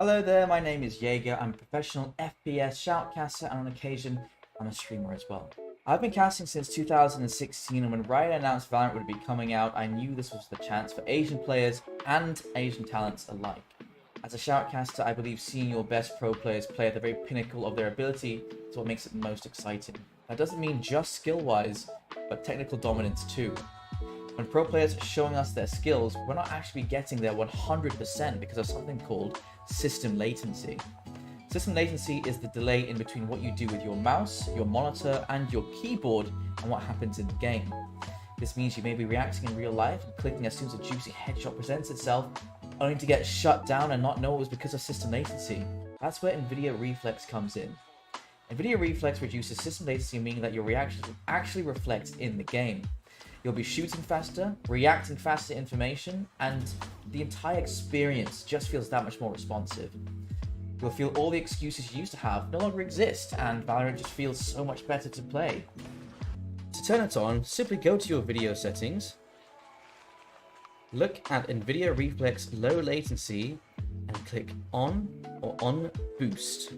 Hello there, my name is Jaeger. I'm a professional FPS shoutcaster and on occasion, I'm a streamer as well. I've been casting since 2016 and when Riot announced Valorant would be coming out, I knew this was the chance for Asian players and Asian talents alike. As a shoutcaster, I believe seeing your best pro players play at the very pinnacle of their ability is what makes it most exciting. That doesn't mean just skill-wise, but technical dominance too. When pro players are showing us their skills, we're not actually getting there 100% because of something called system latency. System latency is the delay in between what you do with your mouse, your monitor, and your keyboard and what happens in the game. This means you may be reacting in real life and clicking as soon as a juicy headshot presents itself, only to get shut down and not know it was because of system latency. That's where NVIDIA Reflex comes in. NVIDIA Reflex reduces system latency, meaning that your reactions will actually reflect in the game. You'll be shooting faster, reacting faster to information, and the entire experience just feels that much more responsive. You'll feel all the excuses you used to have no longer exist, and Valorant just feels so much better to play. To turn it on, simply go to your video settings, look at NVIDIA Reflex Low Latency, and click On or On Boost.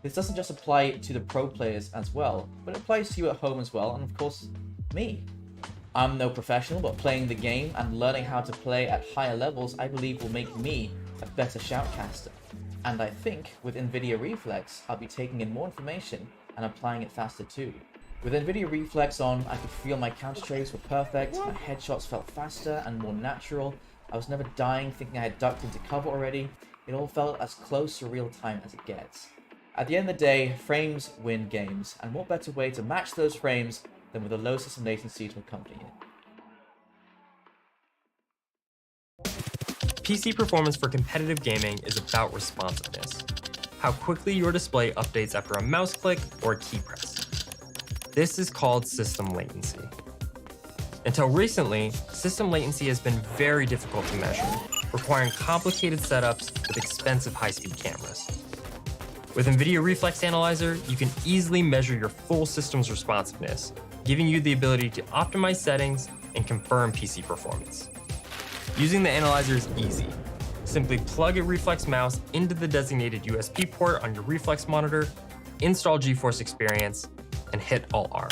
This doesn't just apply to the pro players as well, but it applies to you at home as well, and of course, me. I'm no professional, but playing the game and learning how to play at higher levels I believe will make me a better shoutcaster. And I think with NVIDIA Reflex, I'll be taking in more information and applying it faster too. With NVIDIA Reflex on, I could feel my counter trades were perfect, my headshots felt faster and more natural, I was never dying thinking I had ducked into cover already, it all felt as close to real time as it gets. At the end of the day, frames win games, and what better way to match those frames than with a low system latency to accompany it. PC performance for competitive gaming is about responsiveness. How quickly your display updates after a mouse click or a key press. This is called system latency. Until recently, system latency has been very difficult to measure, requiring complicated setups with expensive high-speed cameras. With NVIDIA Reflex Analyzer, you can easily measure your full system's responsiveness, giving you the ability to optimize settings and confirm PC performance. Using the analyzer is easy. Simply plug a Reflex mouse into the designated USB port on your Reflex monitor, install GeForce Experience, and hit Alt-R.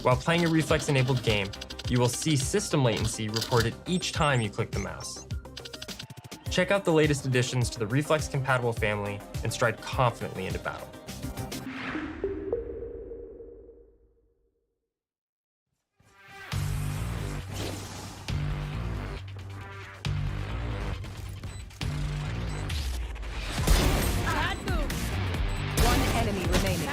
While playing a Reflex-enabled game, you will see system latency reported each time you click the mouse. Check out the latest additions to the Reflex-compatible family and stride confidently into battle. One enemy remaining.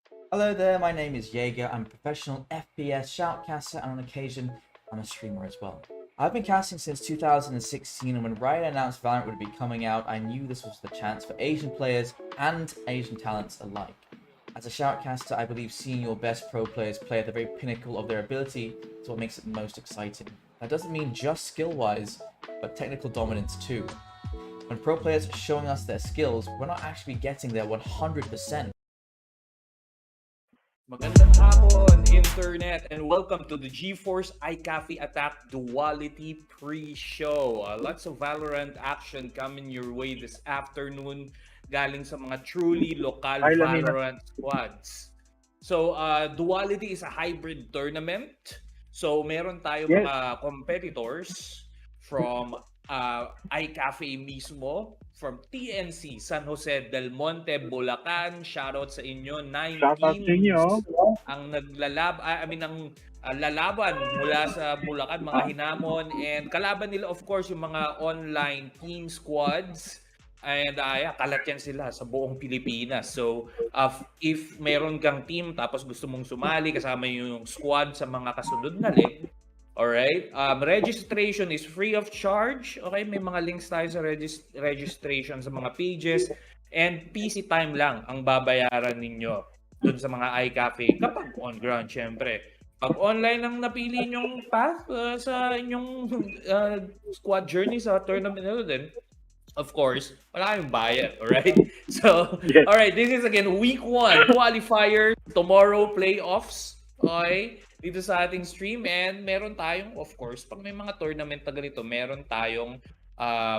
Hello there, my name is Jaeger. I'm a professional FPS shoutcaster and on occasion, I'm a streamer as well. I've been casting since 2016 and when Riot announced Valorant would be coming out, I knew this was the chance for Asian players and Asian talents alike. As a shoutcaster, I believe seeing your best pro players play at the very pinnacle of their ability is what makes it most exciting. That doesn't mean just skill-wise, but technical dominance too. When pro players are showing us their skills, we're not actually getting their 100%. Magandang hapon, Internet, and welcome to the GeForce iCafe Attack Duality pre-show. Lots of Valorant action coming your way this afternoon galing sa mga truly local Valorant squads. So, Duality is a hybrid tournament. So, meron tayo mga competitors from iCafe mismo, from TNC, San Jose del Monte, Bulacan. Shoutout sa inyo. 9 teams ang lalaban mula sa Bulacan, mga hinamon. And kalaban nila, of course, yung mga online team squads. And kalat yan sila sa buong Pilipinas. So, if meron kang team tapos gusto mong sumali, kasama yung squad sa mga kasunod na league, alright? Registration is free of charge. Okay, may mga links tayo sa registration sa mga pages. And PC time lang ang babayaran ninyo dun sa mga iCafe kapag on ground, syempre. Pag online ang napili nyong path sa inyong squad journey sa tournament nila din, of course, wala kayong bayad, alright? So, alright, this is again week 1 qualifier, tomorrow playoffs, okay? Dito sa ating stream, and meron tayong, of course, pag may mga tournament na ganito, meron tayong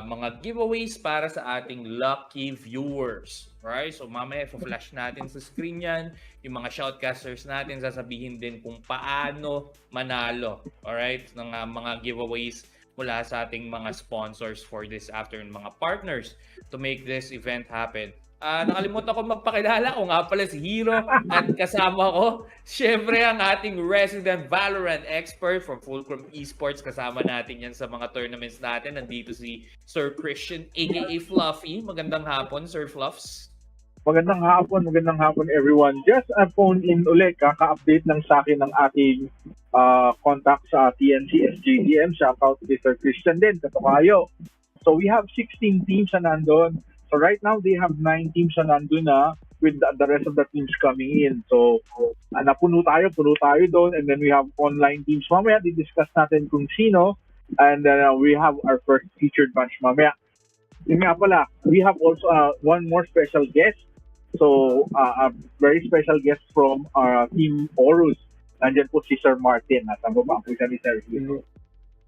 mga giveaways para sa ating lucky viewers. Right? So mamaya flash natin sa screen yan. Yung mga shoutcasters natin, sasabihin din kung paano manalo. Alright? Ng mga giveaways mula sa ating mga sponsors for this afternoon, mga partners to make this event happen. Nakalimutan ko magpakilala. O nga pala si Hero at kasama ko, syempre ang ating resident Valorant expert from Fulcrum Esports. Kasama natin yan sa mga tournaments natin. Nandito si Sir Christian, aka Fluffy. Magandang hapon, Sir Fluffs. Magandang hapon everyone. Just a phone in ulit, kaka-update lang sa akin ng ating contact sa TNC SJDM. Shoutout to Sir Christian din, katukayo. So we have 16 teams na nandun. So right now, they have 9 teams na nandun na with the rest of the teams coming in. So, puno tayo doon. And then we have online teams. Mamaya, di-discuss natin kung sino. And then we have our first featured match mamaya. Yun nga pala, we have also one more special guest. So, a very special guest from our team Horus. Nandiyan po si Sir Martin. Nasa baba po siya ni Sir Hero.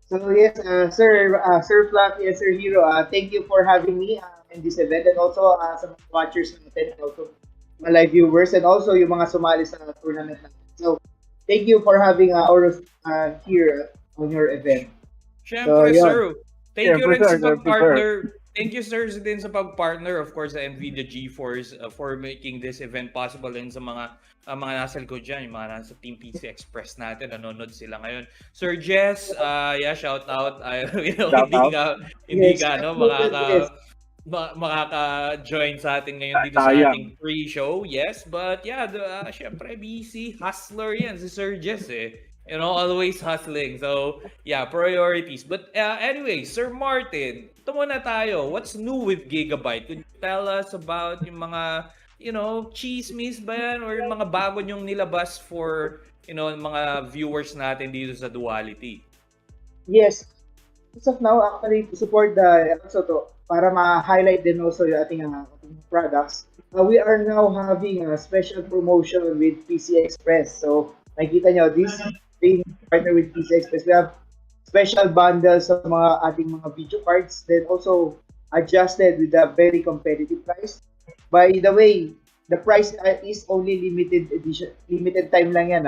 So yes, Sir Fluffy and Sir Hero, thank you for having me in this event, and also sa mga watchers natin, and also mga live viewers, and also yung mga sumali sa tournament natin. So thank you for having Horus here on your event. Syempre, so, sir. Thank you rin sa sir, pag-partner. Thank you, sir, din sa pag-partner, of course, sa NVIDIA GeForce for making this event possible, and sa mga nasa likod dyan, yung mga nasa Team PC Express natin, nanonood sila ngayon. Sir Jess, shout out. Hindi ka makaka-join sa atin ngayon dito sa ating pre-show. Yes, but syempre busy, hustler yan si Sir Jess eh. You know, always hustling. So, priorities. But anyway, Sir Martin, ito muna tayo. What's new with Gigabyte? Could you tell us about yung mga, chismis ba yan? Or yung mga bago nyong nilabas for, mga viewers natin dito sa Duality? Yes. As of now, actually, to support para ma-highlight din also yung ating products, we are now having a special promotion with PC Express. So, nakikita nyo, this being partner with PC Express, we have special bundles sa mga ating mga video cards, then also adjusted with a very competitive price. By the way, the price is only limited edition, limited time lang yan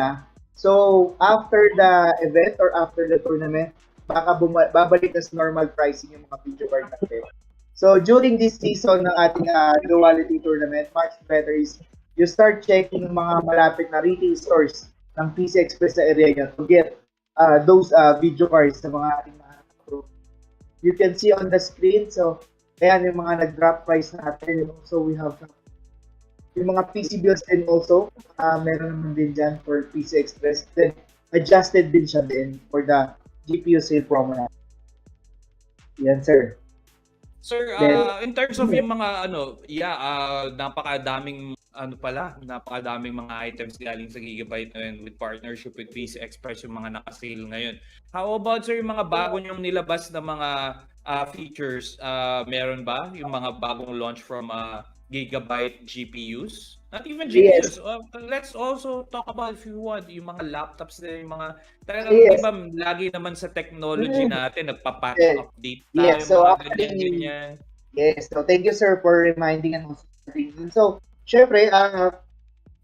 So after the event or after the tournament, baka babalik na sa normal pricing yung mga video card natin. So during this season ng ating Duality Tournament, much better is you start checking mga malapit na retail stores ng PC Express sa area nyo to get those video cards sa mga ating mga pro. You can see on the screen, so ayan yung mga nag-drop price natin. So we have Yung mga PC builds din also, meron naman din dyan for PC Express. Then, adjusted din siya din for the GPU sale promo na. Yan, sir. Sir, Then, in terms of yung mga napakadaming mga items galing sa Gigabyte and with partnership with PC Express yung mga naka-sale ngayon. How about sir yung mga bago niyong nilabas na mga features? Meron ba yung mga bagong launch from Gigabyte GPUs? Not even yes, GPUs. Let's also talk about if you want yung mga laptops na yung mga talagang di yes. ba lagi naman sa technology natin nagpa-patch Yes, update tayo yes. So, mga actually, ganyan. yes. So, thank you, sir, for reminding and also reason. So, syempre,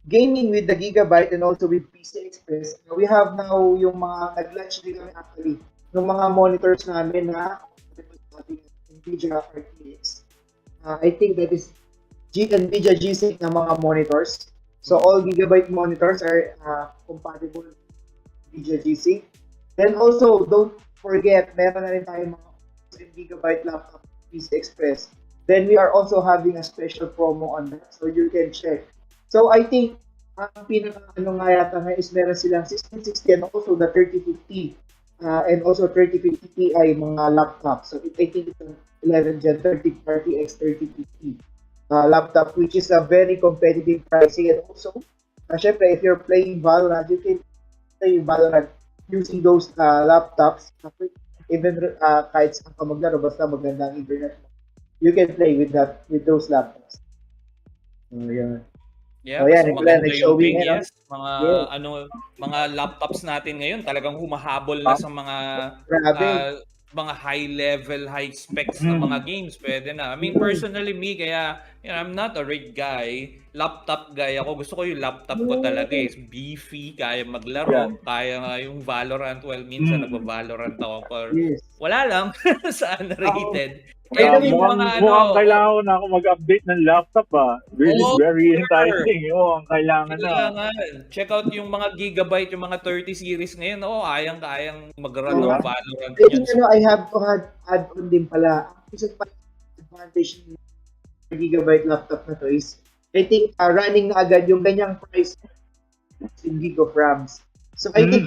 gaming with the Gigabyte and also with PC Express, we have now yung mga nag-launch din kami actually ng mga monitors namin na NVIDIA RTX. I think that is NVIDIA G-Sync na mga monitors. So all Gigabyte monitors are compatible with NVIDIA G-Sync. Then also, don't forget, meron na rin tayo mga Gigabyte laptop PC Express. Then we are also having a special promo on that, so you can check. So I think ang pinaka-ano nga yata nga is meron silang 1660 and also the 3050 and also 3050 Ti mga laptop. So I think it's an 11 Gen 30 RTX 3050 laptop, which is a very competitive pricing. And also, syempre, if you're playing Valorant, you can play Valorant using those laptops. Even kahit saan ka maglaro, basta maganda ang internet mo, you can play with those laptops. So, yeah. Yeah, So, kasi yan, maganda yung nag-showing thing, ngayon. yes. Mga Yes. mga laptops natin ngayon talagang humahabol na sa Grabe. mga high level, high specs na mga games. Pwede na. I mean, personally me, kaya I'm not a rig guy. Laptop guy ako. Gusto ko yung laptop ko talaga is beefy, kaya maglaro, kaya nga yung Valorant. Well, minsan nagva-Valorant ako. Pero Yes. wala lang sa unrated. By And the way, yung mga Mukhang kailangan ko na ako mag-update ng laptop Really, Oh, very sir. enticing. Ang kailangan na. Kailangan. Check out yung mga Gigabyte, yung mga 30 series ngayon. Kayang mag-run ng Diba? Valorant I yun. think I have to add on din pala. Isa pa advantage ng Gigabyte laptop na to is, I think running na agad yung ganyang price in gig of RAMs. So I think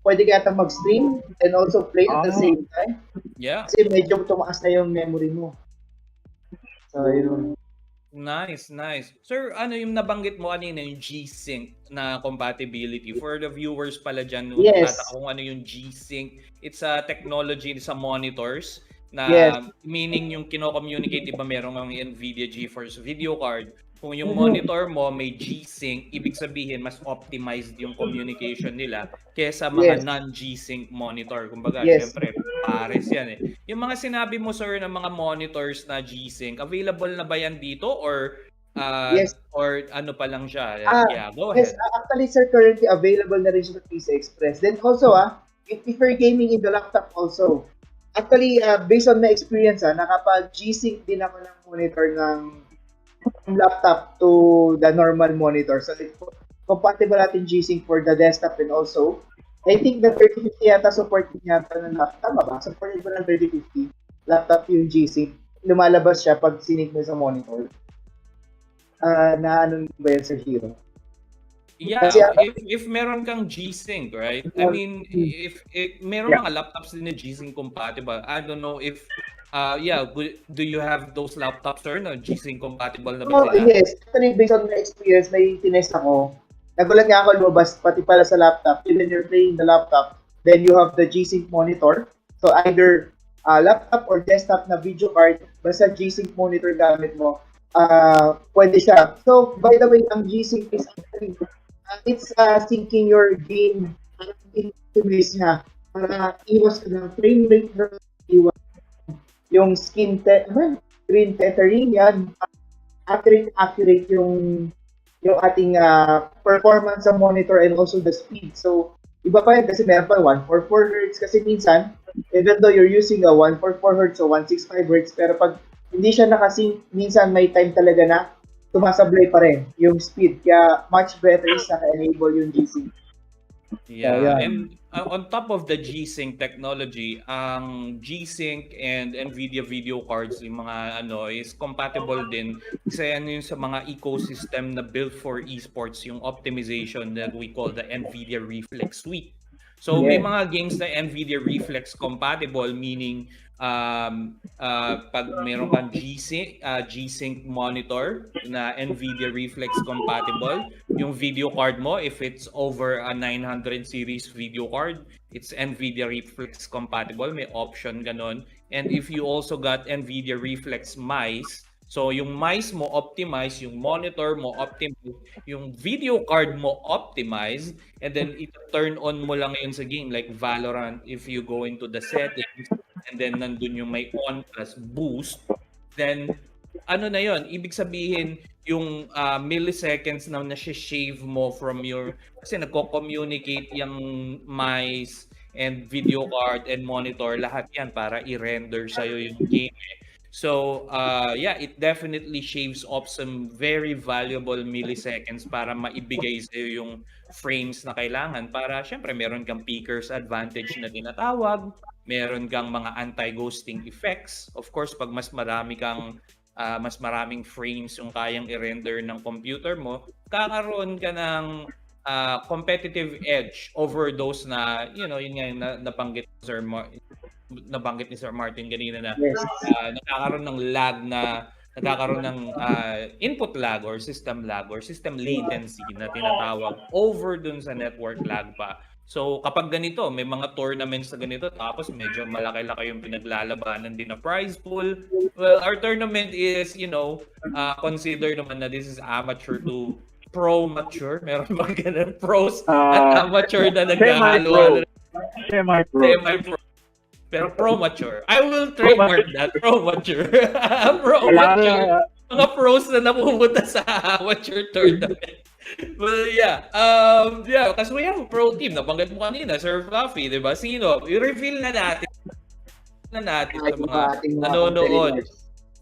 pwede ka yata mag-stream and also play at the same time. Yeah. Kasi medyo tumaas na yung memory mo. So, yun. Nice. Sir, ano yung nabanggit mo kanina, yung G-Sync na compatibility? For the viewers pala dyan, Yes. nagtataka kung ano yung G-Sync. It's a technology sa monitors na Yes. meaning yung kino-communicate, diba merong ang NVIDIA GeForce video card. Kung yung monitor mo may G-Sync, ibig sabihin mas optimized yung communication nila kaysa mga non-G-Sync monitor. Kumbaga, syempre, pares yan eh. Yung mga sinabi mo, sir, ng mga monitors na G-Sync, available na ba yan dito or Yes. or ano pa lang siya? Yeah, go Yes, ahead. actually, sir, currently available na rin siya sa PC Express. Then also, if you're gaming in the laptop also, actually, based on my experience, nakapag G-Sync din ako ng monitor ng laptop to the normal monitor. So, compatible natin G-Sync for the desktop and also, I think the 3050 yata support niya ng laptop. Tama ba? Supported ba ng 3050 laptop yung G-Sync? Lumalabas siya pag sync mo sa monitor. Na ano ba yan sa Hero? Yeah, if meron kang G-Sync, right? I mean, if meron mga laptops din na G-Sync compatible. I don't know if do you have those laptops or no G-Sync compatible na ba sila? Yes, actually based on my experience, may tinest ako. Nagulat nga ako lumabas pati pala sa laptop. Even you're playing the laptop, then you have the G-Sync monitor. So either laptop or desktop na video card, basta G-Sync monitor gamit mo, pwede siya. So by the way, ang G-Sync is actually it's syncing your game interface niya para iwas ka ng frame rate, iwas yung screen tethering yan, accurate yung ating performance sa monitor and also the speed. So iba pa yan kasi meron pa 144 Hz kasi minsan even though you're using a 144 Hz o 165 Hz pero pag hindi siya nakasync, minsan may time talaga na sumasablay pa rin yung speed. Kaya much better is naka-enable yung G-Sync. Yeah, yan. and on top of the G-Sync technology, ang G-Sync and NVIDIA video cards, yung mga ano, is compatible din. Kasi yan yung sa mga ecosystem na built for esports, yung optimization that we call the NVIDIA Reflex Suite. So may Yes. mga games na NVIDIA Reflex compatible, meaning pag meron kang G-Sync monitor na NVIDIA Reflex compatible, yung video card mo, if it's over a 900 series video card, it's NVIDIA Reflex compatible, may option ganon. And if you also got NVIDIA Reflex mice, so yung mice mo optimize, yung monitor mo optimize, yung video card mo optimize, and then i-turn on mo lang yun sa game like Valorant. If you go into the settings and then nandun yung may on plus boost, then ano na yon, ibig sabihin yung milliseconds na na-shave mo from your, kasi nagko-communicate yung mice and video card and monitor, lahat yan para i-render sa'yo yung game. So, yeah, it definitely shaves off some very valuable milliseconds para maibigay sa'yo yung frames na kailangan para syempre meron kang peaker's advantage na tinatawag, meron kang mga anti-ghosting effects. Of course, pag mas maraming frames yung kayang i-render ng computer mo, kakaroon ka ng competitive edge over those na, you know, yun nga yung nabanggit ni Sir Martin kanina na Yes. nagkakaroon ng input lag or system latency na tinatawag over dun sa network lag pa. So kapag ganito, may mga tournaments na ganito tapos medyo malaki-laki yung pinaglalabanan din na prize pool. Well, our tournament is, you know, consider naman na this is amateur to pro mature. Meron ba ganun? Pros at amateur na naghahalo. Semi-pro. Pero pro-mature. I will trademark that. Pro-mature. Pro-mature. Mga pros na napupunta sa amateur tournament. Well, yeah. Yeah, kasi we have a pro team. Nabanggit mo kanina, Sir Fluffy, di ba? Sino? I-reveal na natin sa mga nanonood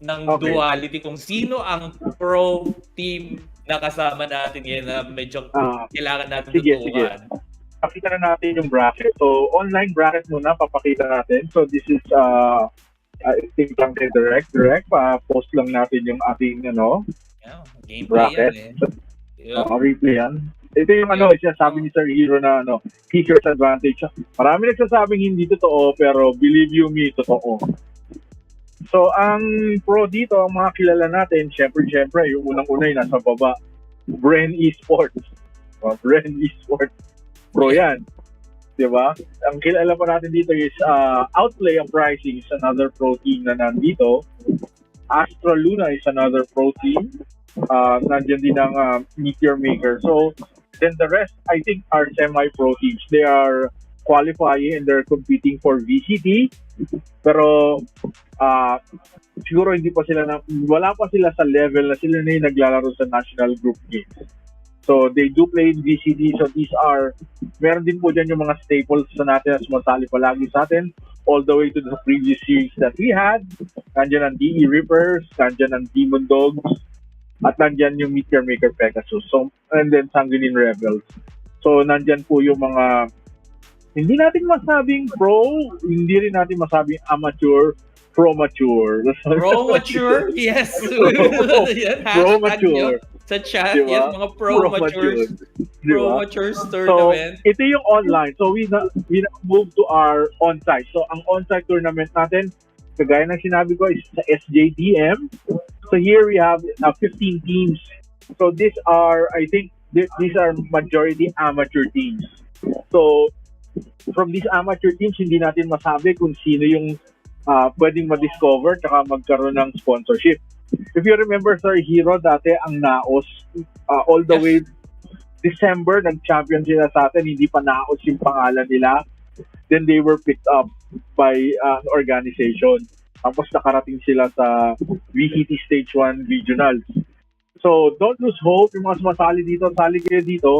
ng Duality kung sino ang pro team na kasama natin ngayon na medyo kailangan natin tutukan. Pakita na natin yung bracket. So, online bracket muna, papakita natin. So, this is, I think lang kay direct. Post lang natin yung ating, Gameplay bracket. Yan, Replay yan. Ito yung sabi ni Sir Hero na, Peaker's advantage. Marami nagsasabing hindi totoo, pero believe you me, totoo. So, ang pro dito, ang mga kilala natin, syempre, yung unang-una yung nasa baba. Bren Esports. Bren Esports. Pro yan. Diba? Ang kilala pa natin dito is Outplay ang Pricing is another pro team na nandito. Astra Luna is another pro team. Nandiyan din ang Meteor Maker. So, then the rest, I think, are semi-pro teams. They are qualifying and they're competing for VCT. Pero, siguro hindi pa sila wala pa sila sa level na sila na yung naglalaro sa national group games. So, they do play in VCT. So, these are, meron din po dyan yung mga staples sa natin na sumasali palagi sa atin all the way to the previous series that we had. Nandyan ang DE Reapers, nandyan ang Demon Dogs, at nandyan yung Meteor Maker Pegasus. So, and then Sanguinine Rebels. So, nandyan po yung mga, hindi natin masabing pro, hindi rin natin masabing amateur, pro-mature. Pro-mature? Yes. Pro-mature. Sa chat, diba? yes, mga pro-matures. Pro-matures tournament. So, ito yung online. So, we move to our on-site. So, ang on-site tournament natin, kagaya ng sinabi ko, is sa SJDM. So, here we have 15 teams. So, these are, I think, these are majority amateur teams. So, from these amateur teams, hindi natin masabi kung sino yung pwedeng ma-discover tsaka magkaroon ng sponsorship. If you remember, Sir Hero, dati ang Naos, all the way December, nag-champion sila sa atin, hindi pa Naos yung pangalan nila. Then they were picked up by an organization. Tapos nakarating sila sa VCT Stage 1 Regionals. So, don't lose hope. Yung mga sumasali dito, sali kayo dito,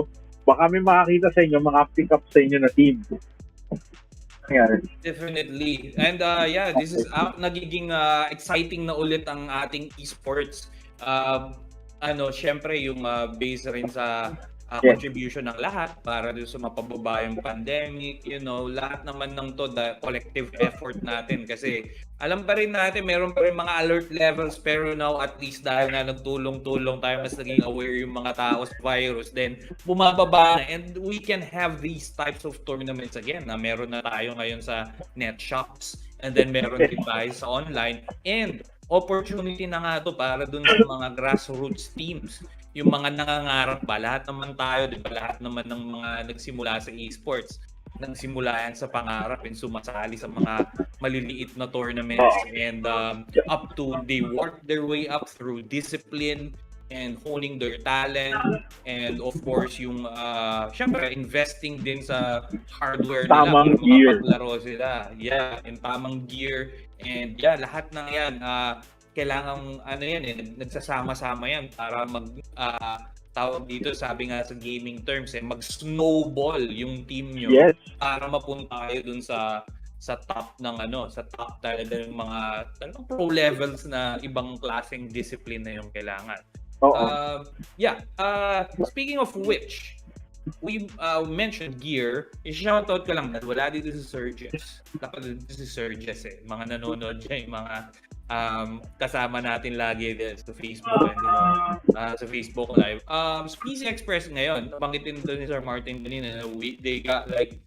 baka may makakita sa inyo, pick up sa inyo na team. Yeah. Definitely. And yeah, this is nagiging exciting na ulit ang ating esports. Syempre yung based rin sa contribution ng lahat para dun sa mapababa yung pandemic, lahat naman ng to, the collective effort natin kasi alam pa rin natin, meron pa rin mga alert levels pero now at least dahil nga nagtulong-tulong tayo, mas naging aware yung mga tao sa virus, then bumababa na and we can have these types of tournaments again na meron na tayo ngayon sa net shops and then meron din tayo sa online and opportunity na nga to para dun sa mga grassroots teams. Yung mga nangangarap ba, lahat naman tayo, di ba? Lahat naman ng mga nagsimula sa esports, nagsimula yan sa pangarap and sumasali sa mga maliliit na tournaments and up to they work their way up through discipline and honing their talent and of course yung syempre investing din sa hardware nila para makapaglaro sila. Yeah, yung tamang gear and lahat ng yan kailangan nagsasama-sama yan para tawag dito, sabi nga sa gaming terms mag-snowball yung team nyo para mapunta kayo dun sa top ng sa top talaga ng mga pro levels na ibang klaseng discipline na yung kailangan. Speaking of which, we mentioned gear. I-shoutout ko lang dahil wala dito si Surges. Dapat dito si Surges mga nanonood dyan, yung mga kasama natin lagi din sa Facebook and sa Facebook Live. PC Express ngayon, banggitin ito ni Sir Martin kanina, they got like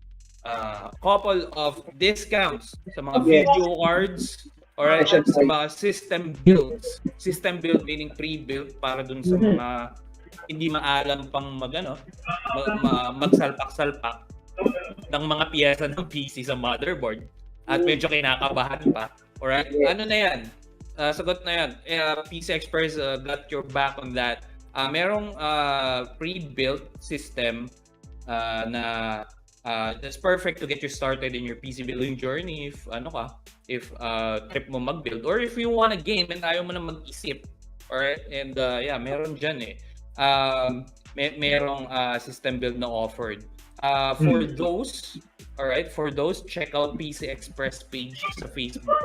couple of discounts sa mga video cards or sa mga system builds. System build meaning pre-built para dun sa mga hindi maalam pang magsalpak-salpak ng mga piyesa ng PC sa motherboard at medyo kinakabahan pa. Alright, ano na yan? Sagot na yan. PC Express got your back on that. Merong pre-built system na that's perfect to get you started in your PC building journey if trip mo mag-build or if you wanna game and ayaw mo na mag-isip. Alright, and meron dyan merong system build na offered. For those, check out PC Express page sa Facebook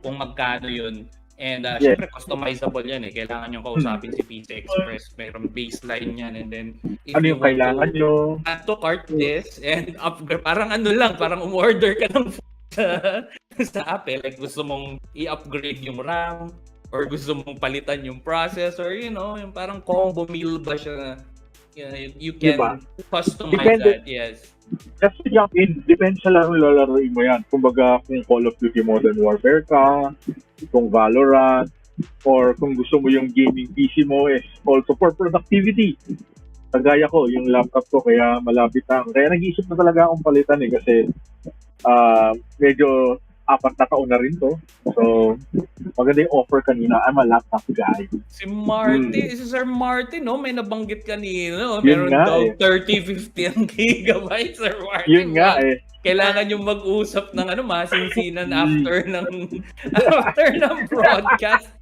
kung magkano yun. And syempre customizable yan kailangan nyo kausapin si PC Express. Mayroong baseline yan and then if ano yung kailangan nyo add to cart this and upgrade, parang parang umorder ka ng sa Apple, like gusto mong i-upgrade yung RAM or gusto mong palitan yung processor, yung parang combo meal ba siya, you can customize that. Yes. Just to jump in, depende sa larong lalaroin mo yan. Kumbaga, kung Call of Duty Modern Warfare ka, kung Valorant, or kung gusto mo yung gaming PC mo is also for productivity. Kagaya ko, yung laptop ko, kaya malapit na. Kaya nag-iisip na talaga akong palitan kasi medyo 4 na taon na rin to. So, maganda yung offer kanina. I'm a laptop guy. Si Sir Martin, may nabanggit kanina. Meron daw 30-50 ang gigabytes, Sir Martin. Yun nga Kailangan yung mag-usap ng masinsinan after ng broadcast.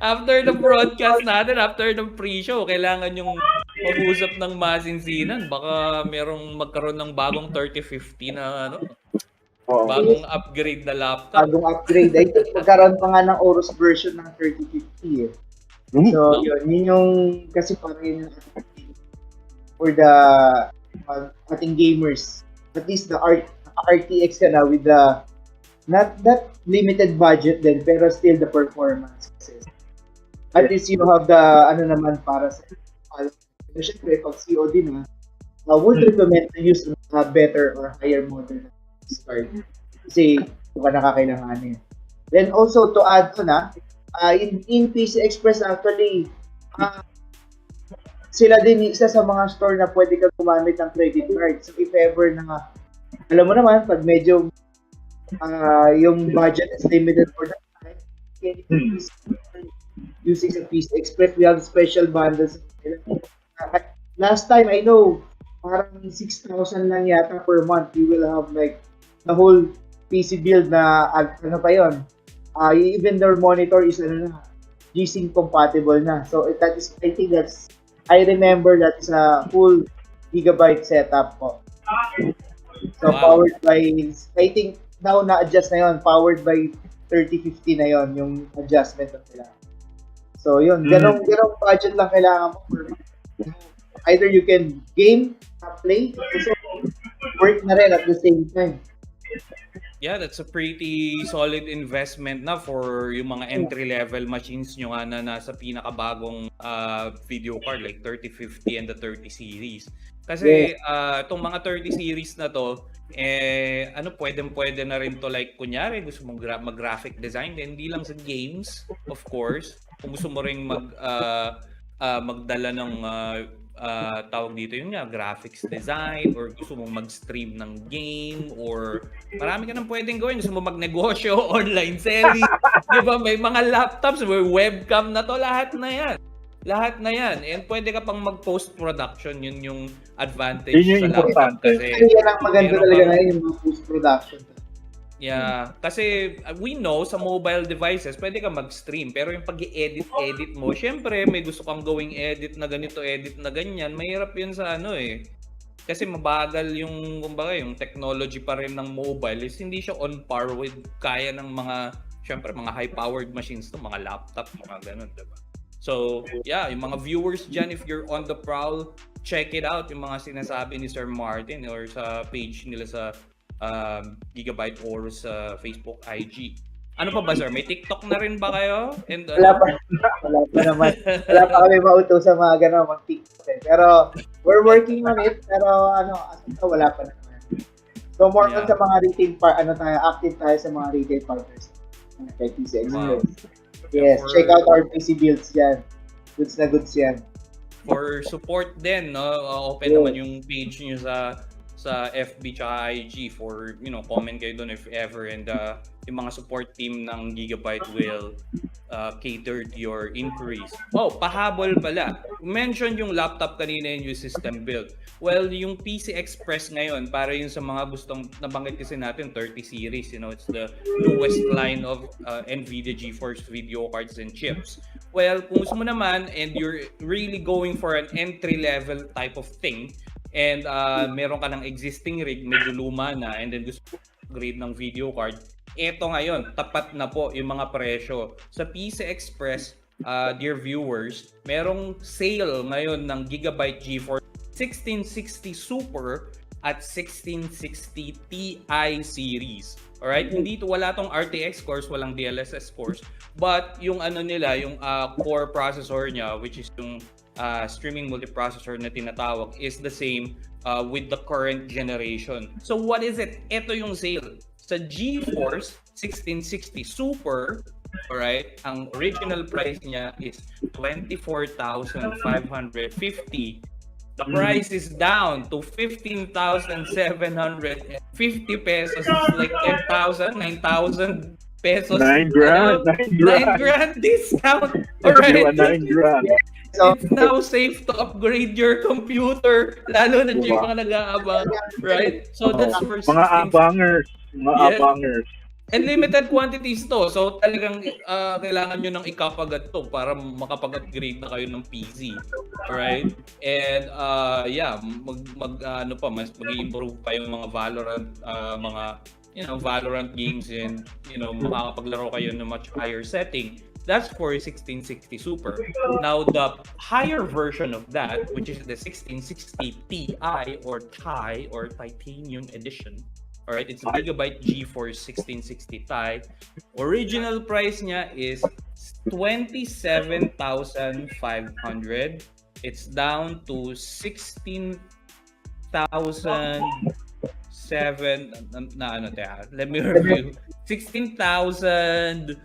After the broadcast natin, after ng pre-show, kailangan yung mag-usap ng masinsinan. Baka merong magkaroon ng bagong 3050 na bagong upgrade na laptop. Bagong upgrade. I think magkaroon pa nga ng Aorus version ng 3050 So, yun yung kasi parang yun yung for the ating gamers. At least the RTX ka na with the not that limited budget din pero still the performance. At least you have the naman para sa syempre pag COD na would recommend to use a better or higher model start kasi kung nakakailanganin. Then also to add to in PC Express actually sila din isa sa mga store na pwede kang gumamit ng credit card. So if ever na alam mo naman pag medyo yung budget is limited for that time, using sa PC Express we have special bundles. Last time I know parang 6,000 lang yata per month you will have like the whole PC build na pa yun. Even their monitor is G-Sync compatible na. So that is, I remember that is a full gigabyte setup po. So powered by, I think now na-adjust na yun, powered by 3050 na yun, yung adjustment na nila. So yun, ganong budget lang kailangan mo for Either you can game, play, also work na rin at the same time. Yeah, that's a pretty solid investment na for yung mga entry-level machines nyo nga na nasa pinakabagong video card like 3050 and the 30 series. Kasi itong mga 30 series na to, pwede na rin to like kunyari gusto mong mag-graphic design, hindi lang sa games, of course. Kung gusto mo ring magdala ng tawag dito yun nga, graphics design, or gusto mong mag-stream ng game, or marami ka nang pwedeng gawin. Gusto mo magnegosyo, online selling, di ba? May mga laptops, may webcam na to, lahat na yan. Lahat na yan. And pwede ka pang mag-post-production, yun yung advantage Yun yung sa laptop. Kasi Yan ang maganda talaga ngayon, yung mga post-production. yeah, kasi we know sa mobile devices, pwede ka mag-stream. Pero yung pag-edit mo, syempre may gusto kang gawing edit na ganito, edit na ganyan. Mahirap yun sa Kasi mabagal yung, kumbaga, yung technology pa rin ng mobile is hindi siya on par with kaya ng mga, syempre mga high-powered machines to, mga laptop, mga ganun, diba? So, yeah, yung mga viewers dyan, if you're on the prowl, check it out, yung mga sinasabi ni Sir Martin or sa page nila sa Gigabyte or sa Facebook IG. Ano pa ba, sir? May TikTok na rin ba kayo? And, Wala pa naman. Wala pa kami mautos sa mga gano'n, mag-TikTok. Pero we're working on it. Pero wala pa naman. So more on sa mga retail active tayo sa mga retail partners. Kay PC Express. Yes, check out our PC builds dyan. Goods na goods yan. For support din, no? Open naman yung page nyo sa FB tsaka IG for, comment kayo doon if ever, and yung mga support team ng Gigabyte will cater to your inquiries. Oh, pahabol pala. Mention yung laptop kanina yung system build. Well, yung PC Express ngayon, para yun sa mga gustong nabanggit kasi natin, 30 series, it's the newest line of NVIDIA GeForce video cards and chips. Well, kung gusto mo naman and you're really going for an entry-level type of thing, and meron ka ng existing rig, medyo luma na, and then gusto upgrade ng video card, eto ngayon, tapat na po yung mga presyo. Sa PC Express, dear viewers, merong sale ngayon ng Gigabyte GeForce 1660 Super at 1660 Ti series. Alright? Hindi wala tong RTX cores, walang DLSS cores, but yung yung core processor niya, which is yung streaming multiprocessor na tinatawag, is the same with the current generation. So what is it? Ito yung sale. Sa GeForce 1660 Super, alright, ang original price niya is 24,550. The price is down to 15,750 pesos. It's like 10,000, 9,000 pesos. 9 grand. 9 grand discount. Alright. 9 grand. It's now safe to upgrade your computer, lalo na yung mga nag-aabang, right? So that's for mga abangers. Abangers. And limited quantities to. So talagang kailangan nyo nang ikapagat to para makapag-upgrade na kayo ng PC. Alright? And mas mag-i-improve pa yung mga Valorant Valorant games, and makakapaglaro kayo ng much higher setting. That's for 1660 Super. Now, the higher version of that, which is the 1660 Ti or Ti or Titanium Edition, alright, it's a Gigabyte GeForce 1660 Ti. Original price niya is 27,500. It's down to 16,007. Let me review. 16,750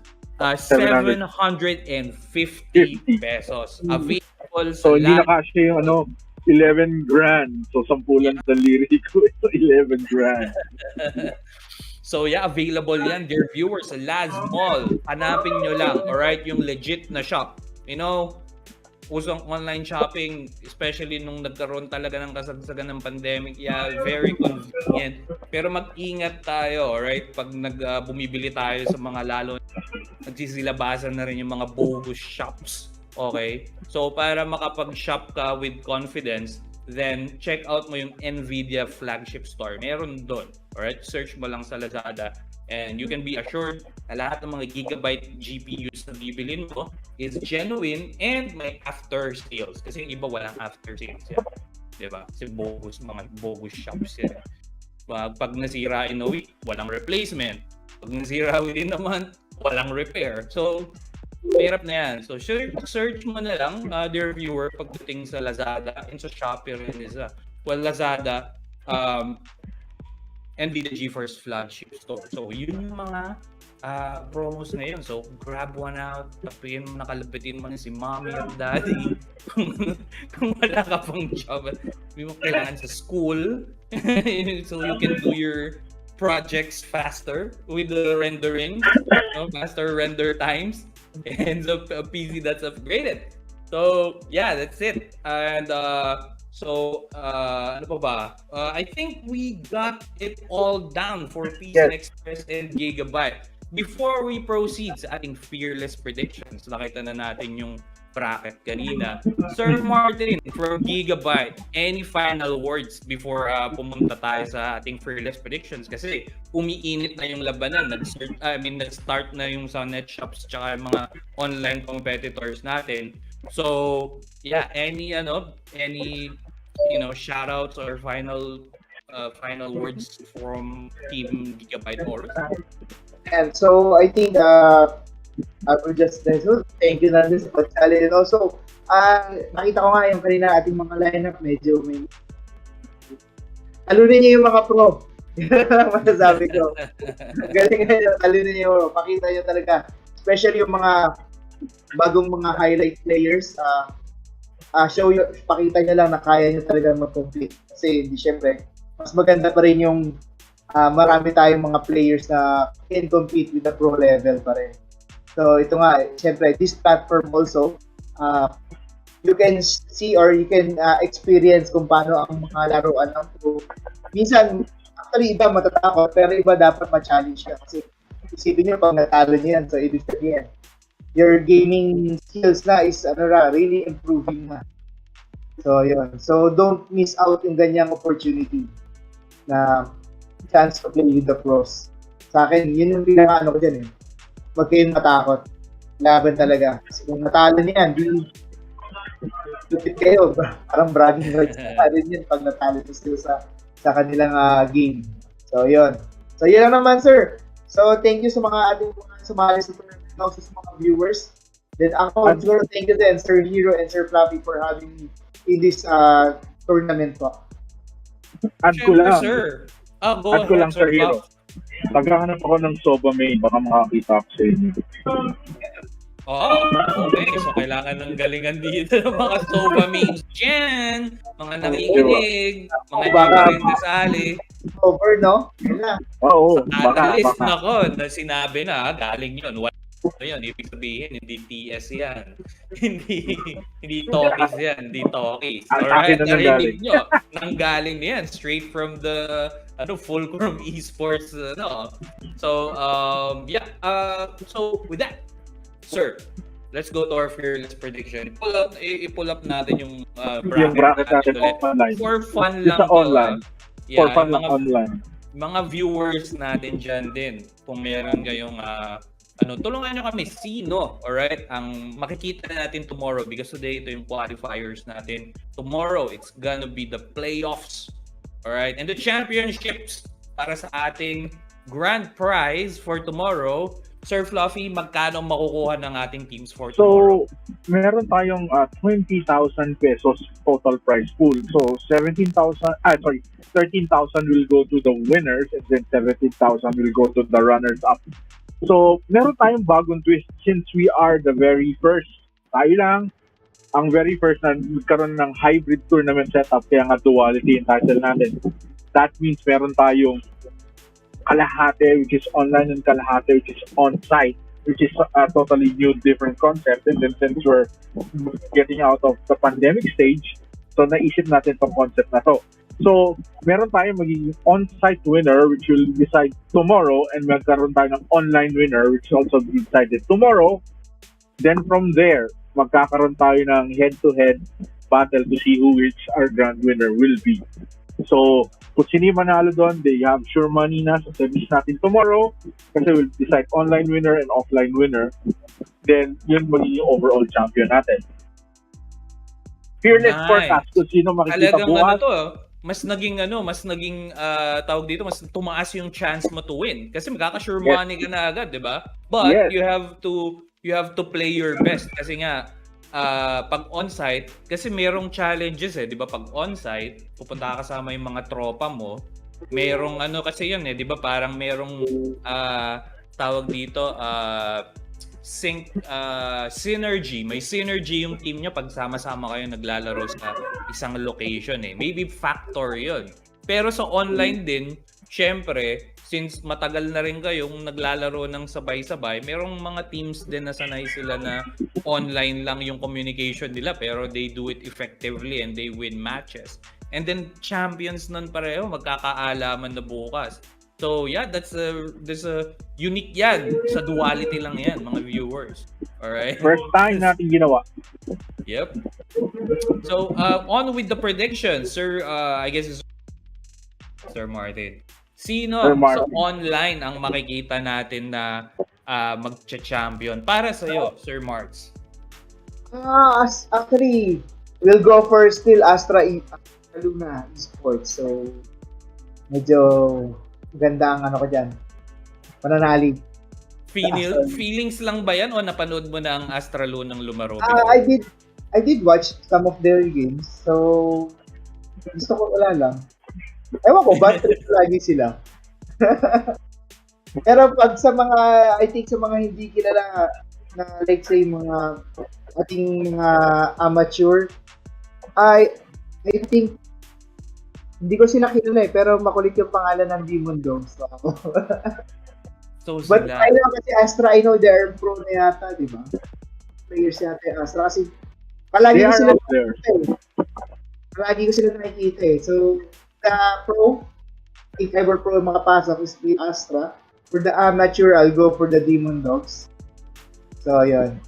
pesos. Available sa hindi na kasi yung 11 grand. So 10 lang sa lirik ko. Ito 11 grand. So available yan, dear viewers, sa Laz Mall. Hanapin nyo lang, alright, yung legit na shop. Usong online shopping, especially nung nagkaroon talaga ng kasagsagan ng pandemic, very convenient. Pero mag-ingat tayo, alright? Pag bumibili tayo sa mga nagsisilabasan na rin yung mga bogus shops. Okay? So, para makapag-shop ka with confidence, then check out mo yung NVIDIA flagship store. Meron doon. Alright? Search mo lang sa Lazada, And you can be assured na lahat ng mga gigabyte GPUs na bibilin mo is genuine and may after sales. Kasi yung iba walang after sales yan. Diba? Kasi mga bogus shops yan. Pag nasira in a week, walang replacement. Pag nasira within a month, walang repair. So, mahirap na yan. So, search mo na lang, dear viewer, pagdating sa Lazada and sa Shopee rin isa. Well, Lazada, and the GeForce flagship store. So, yun yung mga promos na yun. So, grab one out, tapiin mo, nakalapitin mo na si mommy at daddy. Kung wala ka pang job at hindi mo kailangan sa school. So, you can do your projects faster with the rendering, faster render times, and so a PC that's upgraded. So, yeah, that's it. And ano pa ba? I think we got it all down for PC Express and Gigabyte. Before we proceed sa ating fearless predictions, nakita na natin yung bracket kanina. Sir Martin from Gigabyte, any final words before pumunta tayo sa ating fearless predictions? Kasi umiinit na yung labanan. Nag-start na yung sa net shops tsaka yung mga online competitors natin. So, yeah, any shoutouts or final words from Team Gigabyte Horus? And so I think I will just thank you na din sa pagsali. And also, nakita ko nga yung kanina ating mga lineup, medyo may talunin niyo yung mga pro. Masasabi ko. Galing nga talunin niyo. Pakita niyo talaga. Especially yung mga bagong mga highlight players. Pakita niyo lang na kaya niyo talaga mag-complete. Kasi syempre, mas maganda pa rin yung marami tayong mga players na can compete with the pro level pa rin. So ito nga, syempre, this platform also, you can see or you can experience kung paano ang mga laruan ng pro. Minsan, actually iba matatakot, pero iba dapat ma-challenge ka. Kasi isipin nyo, pag natalo nyo yan, so ibig sabihin, your gaming skills na is really improving na. So yun. So don't miss out yung ganyang opportunity na chance to play with the pros. Sa akin, yun yung pinaka-ano ko dyan eh. Huwag kayong matakot. Laban talaga. Kasi kung natalo niyan, lupit kayo. Parang bragging rights na rin yun pag natalo sila sa kanilang game. So, yun. So, yun lang naman, sir. So, thank you sa mga ating mga sumali sa tournament, also sa mga viewers. Then, ako, siguro, thank you din, Sir Hero and Sir Fluffy for having me in this tournament po. Add ko lang. Sir. Add ko lang, Sir Hero. Tagahanap ako ng Soba May, baka makakita ako sa inyo. Okay. So, kailangan ng galingan dito ng mga Soba Memes dyan. Mga nakikinig, mga hindi rin nasali. Over, no? Oo, baka. Nako, na sinabi na, galing yun. Yun, ibig sabihin, hindi TS yan. hindi Tokis yan, hindi Tokis. Alright, narinig nyo. Nanggaling yan, straight from the Fulcrum Esports. So, so with that, sir, let's go to our fearless prediction. I-pull up natin yung bracket natin online. For fun lang. Online. Yeah, for fun lang online. Mga viewers natin dyan din, kung meron kayong tulungan nyo kami sino, alright, ang makikita natin tomorrow because today ito yung qualifiers natin. Tomorrow, it's gonna be the playoffs, alright, and the championships para sa ating grand prize for tomorrow. Sir Fluffy, magkano makukuha ng ating teams for tomorrow? So, meron tayong 20,000 pesos total prize pool. So, 13,000 will go to the winners and then 17,000 will go to the runners-up. So, meron tayong bagong twist since we are the very first. Tayo lang ang very first na nagkaroon ng hybrid tournament setup, kaya nga Duality yung title natin. That means meron tayong kalahati which is online and kalahati which is on-site, which is a totally new, different concept. And then since we're getting out of the pandemic stage, so naisip natin itong concept na to. So, meron tayong magiging on-site winner which will decide tomorrow, and magkaroon tayo ng online winner which also be decided tomorrow. Then from there, magkakaroon tayo ng head-to-head battle to see which our grand winner will be. So, kung sino yung manalo doon, they have sure money na sa semis natin tomorrow kasi we'll decide online winner and offline winner. Then, yun magiging overall champion natin. Fearless forecast kung sino makikita Talagang bukas. mas naging tawag dito, mas tumaas yung chance mo to win kasi magkaka-sure money ka na agad, 'di ba? But you have to play your best kasi nga pag on-site kasi merong challenges 'di ba? Pag on-site, pupunta ka kasama yung mga tropa mo, merong kasi yun 'di ba? Parang merong tawag dito synergy. May synergy yung team nyo pag sama-sama kayo naglalaro sa isang location Maybe factor yun. Pero sa online din, syempre, since matagal na rin kayong naglalaro ng sabay-sabay, merong mga teams din na sanay sila na online lang yung communication nila pero they do it effectively and they win matches. And then champions nun pareho, magkakaalaman na bukas. So yeah, that's a unique yan. Sa Duality lang yan, mga viewers. Alright? First time natin ginawa. Yep. So on with the predictions, Sir, I guess it's Sir Martin. Sino sa online ang makikita natin na magcha-champion? Para sa'yo, Sir Marks. Actually, we'll go for still Astra Luna Esports. So, medyo ganda ang ko dyan. Pananalig. Feelings lang ba yan o napanood mo na ang Astra Lunang lumaro? I did watch some of their games. So, gusto ko wala lang. Ewan ko, bad trip lagi sila. Pero pag sa mga, I think sa mga hindi kilala na like say mga ating mga amateur, I think hindi ko sila kilala pero makulit yung pangalan ng Demon Dogs. So But sila. I know kasi Astra, I know they're pro na yata, di ba? Players yata yung Astra kasi palagi ko sila nakikita Palagi ko sila nakikita So, the pro, if ever pro yung mga pasok is the Astra. For the amateur, I'll go for the Demon Dogs. So, yun.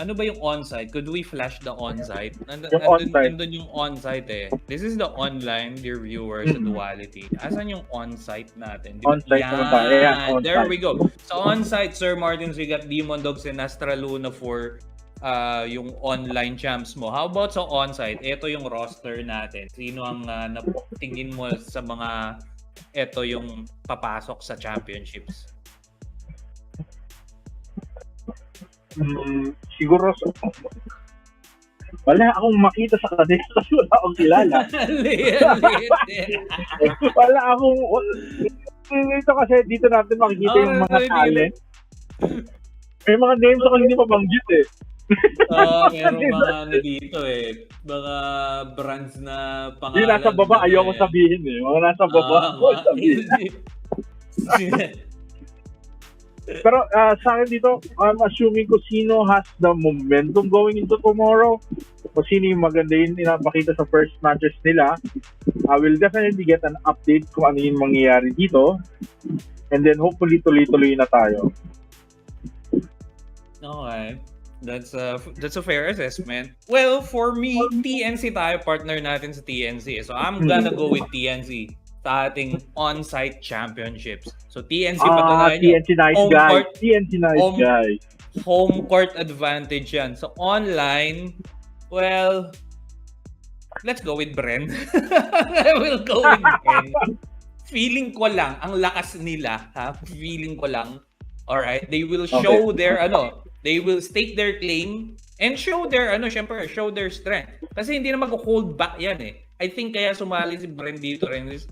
Ano ba yung on-site? Could we flash the on-site? Nandun yung on-site This is the online, dear viewers, sa Duality. Asan yung on-site natin? On-site naman tayo. On-site. There we go. Sa on-site, Sir Martin, we got Demon Dogs and Astra Luna for yung online champs mo. How about sa on-site? Ito yung roster natin. Sino ang tingin mo sa mga ito yung papasok sa championships? Siguro wala akong makita sa kanila kasi wala akong kilala. Wala akong ito kasi dito natin makikita yung mga talent. May mga names ako hindi mabanggit Meron mga dito mga brands na pangalan. Yung nasa baba ayoko sabihin mga nasa baba sabihin. Pero sa akin dito, I'm assuming ko sino has the momentum going into tomorrow. O sino yung maganda yun pinapakita sa first matches nila. I will definitely get an update kung ano yung mangyayari dito. And then hopefully tuloy-tuloy na tayo. Okay. That's a fair assessment. Well, for me, TNC tayo, partner natin sa TNC. So I'm gonna go with TNC sa ating on-site championships. So TNC patunayan nyo. TNC nice guy. TNC nice guy. Home court advantage yan. So online, well, let's go with Bren. I will go with Bren. Feeling ko lang, ang lakas nila, feeling ko lang, alright, they will show their, they will stake their claim and show their, syempre, show their strength. Kasi hindi na mag-hold back yan I think kaya sumali si Bren dito rin is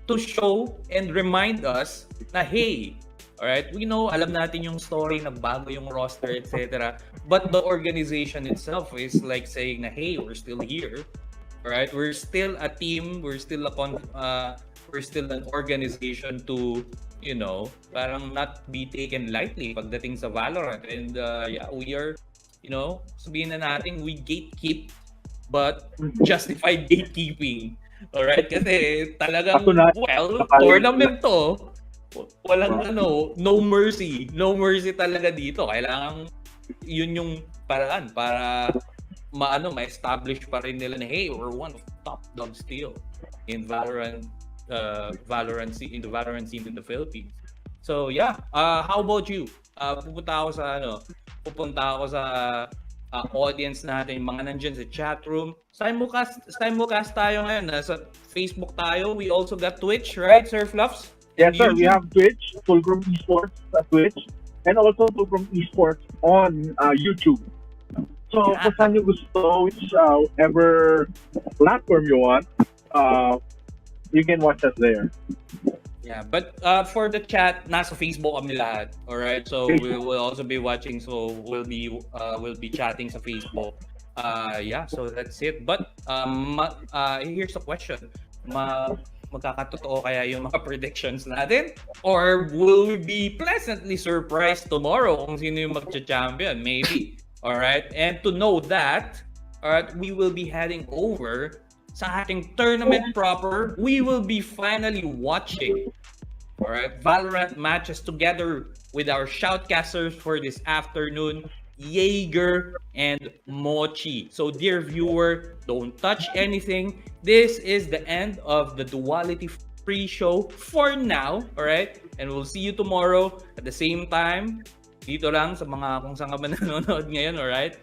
to show and remind us na, hey, alright, we know, alam natin yung story, nagbago yung roster, etc. But the organization itself is like saying na, hey, we're still here. Alright, we're still a team, we're still an organization to, parang not be taken lightly pagdating sa Valorant. And we are, sabihin na natin, we gatekeep, but justified gatekeeping. Alright, kasi talagang, tournament to, walang no mercy. No mercy talaga dito. Kailangan yun yung paraan para ma-establish pa rin nila na, hey, we're one of the top dogs still in Valorant in the Valorant scene in the Philippines. So yeah, how about you? Pupunta ako sa audience natin, yung mga nandyan sa chat room. Simulcast tayo ngayon. Nasa Facebook tayo. We also got Twitch, right, Sir Fluffs? Yes, sir. We have Twitch, Fulcrum Esports at Twitch, and also Fulcrum Esports on YouTube. So, kung saan nyo gusto, whichever platform you want, you can watch us there. Yeah, but for the chat, nasa Facebook kami lahat. All right, so we will also be watching. So we'll be chatting sa Facebook. Yeah, so that's it. But here's the question: magkakatotoo kaya yung mga predictions natin? Or will we be pleasantly surprised tomorrow kung sino yung magcha-champion? Maybe. All right, and to know that, all right, we will be heading over sa ating tournament proper. We will be finally watching, all right, Valorant matches together with our shoutcasters for this afternoon, Jaeger and Mochi. So dear viewer, don't touch anything. This is the end of the Duality free show for now, all right? And we'll see you tomorrow at the same time. Dito lang sa mga kung saan ka man nanonood ngayon, all right?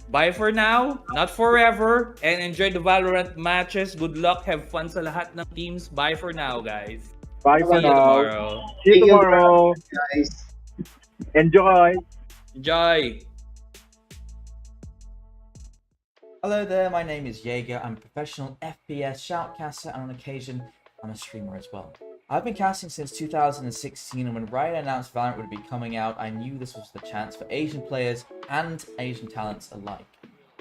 Bye for now, not forever, and enjoy the Valorant matches. Good luck, have fun sa lahat ng teams. Bye for now, guys. Bye for See you now. tomorrow. See you tomorrow. Guys. Enjoy. Enjoy. Hello there, my name is Jaeger. I'm a professional FPS shoutcaster and on occasion, I'm a streamer as well. I've been casting since 2016, and when Riot announced Valorant would be coming out, I knew this was the chance for Asian players and Asian talents alike.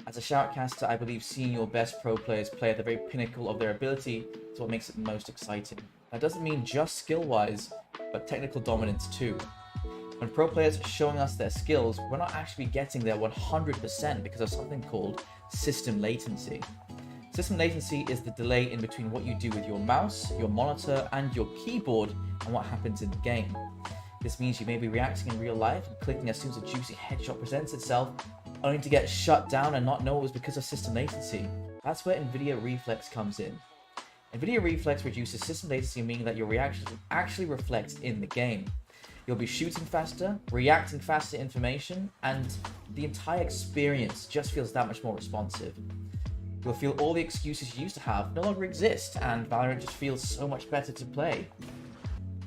As a shoutcaster, I believe seeing your best pro players play at the very pinnacle of their ability is what makes it most exciting. That doesn't mean just skill-wise, but technical dominance too. When pro players are showing us their skills, we're not actually getting there 100% because of something called system latency. System latency is the delay in between what you do with your mouse, your monitor, and your keyboard and what happens in the game. This means you may be reacting in real life and clicking as soon as a juicy headshot presents itself, only to get shut down and not know it was because of system latency. That's where NVIDIA Reflex comes in. NVIDIA Reflex reduces system latency, meaning that your reactions actually reflect in the game. You'll be shooting faster, reacting faster to information, and the entire experience just feels that much more responsive. You'll feel all the excuses you used to have no longer exist, and Valorant just feels so much better to play.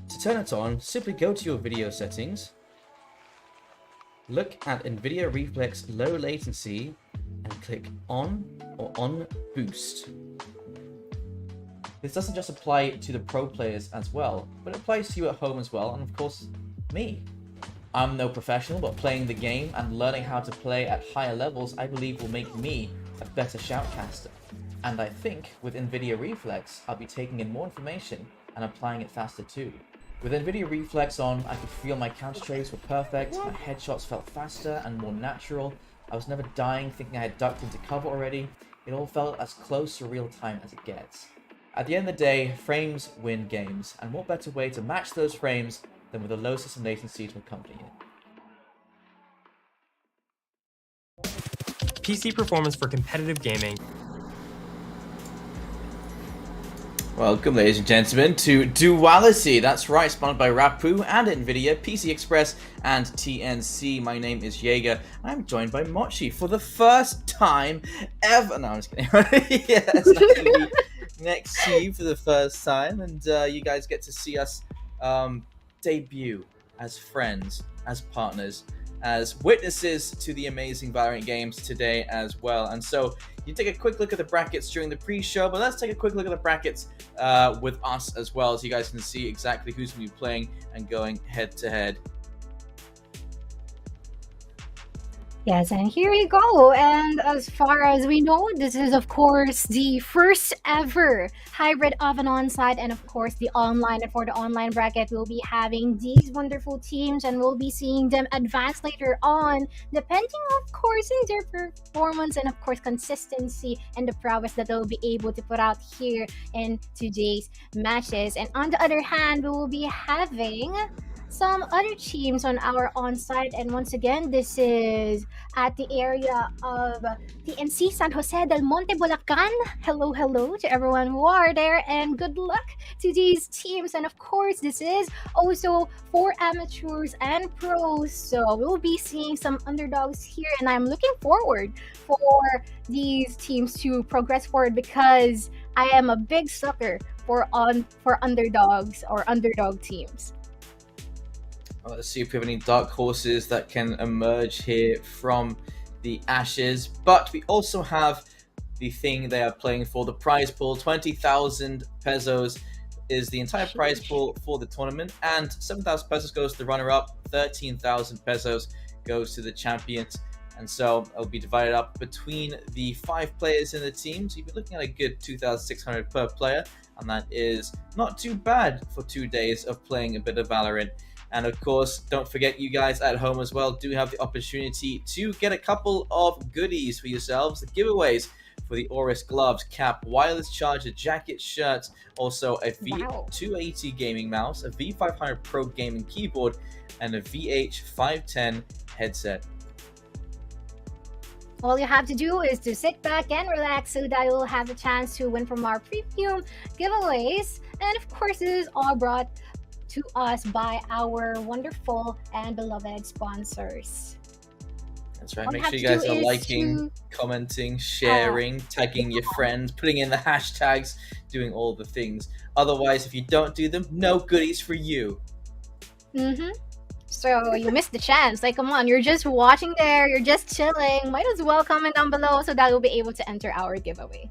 To turn it on, simply go to your video settings, look at NVIDIA Reflex Low Latency, and click On or On Boost. This doesn't just apply to the pro players as well, but it applies to you at home as well, and of course, me. I'm no professional, but playing the game and learning how to play at higher levels, I believe will make me a better shoutcaster. And I think with NVIDIA Reflex, I'll be taking in more information and applying it faster too. With NVIDIA Reflex on, I could feel my counter trades were perfect, my headshots felt faster and more natural, I was never dying thinking I had ducked into cover already, it all felt as close to real time as it gets. At the end of the day, frames win games, and what better way to match those frames than with a low system latency to accompany it. PC performance for competitive gaming. Welcome, ladies and gentlemen, to Duality. That's right, sponsored by Rapu and NVIDIA, PC Express, and TNC. My name is Jaeger. I'm joined by Mochi for the first time ever. No, I'm just kidding. Yeah, it's actually next to you for the first time, and you guys get to see us debut as friends, as partners, as witnesses to the amazing Valorant games today as well. And so you take a quick look at the brackets during the pre-show, but let's take a quick look at the brackets with us as well, so you guys can see exactly who's going to be playing and going head to head. Yes, and here you go. And as far as we know, this is, of course, the first ever hybrid of an on-site and, of course, the online. And for the online bracket, we'll be having these wonderful teams, and we'll be seeing them advance later on, depending, of course, in their performance and, of course, consistency and the prowess that they'll be able to put out here in today's matches. And on the other hand, we will be having some other teams on our on-site. And once again, this is at the area of TNC San Jose del Monte, Bulacan. Hello, hello to everyone who are there, and good luck to these teams. And of course, this is also for amateurs and pros. So we'll be seeing some underdogs here, and I'm looking forward for these teams to progress forward because I am a big sucker for underdogs or underdog teams. Well, let's see if we have any dark horses that can emerge here from the ashes. But we also have the thing they are playing for, the prize pool. 20,000 pesos is the entire prize pool for the tournament, and 7,000 pesos goes to the runner-up, 13,000 pesos goes to the champions. And so it'll be divided up between the 5 players in the team. So you'll be looking at a good 2,600 per player, and that is not too bad for 2 days of playing a bit of Valorant. And of course, don't forget, you guys at home as well do have the opportunity to get a couple of goodies for yourselves, the giveaways for the Oris gloves, cap, wireless charger, jacket, shirts, also a V280 gaming mouse, a V500 Pro gaming keyboard, and a VH510 headset. All you have to do is to sit back and relax so that you'll have a chance to win from our premium giveaways. And of course, this is all brought to us by our wonderful and beloved sponsors. That's right. Make sure you guys are liking, commenting, sharing, tagging your friends, putting in the hashtags, doing all the things. Otherwise, if you don't do them, no goodies for you. So you missed the chance. Like, come on, you're just watching there, you're just chilling. Might as well comment down below so that you'll be able to enter our giveaway.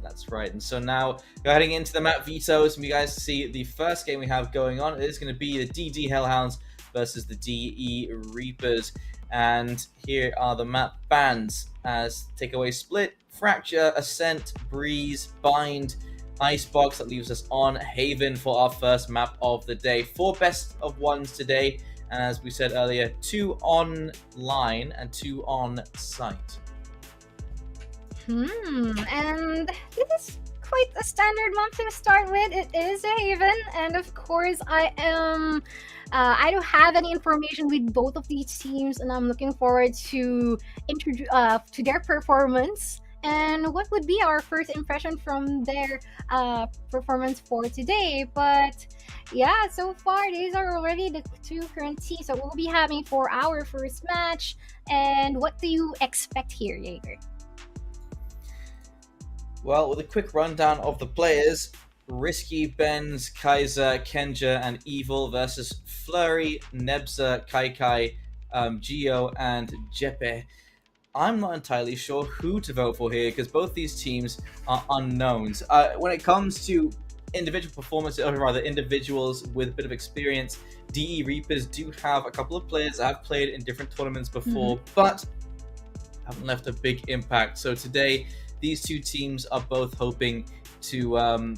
That's right. And so now we're heading into the map vetoes, and you guys see the first game we have going on. It is going to be the DD Hellhounds versus the DE Reapers. And here are the map bans as Takeaway Split, Fracture, Ascent, Breeze, Bind, Icebox. That leaves us on Haven for our first map of the day. 4 best of ones today, and as we said earlier, 2 online and 2 on site. And this is quite a standard map to start with. It is a Haven, and of course I don't have any information with both of these teams, and I'm looking forward to their performance and what would be our first impression from their performance for today. But yeah, so far these are already the 2 current teams that we'll be having for our first match. And what do you expect here, Jaeger? Well, with a quick rundown of the players, Risky, Benz, Kaiser, Kenja, and Evil versus Flurry, Nebza, Kaikai, Geo, and Jeppe. I'm not entirely sure who to vote for here because both these teams are unknowns. When it comes to individual performance, or rather individuals with a bit of experience, DE Reapers do have a couple of players that have played in different tournaments before, but haven't left a big impact. So today, these 2 teams are both hoping to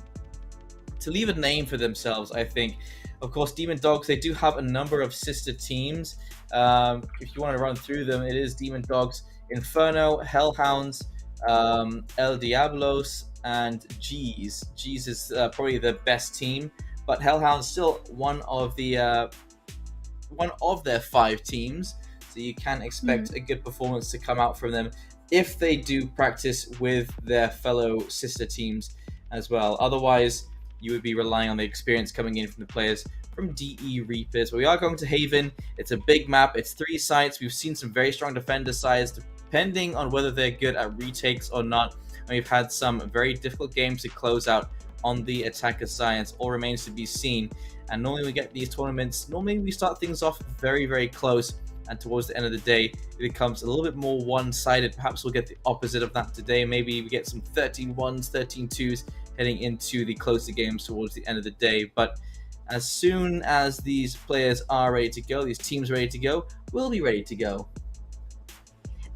leave a name for themselves, I think. Of course, Demon Dogs, they do have a number of sister teams. If you want to run through them, it is Demon Dogs, Inferno, Hellhounds, El Diablos, and G's. G's is probably the best team, but Hellhounds still one of their 5 teams, so you can expect a good performance to come out from them if they do practice with their fellow sister teams as well. Otherwise, you would be relying on the experience coming in from the players from DE Reapers. But we are going to Haven. It's a big map. It's 3 sites. We've seen some very strong defender sides, depending on whether they're good at retakes or not. And we've had some very difficult games to close out on the attacker science. All remains to be seen. And normally we get these tournaments, normally we start things off very, very close. And towards the end of the day, it becomes a little bit more one-sided. Perhaps we'll get the opposite of that today. Maybe we get some 13-1s, 13-2s heading into the closer games towards the end of the day. But as soon as these players are ready to go, these teams ready to go, we'll be ready to go.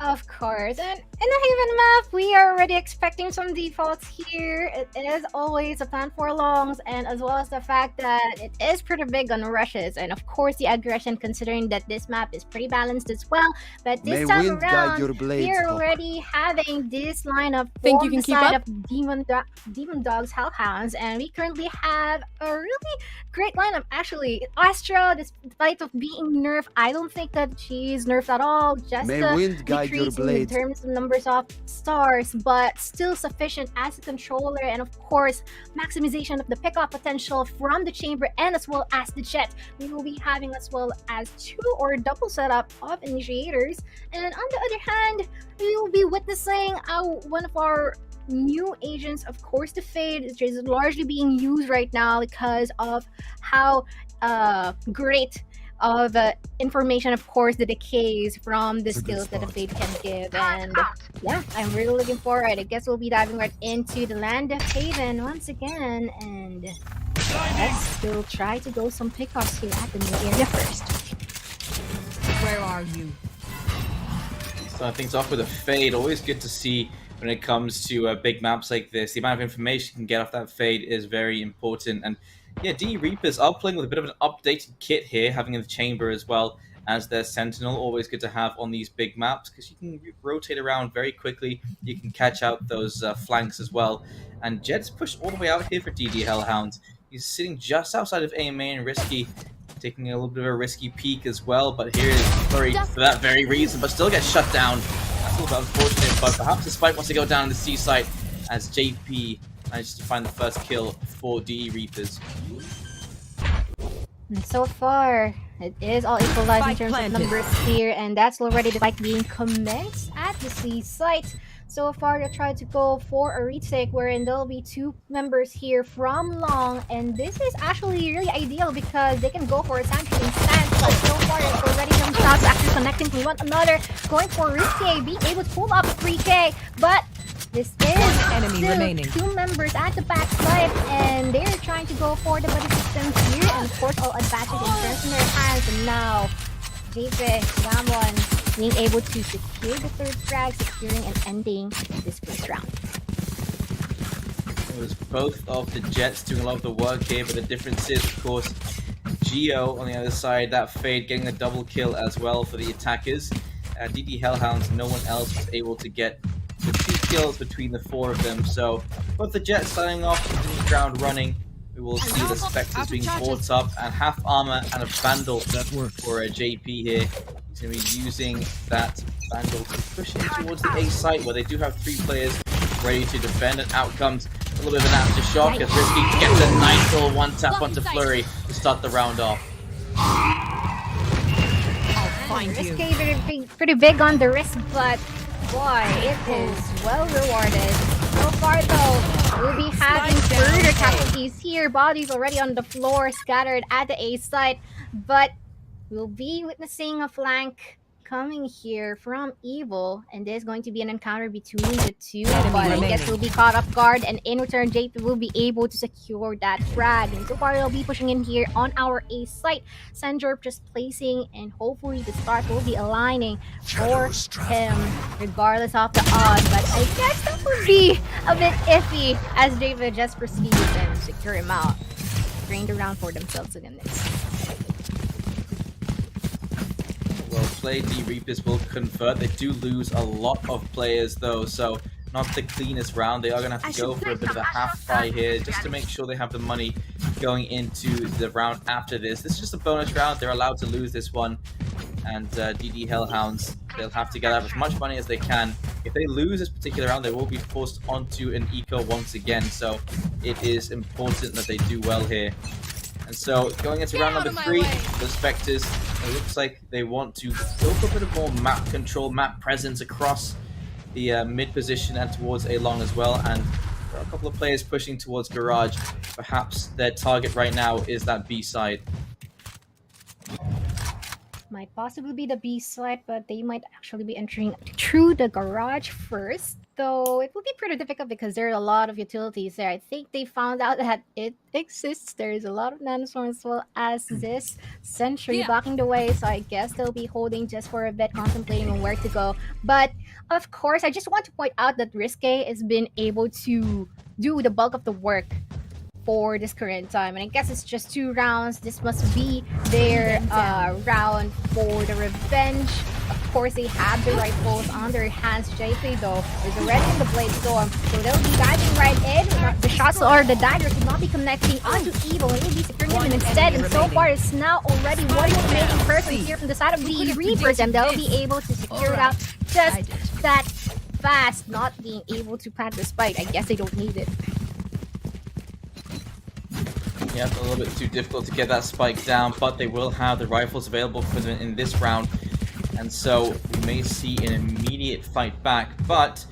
Of course, and in the Haven map, we are already expecting some defaults here. It is always a plan for longs, and as well as the fact that it is pretty big on rushes, and of course the aggression, considering that this map is pretty balanced as well. But this May time wind guide around, your blades, we are Hawk. already having this lineup Think from you can the keep side up? of Demon Dogs, Hellhounds, and we currently have a really great lineup. Actually, Astra, despite of being nerfed, I don't think that she's nerfed at all. Just May wind guide your decreasing in blades. terms of numbers of stars, but still sufficient as a controller, and of course maximization of the pickup potential from the chamber and as well as the jet. We will be having as well as 2 or double setup of initiators, and on the other hand, we will be witnessing one of our new agents, of course the Fade, which is largely being used right now because of how great of information, of course, the decays from the skills that the Fade can give. And yeah, I'm really looking forward. I guess we'll be diving right into the land of Haven once again, and let's still try to go some pickups here at the new area first. Where are you? Starting things off with a Fade. Always good to see when it comes to big maps like this. The amount of information you can get off that Fade is very important. And yeah, DE Reapers are playing with a bit of an updated kit here, having in the chamber as well as their Sentinel. Always good to have on these big maps because you can rotate around very quickly. You can catch out those flanks as well. And Jet's pushed all the way out here for DD Hellhounds. He's sitting just outside of A main, risky, taking a little bit of a risky peek as well. But here is Flurry for that very reason, but still gets shut down. That's a little bit unfortunate, but perhaps the Spike wants to go down the C site as JP managed to find the first kill for DE Reapers. And so far, it is all equalized in Spike terms planted. of numbers here, and that's already the spike being commenced at the C site. So far, they tried to go for a retake, wherein there'll be 2 members here from long, and this is actually really ideal because they can go for a sanctioning stance, but so far it's already some shots actually connecting to one another, going for risky, being able to pull up a 3K, but this is enemy still remaining. 2 members at the back side, and they're trying to go for the buddy systems here, and of course all advantage in turns in their hands, and now JP, Ramon, being able to secure the 3rd frag, securing and ending this first round. It was both of the Jets doing a lot of the work here, but the difference is, of course, Geo on the other side, that Fade getting a double kill as well for the attackers. DD Hellhounds, no one else was able to get the 2 kills between the 4 of them, so both the Jets starting off in the ground running. We will see the Spectres being brought up, and half armor and a Vandal for a JP here. He's going to be using that Vandal to push in towards the A site where they do have 3 players ready to defend, and out comes a little bit of an aftershock as Risky gets a nice little 1-tap onto Flurry to start the round off. Find you. Risky, pretty big on the risk, but boy, it is well rewarded. So far though, we'll be having further casualties here. Bodies already on the floor, scattered at the A site, but we'll be witnessing a flank coming here from Evil, and there's going to be an encounter between the 2, but I guess we'll be caught off guard, and in return JP will be able to secure that frag, and so far they'll be pushing in here on our A site. Sandorp just placing, and hopefully the start will be aligning for him regardless of the odds, but I guess that would be a bit iffy as David just proceeds and secure him out. Drained around for themselves again next. Well played, the Reapers will convert. They do lose a lot of players though, so not the cleanest round. They are going to have to go for a bit of a half buy here just to make sure they have the money going into the round after this. This is just a bonus round. They're allowed to lose this one, and DD Hellhounds, they'll have to gather up as much money as they can. If they lose this particular round, they will be forced onto an eco once again, so it is important that they do well here. And so going into round number 3, the Spectres, it looks like they want to go for a bit of more map control, map presence across the mid position and towards A long as well. And there are a couple of players pushing towards Garage. Perhaps their target right now is that B side. might possibly be the B side, but they might actually be entering through the garage first. Though it will be pretty difficult because there are a lot of utilities there. I think they found out that it exists. There's a lot of nanoswarms as well as this sentry blocking the way. So I guess they'll be holding just for a bit, contemplating on where to go. But of course, I just want to point out that Risque has been able to do the bulk of the work for this current time, and I guess it's just 2 rounds. This must be their round for the revenge. Of course, they have the rifles on their hands. JP though is already in the blade storm, so they'll be diving right in. The shots or the daggers will not be connecting onto Evil, and he'll be securing him instead. And so far, it's now already one remaining person here from the side of the Reapers, and they'll be able to secure it out just that fast, not being able to plant the spike. I guess they don't need it. Yeah, a little bit too difficult to get that spike down, but they will have the rifles available for them in this round. And so we may see an immediate fight back, but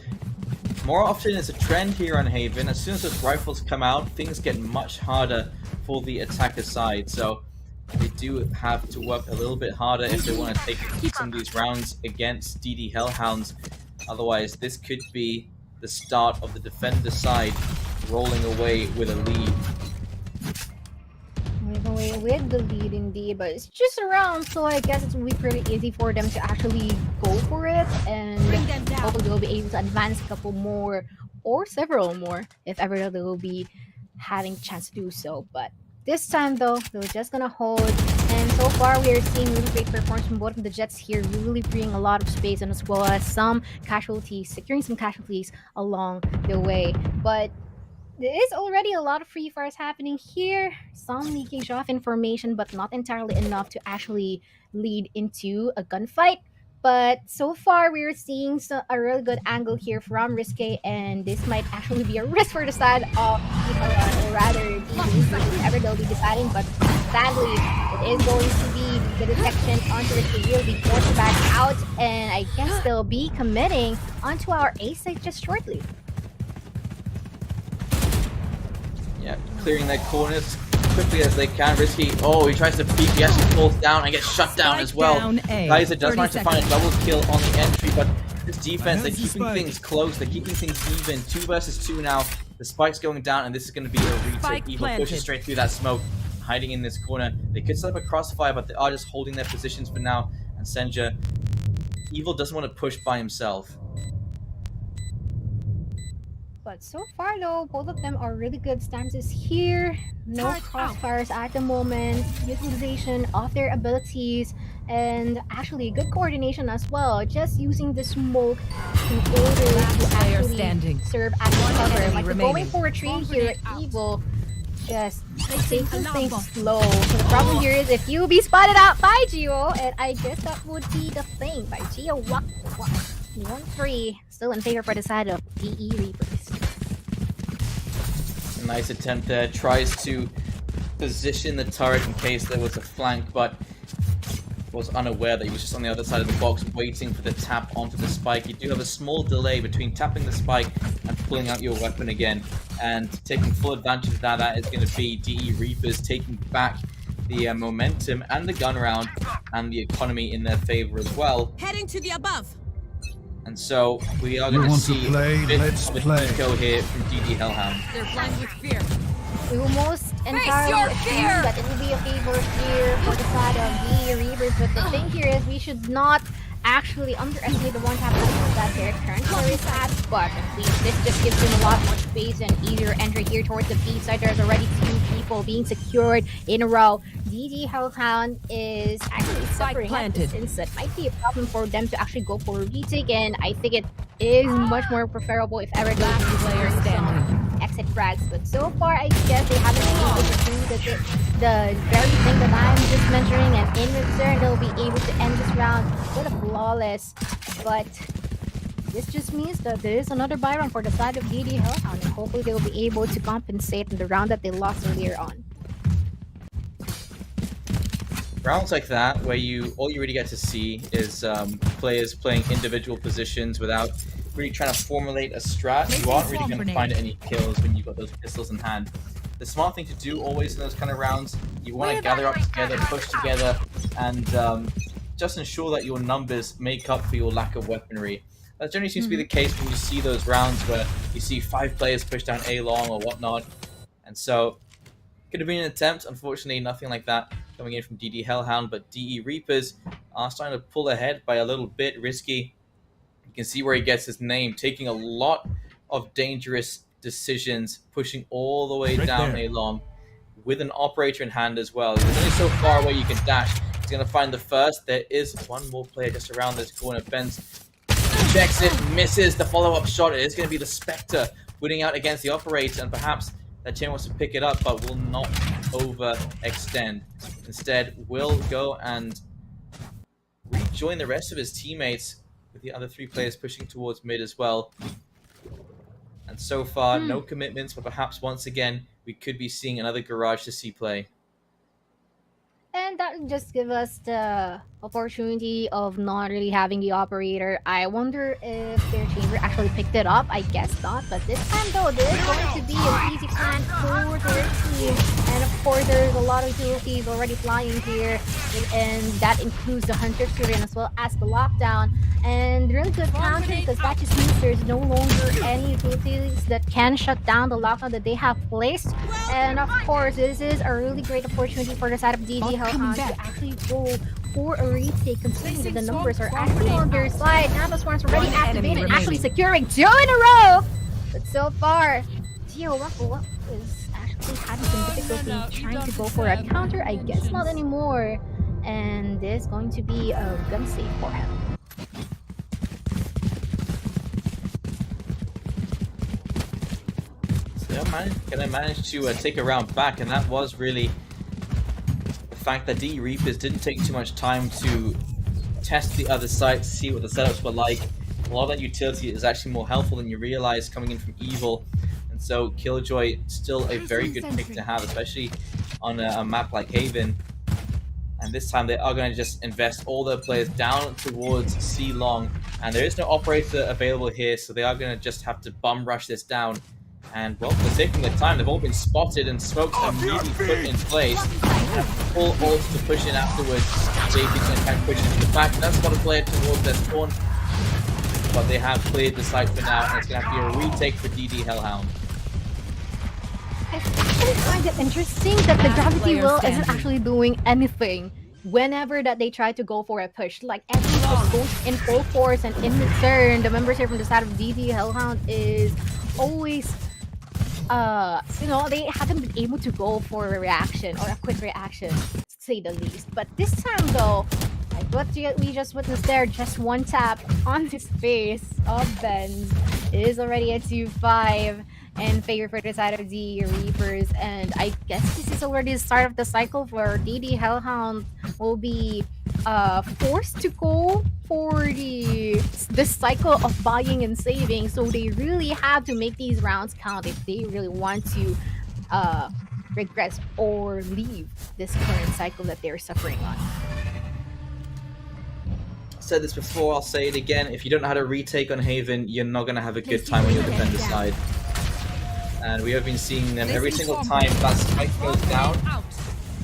more often it's a trend here on Haven. As soon as those rifles come out, things get much harder for the attacker side. So they do have to work a little bit harder if they want to take some of these rounds against DD Hellhounds. Otherwise, this could be the start of the defender side rolling away with a lead. Away with the lead indeed, but it's just a round, so I guess it will be pretty easy for them to actually go for it, and hopefully they'll be able to advance a couple more or several more if ever they will be having a chance to do so. But this time though, they're just gonna hold, and so far we are seeing really great performance from both of the Jets here, really freeing a lot of space, and as well as some casualties, securing some casualties along the way. But there is already a lot of free fires happening here, some leakage of information, but not entirely enough to actually lead into a gunfight. But so far, we're seeing a really good angle here from Risque, and this might actually be a risk for the side of people, or rather, whoever they'll be deciding. But sadly, it is going to be the detection onto Risque. Will be forced back out, and I guess they'll be committing onto our A site just shortly. Yeah, clearing their corners quickly as they can. Risky. Oh, he tries to peek. He actually falls down and gets shut down as well. Kaiser does manage to find a double kill on the entry, but this defense, they're keeping things close. They're keeping things even. 2 versus 2 now. The spike's going down, and this is going to be a retake. Evil pushes straight through that smoke, hiding in this corner. They could set up a crossfire, but they are just holding their positions for now. And Senja, Evil doesn't want to push by himself. But so far though, both of them are really good stances here. No crossfires at the moment. Utilization of their abilities, and actually good coordination as well. Just using the smoke in order to actually serve as cover. Like going for a retreat here, Evil just taking things slow. So the problem here is if you be spotted out by Geo, and I guess that would be the thing. By Geo, 1-3, still in favor for the side of DE Reapers. A nice attempt there. Tries to position the turret in case there was a flank, but was unaware that he was just on the other side of the box waiting for the tap onto the spike. You do have a small delay between tapping the spike and pulling out your weapon again, and taking full advantage of that. That is going to be DE Reapers taking back the momentum and the gun round and the economy in their favor as well. Heading to the above. And so we are going to see a bit of a eco here from DD Hellhound. They're blind with fear. We will most entirely assume that it will be a favor here for the side of the Reapers, but the thing here is we should not actually underestimate the one-tap ability that their current player is at, but at least this just gives them a lot more space and easier entry here towards the B side. There's already 2 people being secured in a row. DD Hellhound is actually suffering at this instance. Might be a problem for them to actually go for a retake, and I think it is much more preferable if ever those 2 players standing exit frags. But so far, I guess they haven't been able to do the very thing that I'm just mentioning, and in return, they'll be able to end this round with a flawless. But this just means that there is another buy round for the side of DD Hellhound, and hopefully they will be able to compensate in the round that they lost earlier on. Rounds like that, where all you really get to see is players playing individual positions without really trying to formulate a strat. You aren't really going to find any kills when you've got those pistols in hand. The smart thing to do always in those kind of rounds, you want to gather up together, push together, and just ensure that your numbers make up for your lack of weaponry. That generally seems to be the case when you see those rounds where you see 5 players push down A long or whatnot. And so, could have been an attempt. Unfortunately, nothing like that coming in from DD Hellhound, but DE Reapers are starting to pull ahead by a little bit. Risky. You can see where he gets his name, taking a lot of dangerous decisions, pushing all the way down A long with an operator in hand as well. There's only so far away you can dash. He's going to find the first. There is one more player just around this corner. Benz checks it, misses the follow-up shot. It is going to be the Spectre winning out against the operator, and perhaps that chain wants to pick it up, but will not overextend. Instead, will go and rejoin the rest of his teammates with the other 3 players pushing towards mid as well. And so far, no commitments, but perhaps once again, we could be seeing another Garage to see play. And that would just give us the opportunity of not really having the operator. I wonder if their chamber actually picked it up. I guess not. But this time, though, there is going to be an easy plan for their team. And of course, there's a lot of dualities already flying here. And that includes the Hunter Syrian as well as the Lockdown. And really good counter because that just means there's no longer any utilities that can shut down the lockdown that they have placed. And of course, this is a really great opportunity for the side of DD Hellhound to actually go for a retake, considering that the numbers are actually on their side. Now the swarms already activated, actually securing 2 in a row. But so far, Gio Waffle is actually having some difficulty trying to go for a counter. I guess not anymore. And this is going to be a gun save for him. Can I manage to take a round back, and that was really the fact that DE Reapers didn't take too much time to test the other side to see what the setups were like. A lot of that utility is actually more helpful than you realize coming in from Evil, and so Killjoy still a very good pick to have, especially on a map like Haven. And this time they are going to just invest all their players down towards C long, and there is no operator available here, so they are going to just have to bum rush this down. And, well, they're taking their time. They've all been spotted and smokes immediately put in place. And full ults to push in afterwards. JP's going to try and push into the back. That's got to play it towards their spawn. But they have cleared the site for now, and it's going to have to be a retake for DD Hellhound. I actually find it interesting that the Gravity Will isn't actually doing anything whenever that they try to go for a push. Like, everything just goes in full force, and in return, the members here from the side of DD Hellhound is always they haven't been able to go for a reaction or a quick reaction, to say the least. But this time, though, like what we just witnessed there, just one tap on his face of Benz is already a 2-5 in favor for the side of the Reapers. And I guess this is already the start of the cycle where DD Hellhound will be forced to go for this cycle of buying and saving, so they really have to make these rounds count if they really want to regress or leave this current cycle that they're suffering on. I said this before, I'll say it again. If you don't know how to retake on Haven, you're not going to have a good time on your defender side. And we have been seeing them every single time that spike goes down.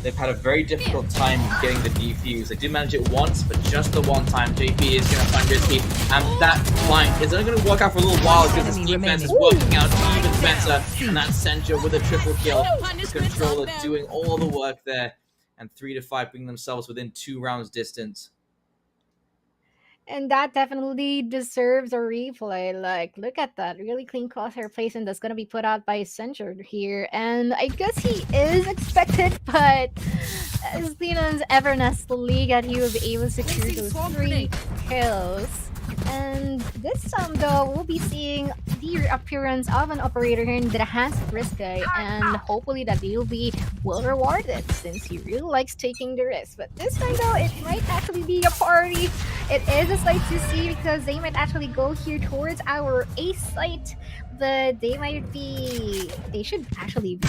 They've had a very difficult time getting the defuse. They did manage it once, but just the one time. JP is going to find Risky, and that flank is only going to work out for a little while because his defense is working out even better. And that Senja with a triple kill. The controller doing all the work there. And 3-5 bring themselves within 2 rounds distance. And that definitely deserves a replay. Like, look at that. Really clean crosshair placement that's going to be put out by Censure here. And I guess he is expected, but as Xenon's Evernest League, that he will be able to secure those 3 kills. And this time, though, we'll be seeing the appearance of an operator here in the hands of Risky, and hopefully that he'll be well rewarded since he really likes taking the risk. But this time, though, it might actually be a party. It is a sight to see because they might actually go here towards our A site, but they should actually be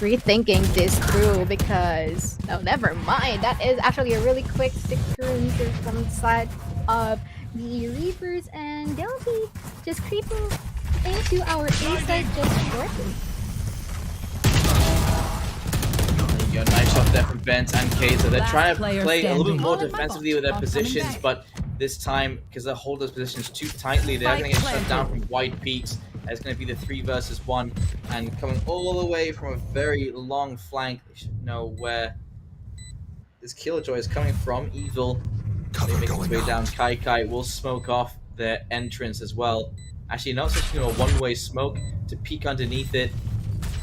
rethinking this through because, no, never mind. That is actually a really quick 6 turns from the side of the Reapers, and they'll be just creeping into our A site just shortly. There you go, nice shot there from Bent and Kaiser. They're Last trying to player play a little bit standing. more All in my defensively box. with their I'm coming positions, back. but this time, because they hold those positions too tightly, they're going to get shut down from wide peaks. It's going to be the 3 versus 1, and coming all the way from a very long flank. They should know where this Killjoy is coming from. Evil. They make its way down. Kai will smoke off their entrance as well. Actually, not switching to a one-way smoke to peek underneath it,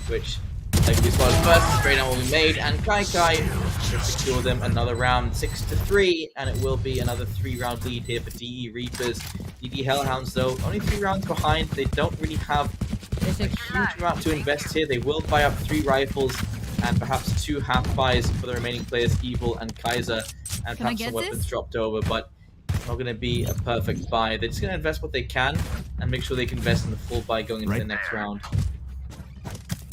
which like we spotted first, straight down will be made, and Kai will secure them another round, 6-3, and it will be another 3-round lead here for DE Reapers. DD Hellhounds, though, only 3 rounds behind. They don't really have a huge amount to invest here. They will buy up 3 rifles and perhaps 2 half buys for the remaining players, Evil and Kaiser, and perhaps some weapons dropped over, but not going to be a perfect buy. They're just going to invest what they can and make sure they can invest in the full buy going into the next round.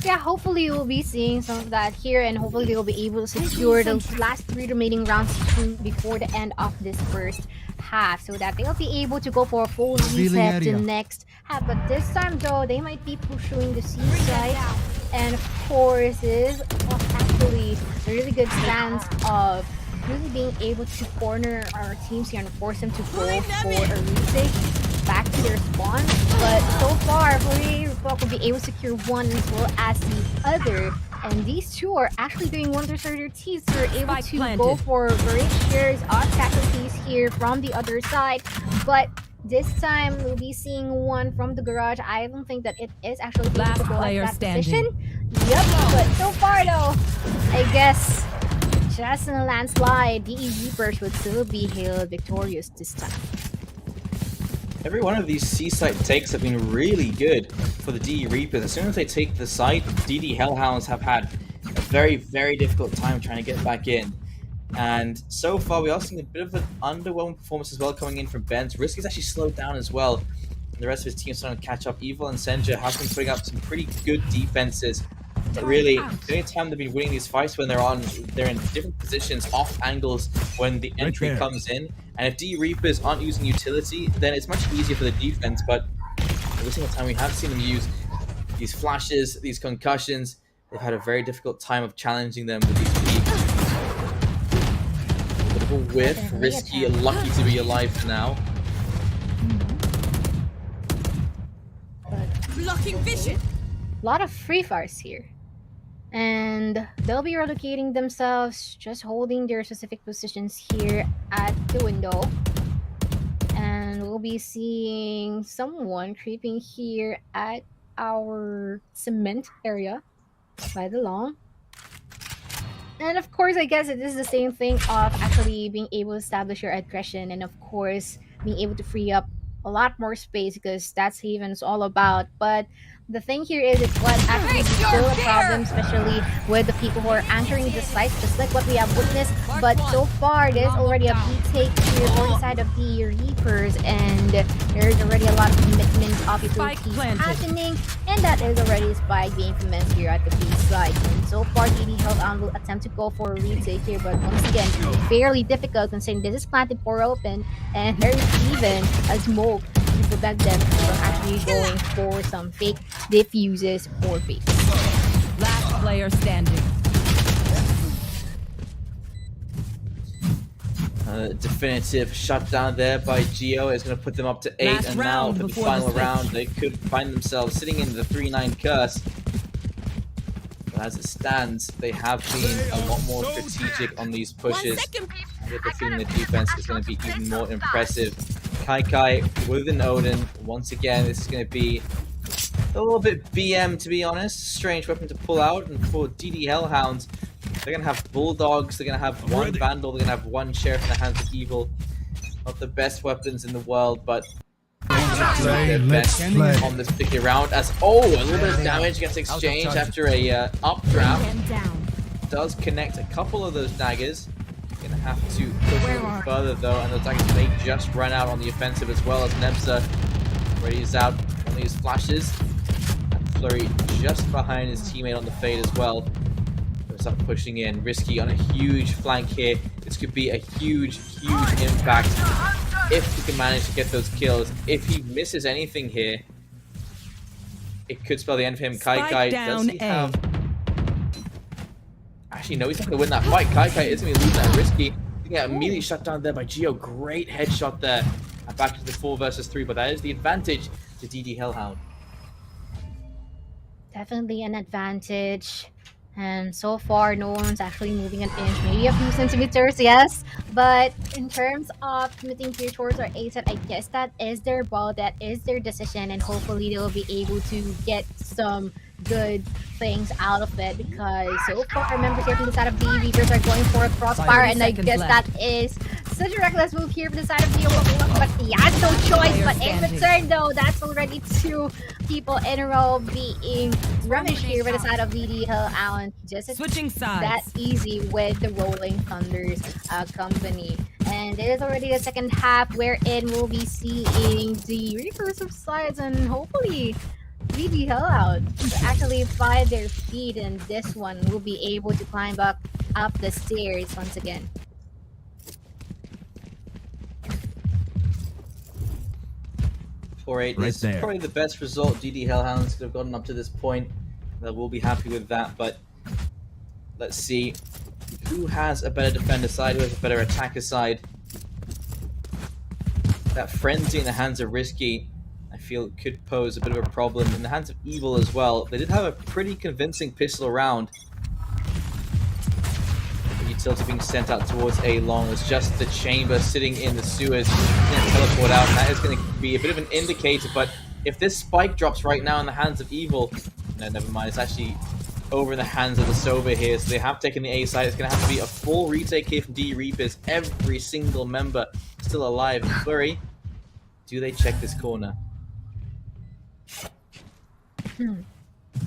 Yeah, hopefully we'll be seeing some of that here, and hopefully they'll be able to secure the last 3 remaining rounds before the end of this first half, so that they'll be able to go for a full reset to next half. But this time, though, they might be pursuing the seaside, and of course, this is actually a really good stance of really being able to corner our teams here and force them to go for a retake back to their spawn. But so far, Flurry will be able to secure one as well as the other, and these two are actually doing wonders for their teams. They're able to go for great shares of casualties here from the other side, but this time we'll be seeing one from the garage. I don't think that it is actually able to go at that position. Yep, but so far though, I guess just in a landslide, DE Reapers would still be hailed victorious this time. Every one of these C-site takes have been really good for the DE Reapers. As soon as they take the site, DD Hellhounds have had a very, very difficult time trying to get back in. And so far, we are seeing a bit of an underwhelming performance as well coming in from Benz. Risky's actually slowed down as well. And the rest of his team is starting to catch up. Evil and Senja have been putting up some pretty good defenses. But really, the only time they've been winning these fights when they're in different positions, off angles when the entry comes in. And if DE Reapers aren't using utility, then it's much easier for the defense. But every single time we have seen them use these flashes, these concussions, they've had a very difficult time of challenging them with these peaks. A bit of a whiff. Risky, lucky to be alive for now. Blocking vision. A lot of free fires here, and they'll be relocating themselves, just holding their specific positions here at the window. And we'll be seeing someone creeping here at our cement area by the long. And of course, I guess it is the same thing of actually being able to establish your aggression, and of course being able to free up a lot more space, because that's Haven's all about. But the thing here is, it's what actually is still a problem, especially with the people who are anchoring the sites, just like what we have witnessed. But so far, there's already a retake here on the side of the Reapers, and there's already a lot of commitment of utilities happening, and that is already a spy being commenced here at the B side. And so far, DD Hellhound will attempt to go for a retake here, but once again, fairly difficult considering this is planted for open, and there is even a smoke to prevent them from actually going for some fake diffuses or fake. Last player standing. Definitive shutdown there by Geo is going to put them up to 8, Last and now round for the before final the round, they could find themselves sitting in the 3-9 curse. But as it stands, they have been a lot more strategic on these pushes. I get the feeling the defense is going to be even more impressive. Kai with an Odin. Once again, this is going to be a little bit BM, to be honest. Strange weapon to pull out. And for DD Hellhounds, they're going to have Bulldogs. They're going to have one Vandal. They're going to have one Sheriff in the hands of Evil. Not the best weapons in the world, but their best on this particular round. As a little bit of damage gets exchanged after a updraft. Does connect a couple of those daggers. Gonna have to push a little further though, and those daggers may just run out on the offensive as well, as Nebza readies out on these flashes. And Flurry just behind his teammate on the fade as well. Gonna start pushing in. Risky on a huge flank here. This could be a huge impact if he can manage to get those kills. If he misses anything here, it could spell the end for him. Kai does he have... Actually, no, he's not going to win that fight. Kai is going to be losing that risky. He get immediately shut down there by Geo. Great headshot there. And back to the 4 versus 3, but that is the advantage to DD Hellhound. Definitely an advantage. And so far, no one's actually moving an inch, maybe a few centimeters, yes. But in terms of committing here towards our A set, I guess that is their ball, that is their decision, and hopefully they'll be able to get some good things out of it, because so far members here from the side of the Reapers are going for a crossfire, and I guess that is such a reckless move here from the side of the but he has no choice. But in return though, that's already 2 people in a row being rummaged here by the side of VD Hill Allen. Just Switching sides. that easy with the Rolling Thunders company. And it is already the second half wherein we'll be seeing the Reapers of sides, and hopefully VD Hill out to actually find their feet, and this one will be able to climb up the stairs once again. Right is there. Probably the best result DD Hellhounds could have gotten up to this point. We'll be happy with that, but let's see who has a better defender side, who has a better attacker side. That frenzy in the hands of Risky, I feel, could pose a bit of a problem. In the hands of Evil as well, they did have a pretty convincing pistol round. The utility being sent out towards A long was just the chamber sitting in the sewers. Going to teleport out, and that is going to be a bit of an indicator. But if this spike drops right now in the hands of Evil, no, never mind. It's actually over in the hands of the Sova here, so they have taken the A side. It's going to have to be a full retake here from D Reapers. Every single member still alive. Flurry, do they check this corner?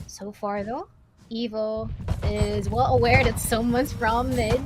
So far though, Evil is well aware that someone's from mid,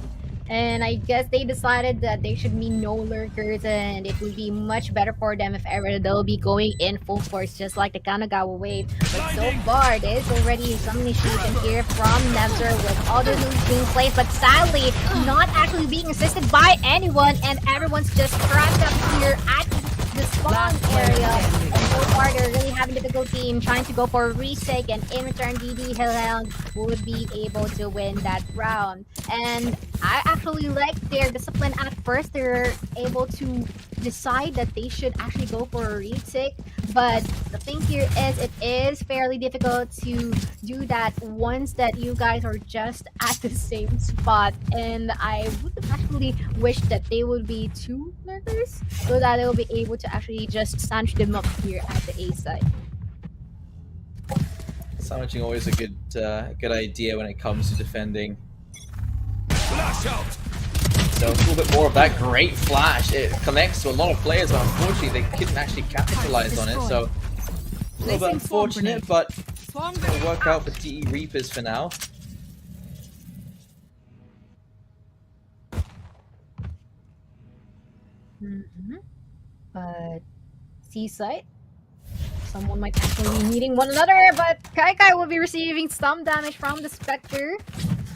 and I guess they decided that there should be no lurkers, and it would be much better for them if ever they'll be going in full force just like the Kanagawa wave. But so far there's already some initiation here from Nebzer with all the moves being placed, but sadly not actually being assisted by anyone, and everyone's just trapped up here at the spawn area. And so far they're really having difficulty in trying to go for a retake, and in return DD Hellhound would be able to win that round. And I actually like their discipline. At first they're able to decide that they should actually go for a retake, but the thing here is it is fairly difficult to do that once that you guys are just at the same spot, and I would actually wish that they would be 2 lurkers so that they'll be able to actually just sandwich them up here at the A side. Sandwiching always a good idea when it comes to defending. Flash out. So a little bit more of that great flash. It connects to a lot of players, but unfortunately they couldn't actually capitalize on it. So a little bit unfortunate, but it's going to work out for DE Reapers for now. But Seaside, someone might actually be meeting one another, but Kai will be receiving some damage from the Spectre.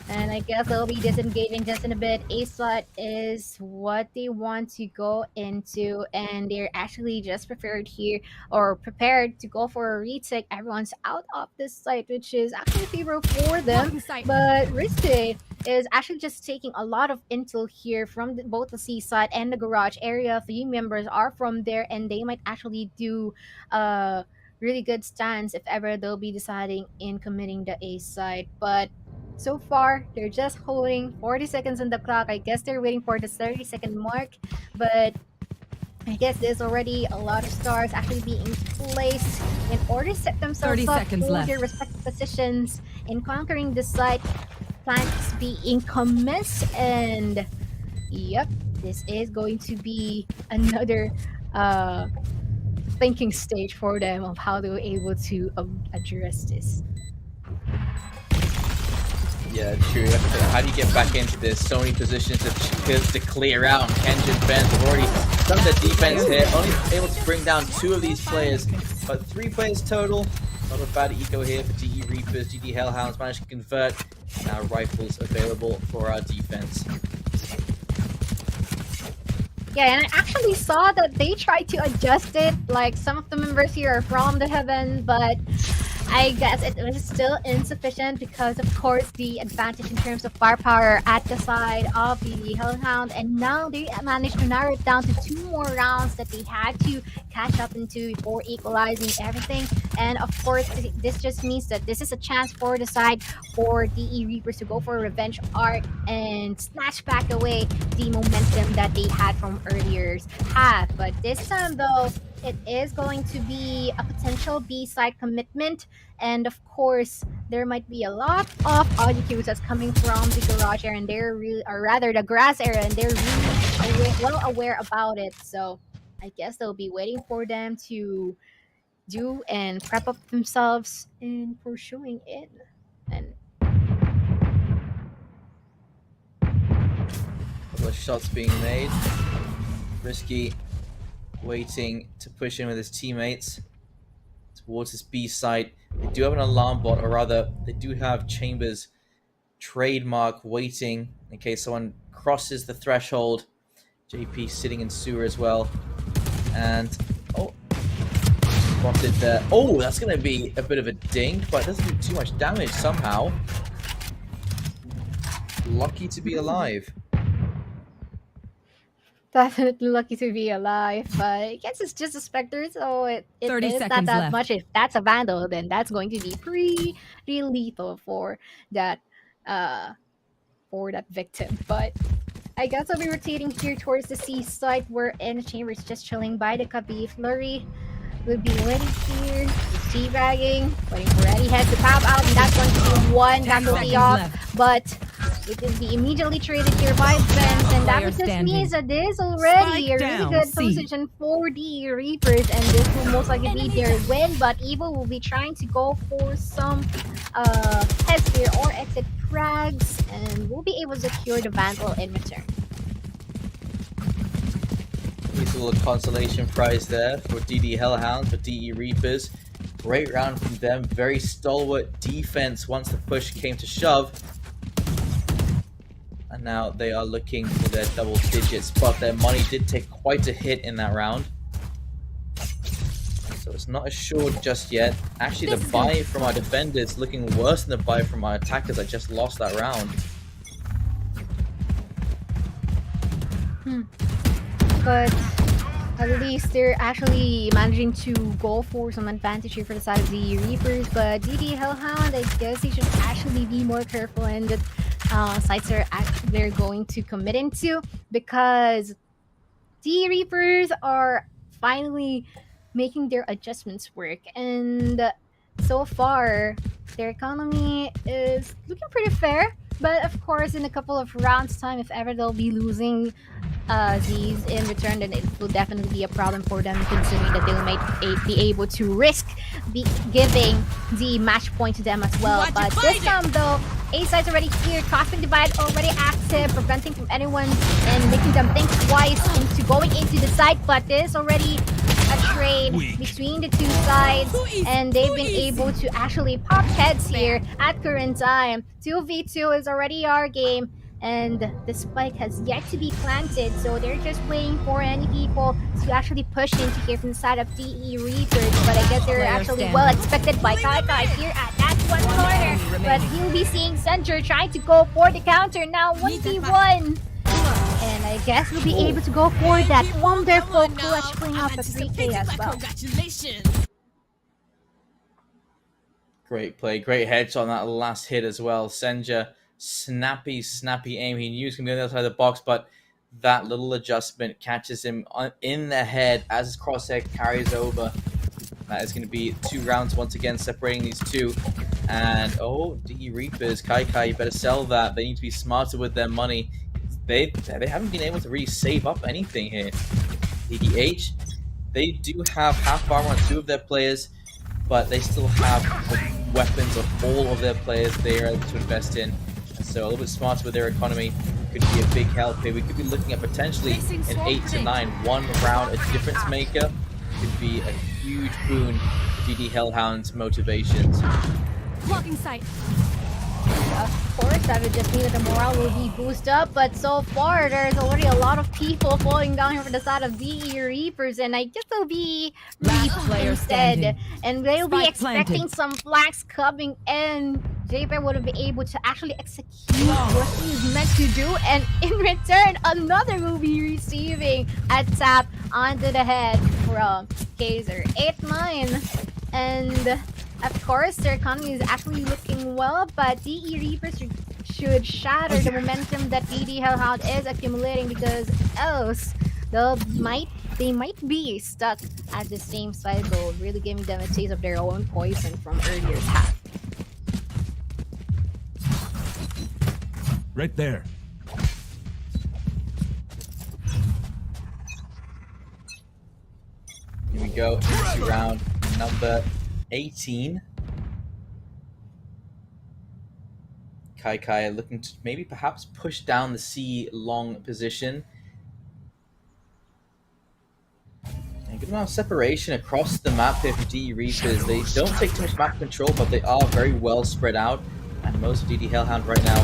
And I guess they'll be disengaging just in a bit. A-slot is what they want to go into, and they're actually just prepared to go for a retake. Everyone's out of this site, which is actually favorable for them. But Risky is actually just taking a lot of intel here from both the seaside and the garage area. 3 members are from there, and they might actually do a really good stance if ever they'll be deciding in committing the A side. But so far, they're just holding 40 seconds on the clock. I guess they're waiting for the 30-second mark, but I guess there's already a lot of stars actually being placed in order to set themselves up for their respective positions in conquering the site. Plans being commenced, and yep, this is going to be another thinking stage for them of how they were able to address this. Yeah, true. How do you get back into this? So many positions to clear out. Kenji and Ben have already done their defense here. Only able to bring down 2 of these players, but 3 players total. Not a bad eco here for DE Reapers. GD Hellhounds managed to convert. Now rifles available for our defense. Yeah, and I actually saw that they tried to adjust it. Like, some of the members here are from the heaven, but I guess it was still insufficient because, of course, the advantage in terms of firepower at the side of the Hellhound, and now they managed to narrow it down to 2 more rounds that they had to catch up into before equalizing everything. And of course, this just means that this is a chance for the side for DE Reapers to go for a revenge arc and snatch back away the momentum that they had from earlier half. But this time, though, it is going to be a potential B-side commitment, and of course, there might be a lot of audio cues that's coming from the garage area, and they're really, or rather the grass area, and they're really well aware about it. So I guess they'll be waiting for them to do and prep up themselves in pursuing it. And couple of shots being made. Risky waiting to push in with his teammates towards this B site. They do have an alarm bot, or rather, they do have Chambers trademark waiting in case someone crosses the threshold. JP sitting in sewer as well. And, oh, spotted there. Oh, that's going to be a bit of a dink, but it doesn't do too much damage somehow. Lucky to be alive. definitely lucky to be alive, but I guess it's just a Spectre, so it 30 is not seconds that left. much. If that's a Vandal, then that's going to be pretty lethal for that victim. But I guess I'll be rotating here towards the C side where in Chambers just chilling by the Kabi. Flurry will be waiting here, teabagging, waiting for any head to pop out, and that's going to be one 10 casualty seconds off. left. But it will be immediately traded here by Spence, and that Player just standing. means that this is already Spike a really down, good C. position for the Reapers, and this will most likely be their win. But Evo will be trying to go for some heads here or exit frags, and will be able to secure the Vandal in return. Nice little consolation prize there for DD Hellhounds, for DE Reapers. Great round from them. Very stalwart defense once the push came to shove. And now they are looking for their double digits, but their money did take quite a hit in that round. So it's not assured just yet. Actually, the buy from our defenders looking worse than the buy from our attackers. I just lost that round. But at least they're actually managing to go for some advantage here for the side of the Reapers. But DD Hellhound, I guess they should actually be more careful in the sites they're going to commit into, because the Reapers are finally making their adjustments work, and so far their economy is looking pretty fair. But of course, in a couple of rounds time, if ever they'll be losing these in return, then it will definitely be a problem for them, considering that they might be able to risk giving the match point to them as well. But this time though, A side's already here, Cosmic Divide already active, preventing from anyone and making them think twice into going into the site. But there's already a trade between the two sides, and they've been able to actually pop heads here at current time. 2v2 is already our game, and the spike has yet to be planted, so they're just waiting for any people to actually push into here from the side of DE Reapers. But I guess they're actually well expected by Kai here at that one corner. But he'll be seeing Center trying to go for the counter now, 1v1. And I guess we'll be able to go for that wonderful clutch playing off a 3K as well. Congratulations. Great play, great headshot on that last hit as well. Senja, snappy aim. He knew he was going to be on the other side of the box, but that little adjustment catches him in the head as his crosshair carries over. That is going to be 2 rounds once again, separating these two. And, oh, DE Reapers, Kai, you better sell that. They need to be smarter with their money. They haven't been able to really save up anything here. DDH, they do have half armor on 2 of their players, but they still have the weapons of all of their players they are able to invest in. So a little bit smarter with their economy could be a big help here. We could be looking at potentially an 8 to 9, 1 round, a difference maker. Could be a huge boon for DD Hellhound's motivations. Blocking sight. of course, that would just mean that the morale will be boosted up. But so far, there's already a lot of people falling down here for the side of DE Reapers, and I guess they'll be Last Reap player instead. standing. And they'll be Spike expecting planted. some flags coming in. JP would be able to actually execute what he's meant to do, and in return, another will be receiving a tap onto the head from Kaiser. 8-9. And of course, their economy is actually looking well, but DE Reapers should shatter the momentum that DD Hellhound is accumulating, because else they might be stuck at the same cycle, really giving them a taste of their own poison from earlier half. Right there. Here we go into round number 18. Kai looking to maybe perhaps push down the C long position. And good amount of separation across the map here for DE Reapers. They don't take too much map control, but they are very well spread out. And most of DD Hellhound right now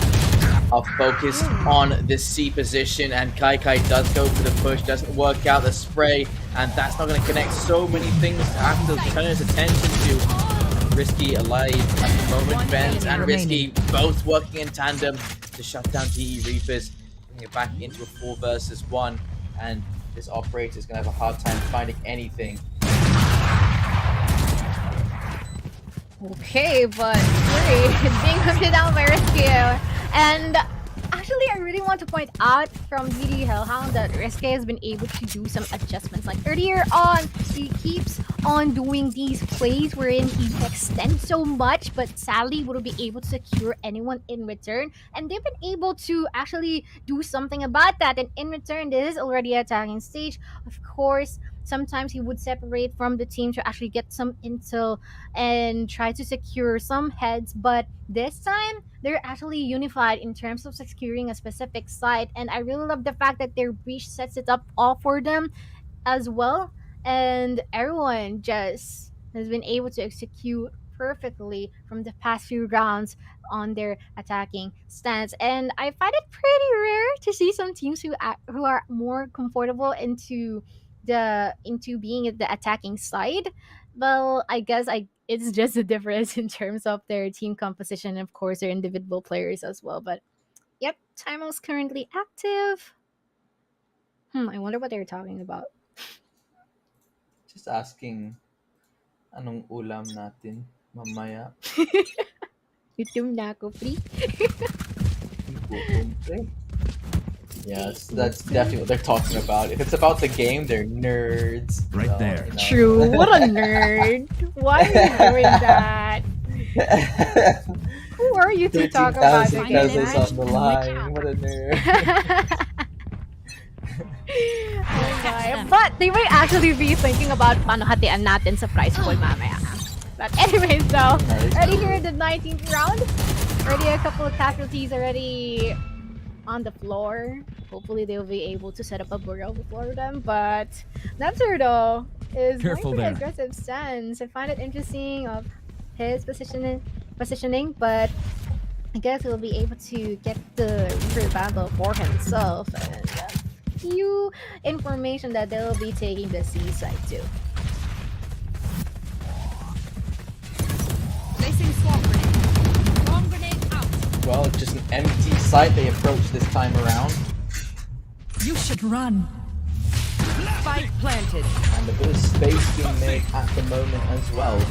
are focused on this C position. And Kai does go for the push, doesn't work out the spray. And that's not going to connect. So many things to have to turn his attention to. Risky alive at the moment. Benz and Risky both working in tandem to shut down DE Reapers, bringing it back into a 4 versus 1. And this operator is going to have a hard time finding anything. Okay, but being hunted down by Risky. And actually, I really want to point out from DD Hellhound that Risky has been able to do some adjustments. Like earlier on, he keeps on doing these plays wherein he extends so much, but sadly wouldn't be able to secure anyone in return. And they've been able to actually do something about that. And in return, this is already an attacking stage. Of course, sometimes he would separate from the team to actually get some intel and try to secure some heads, but this time they're actually unified in terms of securing a specific site. And I really love the fact that their breach sets it up all for them as well, and everyone just has been able to execute perfectly from the past few rounds on their attacking stance. And I find it pretty rare to see some teams who are more comfortable into being at the attacking side. Well, I guess it's just a difference in terms of their team composition and of course their individual players as well. But yep, Timo's currently active. I wonder what they're talking about. Just asking, anong ulam natin mamaya? Gutom na ako, pre. Gutom, pre. Yes, that's definitely what they're talking about. If it's about the game, they're nerds. Right there. You know. True. What a nerd. Why are you doing that? Who are you to talk about the 13,000 pesos game? on the line. What a nerd. Oh my. But they might actually be thinking about paano hatian natin sa prize pool mamaya. But anyways though, already here in the 19th round. Already a couple of casualties already on the floor. Hopefully they'll be able to set up a burrow before them. But Nepter though is Careful going for there. an aggressive stance. I find it interesting of his positioning, but I guess he'll be able to get the Reaper battle for himself, and few information that they'll be taking the C side too. Placing swamp grenade. Bomb grenade out. Well, just an empty site they approach this time around. You should run. Spike planted. And a bit of space being made at the moment as well.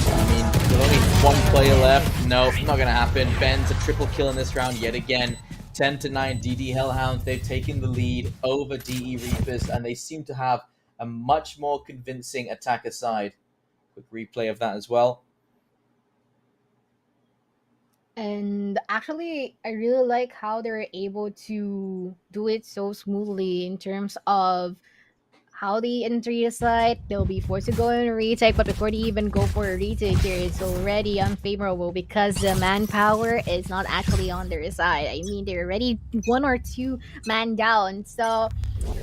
I mean, with only one player left, nope, not gonna happen. Ben's a triple kill in this round yet again. 10-9 DD Hellhounds, they've taken the lead over DE Reapers, and they seem to have a much more convincing attacker side. Quick replay of that as well. And actually, I really like how they're able to do it so smoothly in terms of how they enter the site, they'll be forced to go in a retake, but before they even go for a retake here, it's already unfavorable because the manpower is not actually on their side. I mean, they're already 1 or 2 man down, so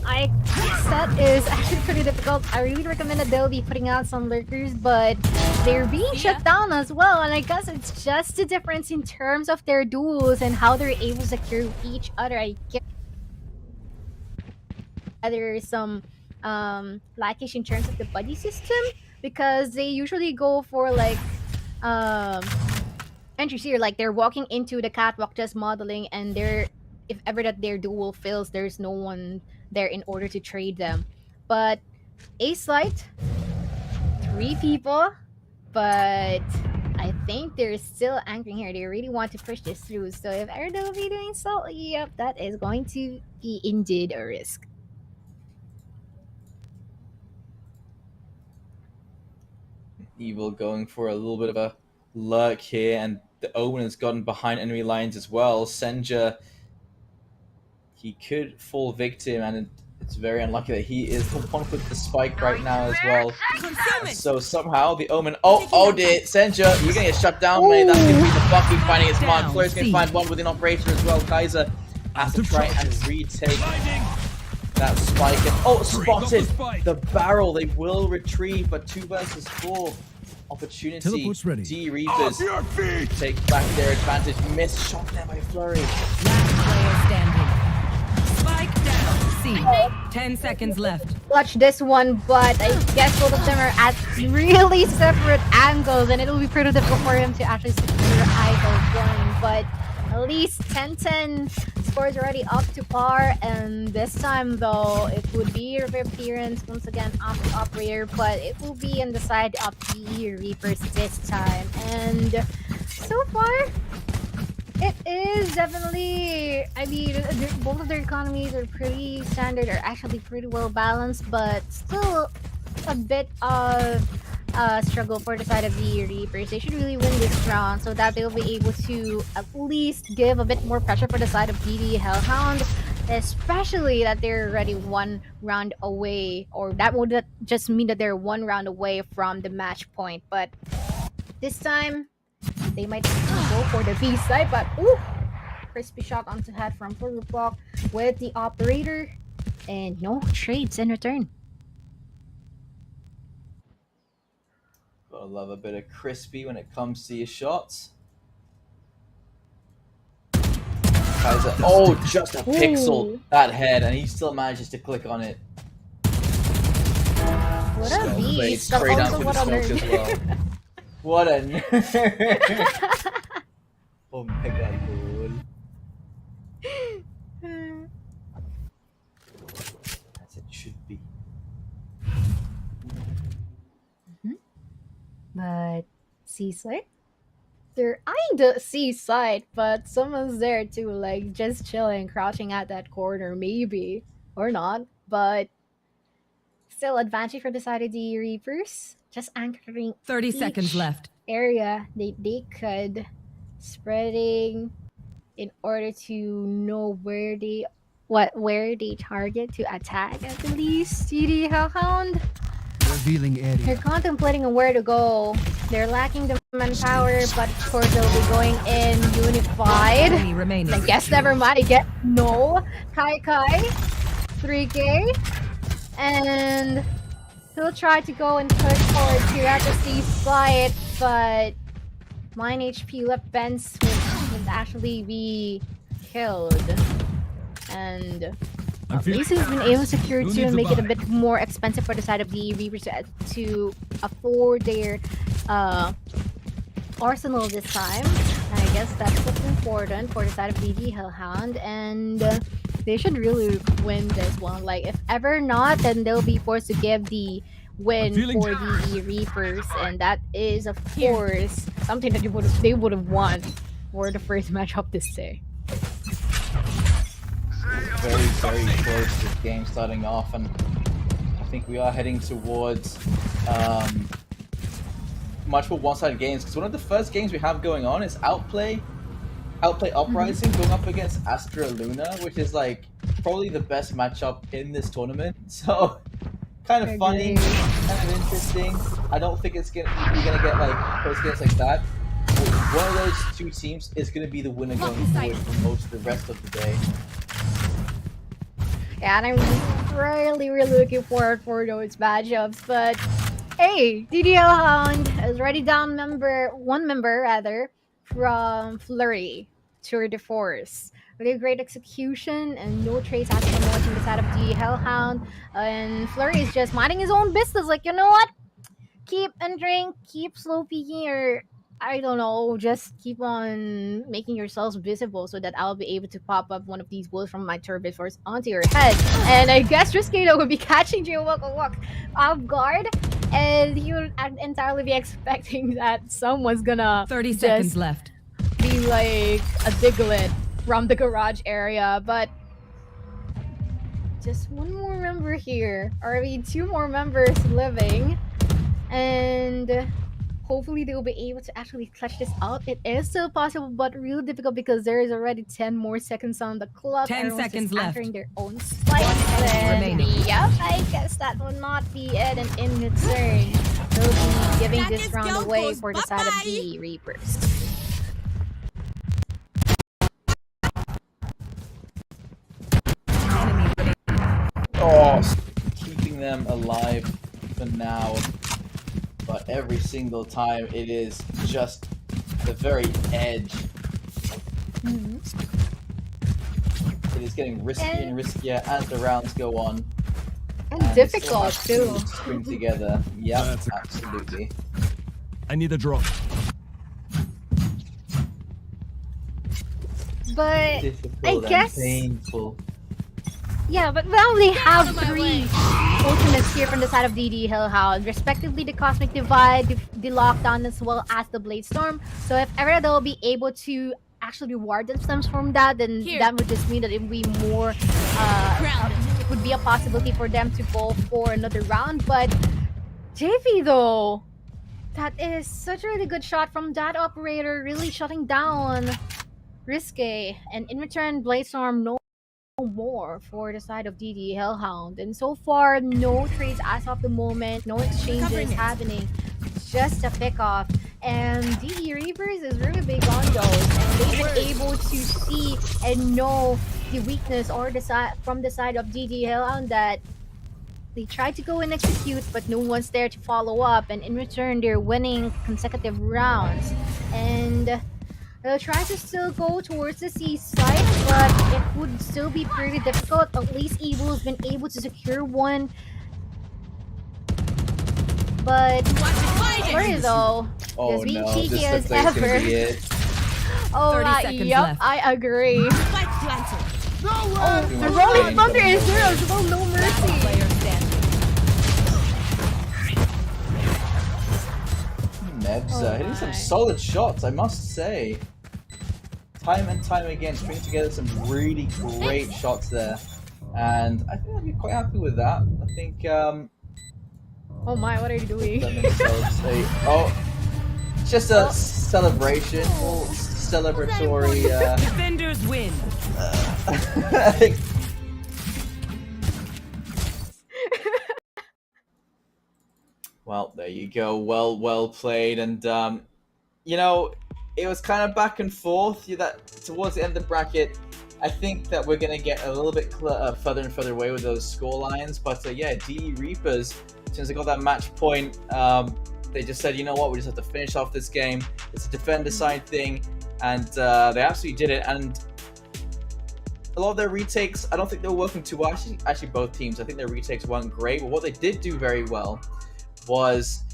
I guess that is actually pretty difficult. I really recommend that they'll be putting out some lurkers, but they're being shut down as well, and I guess it's just the difference in terms of their duels and how they're able to secure each other. I guess there's some lackish in terms of the buddy system, because they usually go for like entries here, like they're walking into the catwalk just modeling, and they're, if ever that their duel fails, there's no one there in order to trade them. But Ace Light, 3 people, but I think they're still anchoring here. They really want to push this through, so if ever they'll be doing so, yep, that is going to be indeed a risk. Evil going for a little bit of a lurk here, and the Omen has gotten behind enemy lines as well. Senja, he could fall victim, and it's very unlucky that he is the one with the spike right now as well. And so somehow the Omen, oh dear, Senja, you're gonna get shut down, mate. That's gonna be the Bucky finding its mark. Flur's gonna find one with an operator as well. Kaiser has to try and retake that spike, and spotted the barrel. They will retrieve, but 2 versus 4 opportunity. Teleport's ready. D Reapers take back their advantage. Missed shot there by Flurry. Last player standing. Spike down. C. 10 seconds left. Watch this one, but I guess both of them are at really separate angles, and it'll be pretty difficult for him to actually secure either one. But at least 10-10 scores already up to par, and this time though it would be a appearance once again of the operator, but it will be on the side of the Reapers this time. And so far it is definitely, I mean, both of their economies are pretty standard, are actually pretty well balanced, but still a bit of struggle for the side of the Reapers. They should really win this round so that they'll be able to at least give a bit more pressure for the side of DD Hellhound, especially that they're already 1 round away, or that would just mean that they're 1 round away from the match point. But this time they might go for the B side, but crispy shot onto head from Block with the operator, and no trades in return. Gotta love a bit of crispy when it comes to your shots. Kaiser, just a pixel that head, and he still manages to click on it. What a beast! Straight Also, out what with a the smoke as nerd. well. What a nerd! Oh my god, cool. As it should be. But seaside? They're eyeing the seaside, but someone's there too, like just chilling, crouching at that corner, maybe. Or not, but still advantage for the side of the Reapers. Just anchoring 30 seconds left. area they could, spreading in order to know where they target to attack at the least. DD Hellhound, Revealing area. they're contemplating on where to go. They're lacking the manpower, but of course they'll be going in unified. Enemy remaining. I guess never mind. I get no Kai 3K, and he'll try to go and push forward to actually fight, but 9 HP left. Benz would actually be killed, and at least he's been able to secure 2 and make it a bit more expensive for the side of the Reapers to afford their arsenal this time. And I guess that's what's important for the side of DD Hellhound, and they should really win this one. Like, if ever not, then they'll be forced to give the win for the Reapers, and that is of course something that they would have won for the first matchup this day. Very, very close this game starting off, and I think we are heading towards much more one-sided games, because one of the first games we have going on is Outplay Uprising going up against Astra Luna, which is like probably the best matchup in this tournament. So kind of funny, kind of interesting. I don't think you're gonna get like close games like that. But one of those two teams is gonna be the winner going forward for most of the rest of the day. Yeah, and I'm really looking forward for those matchups. But hey, DDL Hound is already down one member rather from Flurry Tour de Force. Really great execution and no trace as from watching the side of the Hellhound. And Flurry is just minding his own business. Like, you know what? Keep entering, keep slow peeking, or I don't know, just keep on making yourselves visible so that I'll be able to pop up one of these bullets from my turret force onto your head. And I guess Riscado will be catching Walk off guard, and he would entirely be expecting that someone's gonna 30 just seconds left. be like a Diglett from the garage area, but just one more member here, or I mean 2 more members living, and hopefully they'll be able to actually clutch this out. It is still possible, but really difficult because there is already 10 more seconds on the clock. 10 Everyone's seconds just left. entering their own spikes, and remaining. yep, I guess that will not be it. And in return, they'll be giving this round away for the side of the Reapers. Oh, keeping them alive for now, but every single time it is just the very edge. It is getting riskier and riskier as the rounds go on. And difficult too. String together. Yep, That's absolutely. I need a drop. But Difficult I and guess painful. yeah, but now they have 3 ultimates here from the side of DD Hellhound, respectively the Cosmic Divide, the Lockdown, as well as the Blade Storm. So if ever they'll be able to actually reward themselves from that, then that would just mean that it would be more, it would be a possibility for them to go for another round. But JV though, that is such a really good shot from that operator, really shutting down Risque, and in return, Blade Storm no more for the side of DD Hellhound. And so far, no trades as of the moment, no exchanges happening. It's just a pick-off. And DD Reapers is really big on those, and they've been able to see and know the weakness or the side from the side of DD Hellhound that they tried to go and execute, but no one's there to follow up. And in return, they're winning consecutive rounds. And they'll try to still go towards the seaside, but it would still be pretty difficult. At least Evil's been able to secure one. But sorry though, Oh just being no, cheeky this as looks like it's gonna ever. be it. Oh 30 my, seconds yup, left. I agree. Oh, Too the much Rolling pain Thunder coming is your there way. as well, no mercy. Player standing. Nebs hitting some solid shots, I must say. Time and time again, stringing together some really great shots there. And I think I'd be quite happy with that. I think Oh my, what are you doing? done themselves it's just a celebration, full celebratory Defenders win. I think well, there you go. Well played. And you know, it was kind of back and forth. That towards the end of the bracket, I think that we're gonna get a little bit further and further away with those score lines. But yeah, DE Reapers, as soon as they got that match point, they just said, you know what, we just have to finish off this game. It's a defender side thing, and they absolutely did it. And a lot of their retakes, I don't think they were working too well. Actually, both teams, I think their retakes weren't great. But what they did do very well was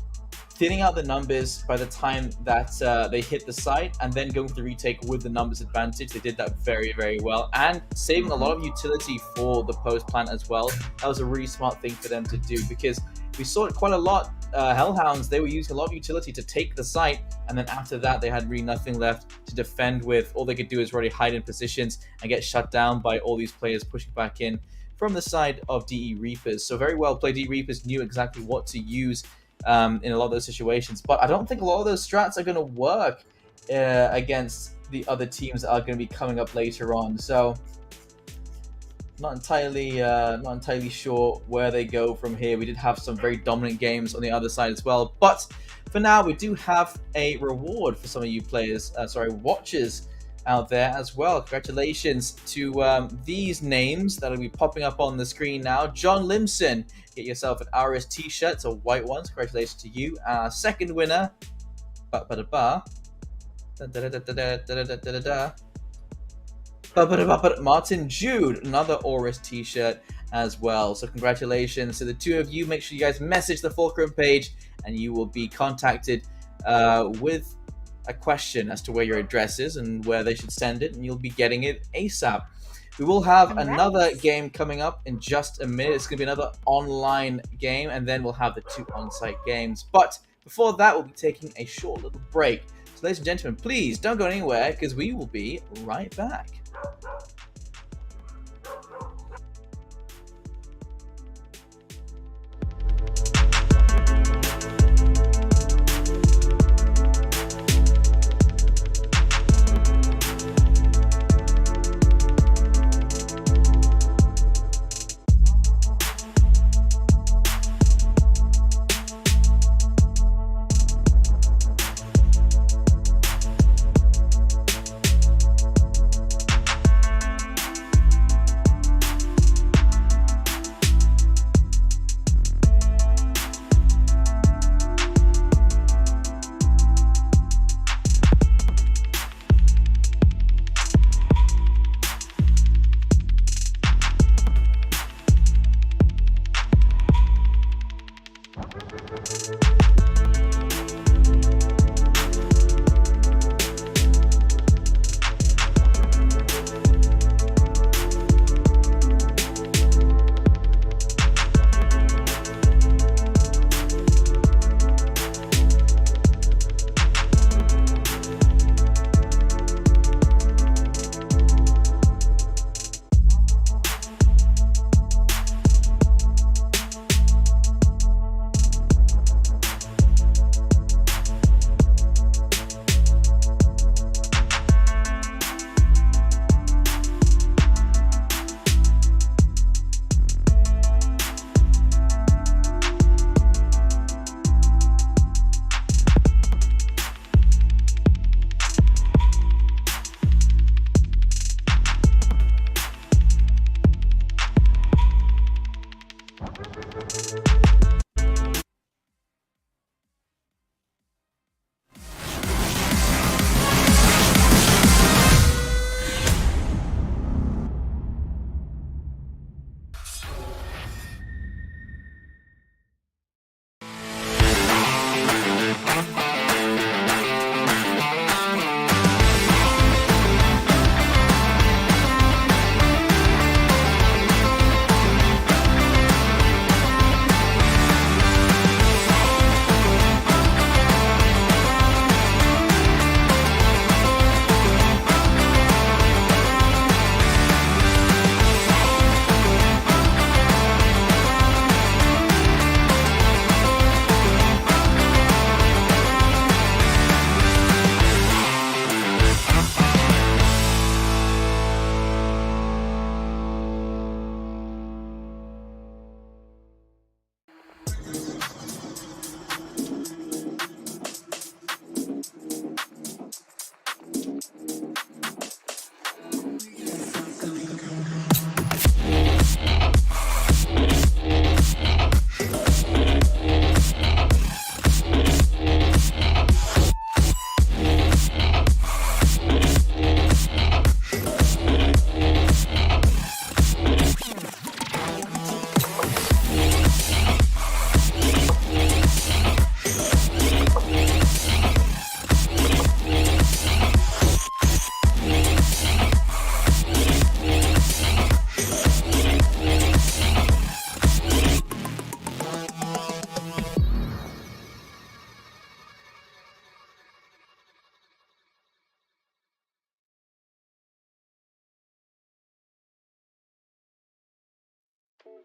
thinning out the numbers by the time that they hit the site, and then going for the retake with the numbers advantage. They did that very well, and saving a lot of utility for the post plant as well. That was a really smart thing for them to do, because we saw it quite a lot. Hellhounds, they were using a lot of utility to take the site, and then after that they had really nothing left to defend with. All they could do is really hide in positions and get shut down by all these players pushing back in from the side of DE Reapers. So very well played. DE Reapers knew exactly what to use in a lot of those situations, but I don't think a lot of those strats are going to work against the other teams that are going to be coming up later on. So not entirely sure where they go from here. We did have some very dominant games on the other side as well, but for now we do have a reward for some of you players, watchers out there as well. Congratulations to these names that'll be popping up on the screen now. John Limson, get yourself an RS t-shirt. It's a white one. Congratulations to you. Second winner, Martin Jude, another Aurus t-shirt as well. So congratulations to the two of you. Make sure you guys message the Fulcrum page and you will be contacted with a question as to where your address is and where they should send it, and you'll be getting it ASAP. We will have another game coming up in just a minute. It's going to be another online game, and then we'll have the 2 on-site games. But before that, we'll be taking a short little break. So ladies and gentlemen, please don't go anywhere because we will be right back.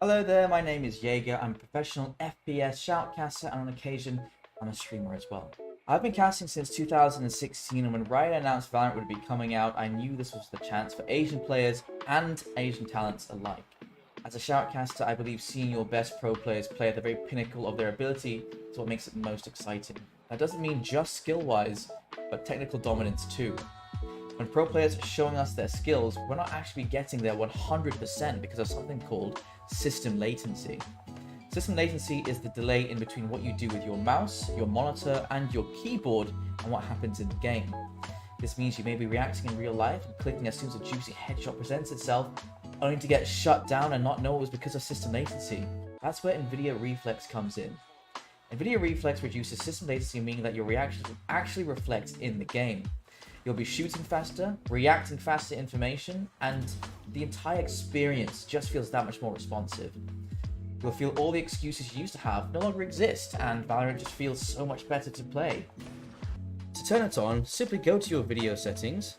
Hello there, my name is Jaeger. I'm a professional FPS shoutcaster and on occasion I'm a streamer as well. I've been casting since 2016, and when Riot announced Valorant would be coming out, I knew this was the chance for Asian players and Asian talents alike. As a shoutcaster, I believe seeing your best pro players play at the very pinnacle of their ability is what makes it most exciting. That doesn't mean just skill-wise, but technical dominance too. When pro players are showing us their skills, we're not actually getting there 100% because of something called system latency. System latency is the delay in between what you do with your mouse, your monitor, and your keyboard and what happens in the game. This means you may be reacting in real life and clicking as soon as a juicy headshot presents itself, only to get shut down and not know it was because of system latency. That's where NVIDIA Reflex comes in. NVIDIA Reflex reduces system latency, meaning that your reactions will actually reflect in the game. You'll be shooting faster, reacting faster to information, and the entire experience just feels that much more responsive. You'll feel all the excuses you used to have no longer exist, and Valorant just feels so much better to play. To turn it on, simply go to your video settings,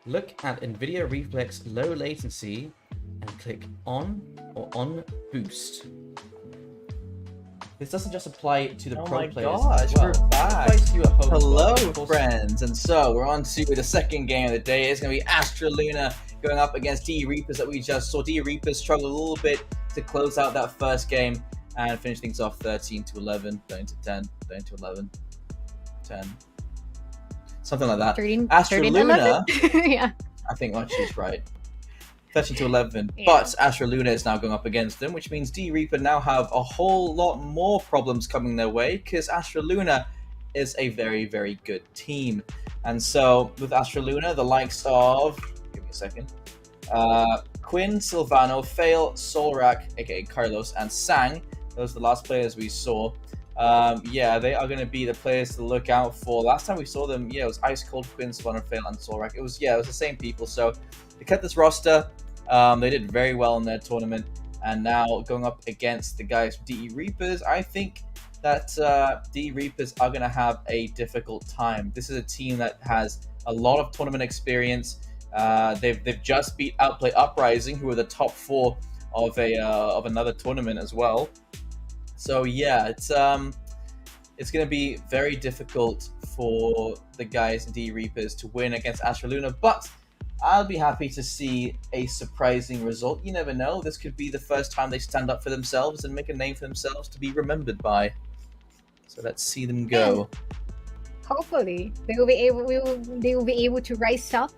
look at NVIDIA Reflex Low Latency, and click On or On Boost. This doesn't just apply to the pro players. Oh my gosh, we're back. It applies to you at home as Hello, well. Of course. friends. And so we're on to the second game of the day. It's going to be Astra Luna going up against DE Reapers that we just saw. DE Reapers struggled a little bit to close out that first game and finish things off 13-11, going to 10, going to 11, 10. Something like that. 13, Astra 13, Luna, 11? Yeah. I think she's right. 13-11, Yeah. but Astra Luna is now going up against them, which means DE Reaper now have a whole lot more problems coming their way because Astra Luna is a very, very good team. And so with Astra Luna, the likes of, give me a second, Quinn, Silvano, Fail, Solrak, aka Carlos, and Sang, those are the last players we saw. Yeah, they are going to be the players to look out for. Last time we saw them, yeah, it was Ice Cold, Quinn, Silvano, Fail, and Solrak. It was the same people. So they kept this roster. They did very well in their tournament, and now going up against the guys from DE Reapers, I think that DE Reapers are going to have a difficult time. This is a team that has a lot of tournament experience. They've just beat Outplay Uprising, who are the top 4 of another tournament as well. So yeah, it's going to be very difficult for the guys in DE Reapers to win against Astra Luna, but I'll be happy to see a surprising result. You never know. This could be the first time they stand up for themselves and make a name for themselves to be remembered by. So let's see them go. Hopefully, they will be able to rise up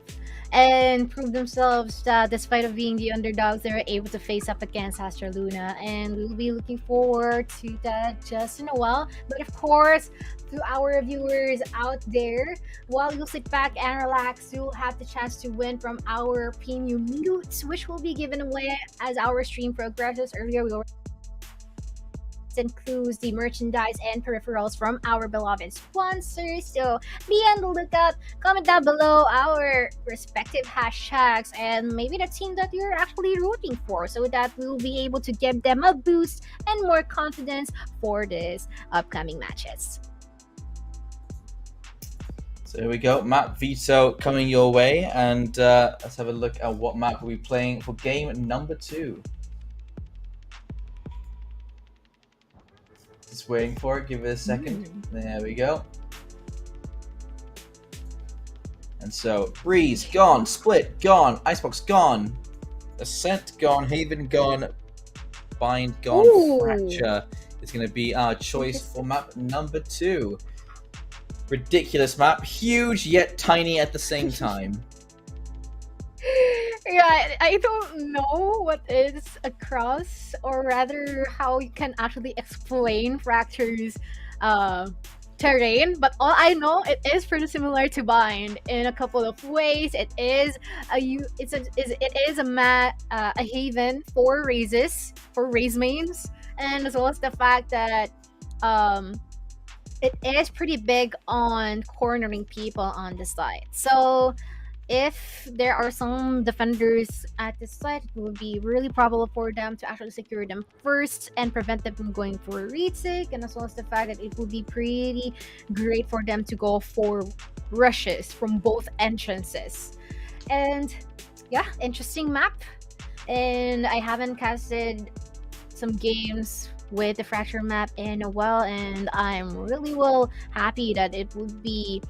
and prove themselves that despite of being the underdogs, they were able to face up against Astra Luna, and we'll be looking forward to that just in a while. But of course, to our viewers out there, while you sit back and relax, you'll have the chance to win from our premium loot, which will be given away as our stream progresses. Earlier, we were includes the merchandise and peripherals from our beloved sponsors. So be on the lookout. Comment down below our respective hashtags and maybe the team that you're actually rooting for, so that we'll be able to give them a boost and more confidence for this upcoming matches. So here we go, map veto coming your way, and let's have a look at what map we'll be playing for game number 2. Just waiting for it, give it a second. There we go. And so, Breeze, gone. Split, gone. Icebox, gone. Ascent, gone. Haven, gone. Bind, gone. Ooh. Fracture is going to be our choice for map number 2. Ridiculous map. Huge, yet tiny at the same time. Yeah, I don't know what is across, or rather how you can actually explain Fracture's terrain, but all I know, it is pretty similar to Bind in a couple of ways. It is a haven for raises, for raise mains, and as well as the fact that it is pretty big on cornering people on the side. So if there are some defenders at the site, it will be really probable for them to actually secure them first and prevent them from going for a retake, and as well as the fact that it will be pretty great for them to go for rushes from both entrances. And yeah, interesting map. And I haven't casted some games with the Fracture map in a while, and I'm really well happy that it would be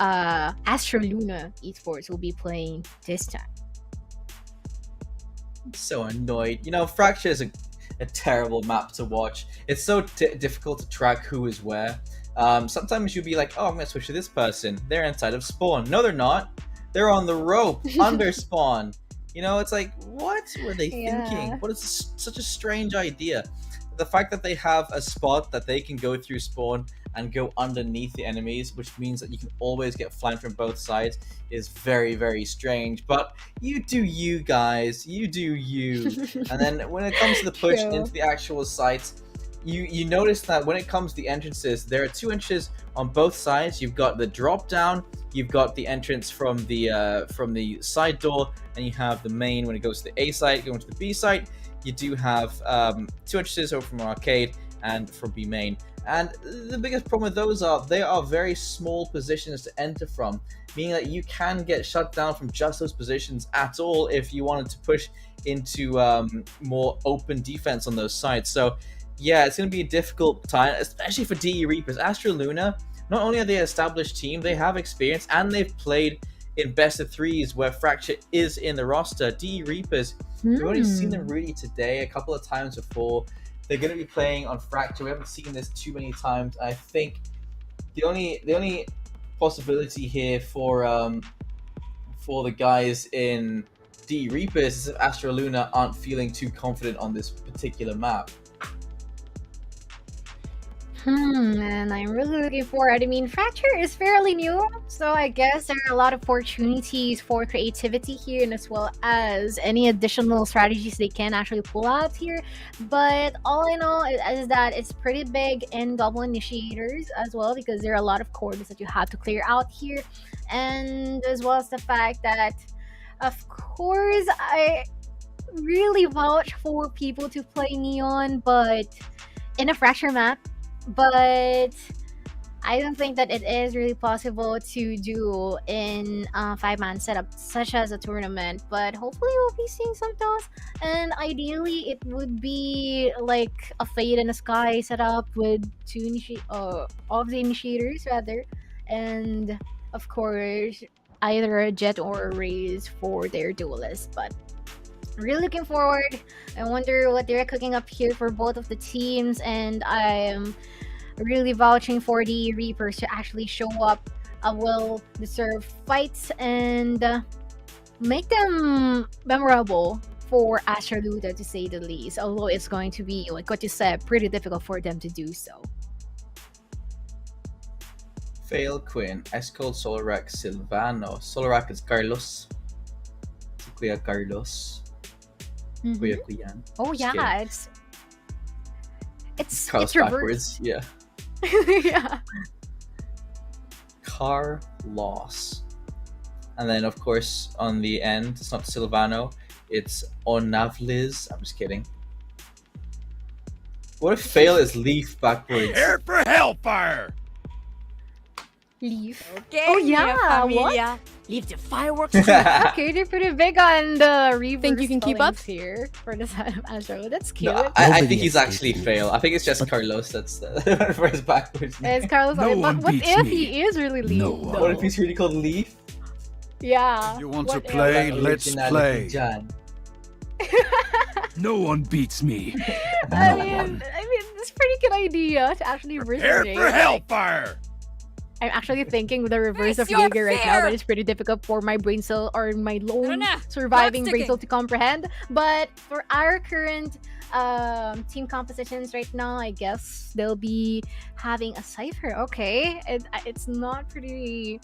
Astro Luna Esports will be playing this time. I'm so annoyed. You know, Fracture is a terrible map to watch. It's so difficult to track who is where. Sometimes you'll be like, oh, I'm going to switch to this person. They're inside of spawn. No, they're not. They're on the rope, under spawn. You know, it's like, what were they thinking? What is such a strange idea? The fact that they have a spot that they can go through spawn and go underneath the enemies, which means that you can always get flanked from both sides, is very, very strange. But you do you, guys. You do you. And then when it comes to the push into the actual sites, you notice that when it comes to the entrances, there are 2 entrances on both sides. You've got the drop down, you've got the entrance from the side door, and you have the main when it goes to the A site, going to the B site. You do have 2 entrances over from arcade and from B main. And the biggest problem with those are they are very small positions to enter from, meaning that you can get shut down from just those positions at all if you wanted to push into more open defense on those sides. So yeah, it's going to be a difficult time, especially for DE Reapers. Astro Luna, not only are they an established team, they have experience and they've played in best of 3s where Fracture is in the roster. DE Reapers, we've only seen them really today, a couple of times before. They're going to be playing on Fracture. We haven't seen this too many times. I think the only possibility here for the guys in DE Reapers is if Astro Luna aren't feeling too confident on this particular map. And I'm really looking forward. I mean, Fracture is fairly new, so I guess there are a lot of opportunities for creativity here, and as well as any additional strategies they can actually pull out here. But all I know is that it's pretty big in double initiators as well, because there are a lot of corners that you have to clear out here, and as well as the fact that, of course, I really vouch for people to play Neon, but in a Fracture map. But I don't think that it is really possible to do in a 5-man setup, such as a tournament. But hopefully we'll be seeing some of those. And ideally, it would be like a Fade in the Sky setup with 2 of the initiators, rather. And of course, either a Jet or a Raze for their duelists. But really looking forward. I wonder what they're cooking up here for both of the teams, and I am really vouching for the Reapers to actually show up a well-deserved fights and make them memorable for Astro Luna, to say the least, although it's going to be, like what you said, pretty difficult for them to do so. Fail Quinn, Escol, Solarak, Silvano. Solarak is Carlos. Kuya Carlos. Kuya Kuyan. Oh Just yeah, kidding. it's Carlos reversed. backwards, yeah. Yeah. Carlos. And then, of course, on the end, it's not Silvano, it's Onavliz. I'm just kidding. What if Fail is Leaf backwards? Prepare for hellfire! Leaf. Okay, Oh yeah, familia. Leave the fireworks. Okay, they're pretty big on the reverse. Think you can keep up? spellings here for the side of Astro. That's cute. No, I Nobody think he's escaped actually Leaf. Fail. I think it's just Carlos that's the for his backwards. It's Carlos. No but one what beats if me. he is really Leaf? No one. What if he's really called Leaf? Yeah. If you want to what if? play, let's Originality play. Jan. No one beats me. I No mean, one. it's a pretty good idea to actually reverse Prepare the for name. hellfire! I'm actually thinking the reverse of Face your Jaeger right now, fear! but it's pretty difficult for my brain cell or my lone na. surviving Clock brain cell ticking. to comprehend. But for our current team compositions right now, I guess they'll be having a cipher. Okay, it's not pretty.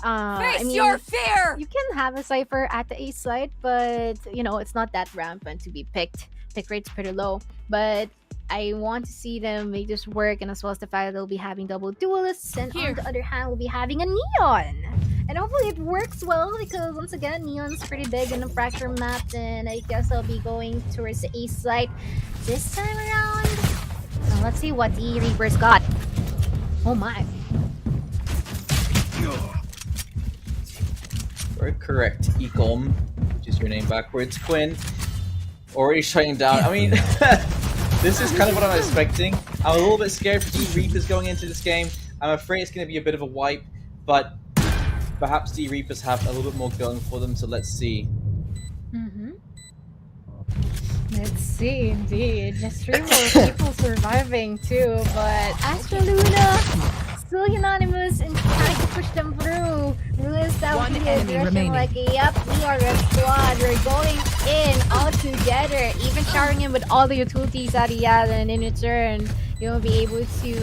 I Face mean, your fear. you can have a cipher at the A side, but you know it's not that rampant to be picked. Pick rate's pretty low, but I want to see them make this work, and as well as the fact that they'll be having double duelists, and Here. on the other hand, we'll be having a neon. And hopefully it works well, because once again, neon's pretty big in the Fracture map, and I guess I'll be going towards the A side this time around. So let's see what the Reapers got. Oh my. Very correct, Ecom, which is your name backwards. Quinn, already shutting down. I mean, This is kind of what I'm expecting. I'm a little bit scared for D Reapers going into this game. I'm afraid it's going to be a bit of a wipe, but perhaps D Reapers have a little bit more going for them, so let's see. Let's see, indeed. Just 3 more people surviving too, but Astra Luna still unanimous and trying to push them through. Rules that One will be enemy aggression remaining. like, yep, we are a squad. We're going in all together. Even showering him with all the utilities that he has, and in return, you won't be able to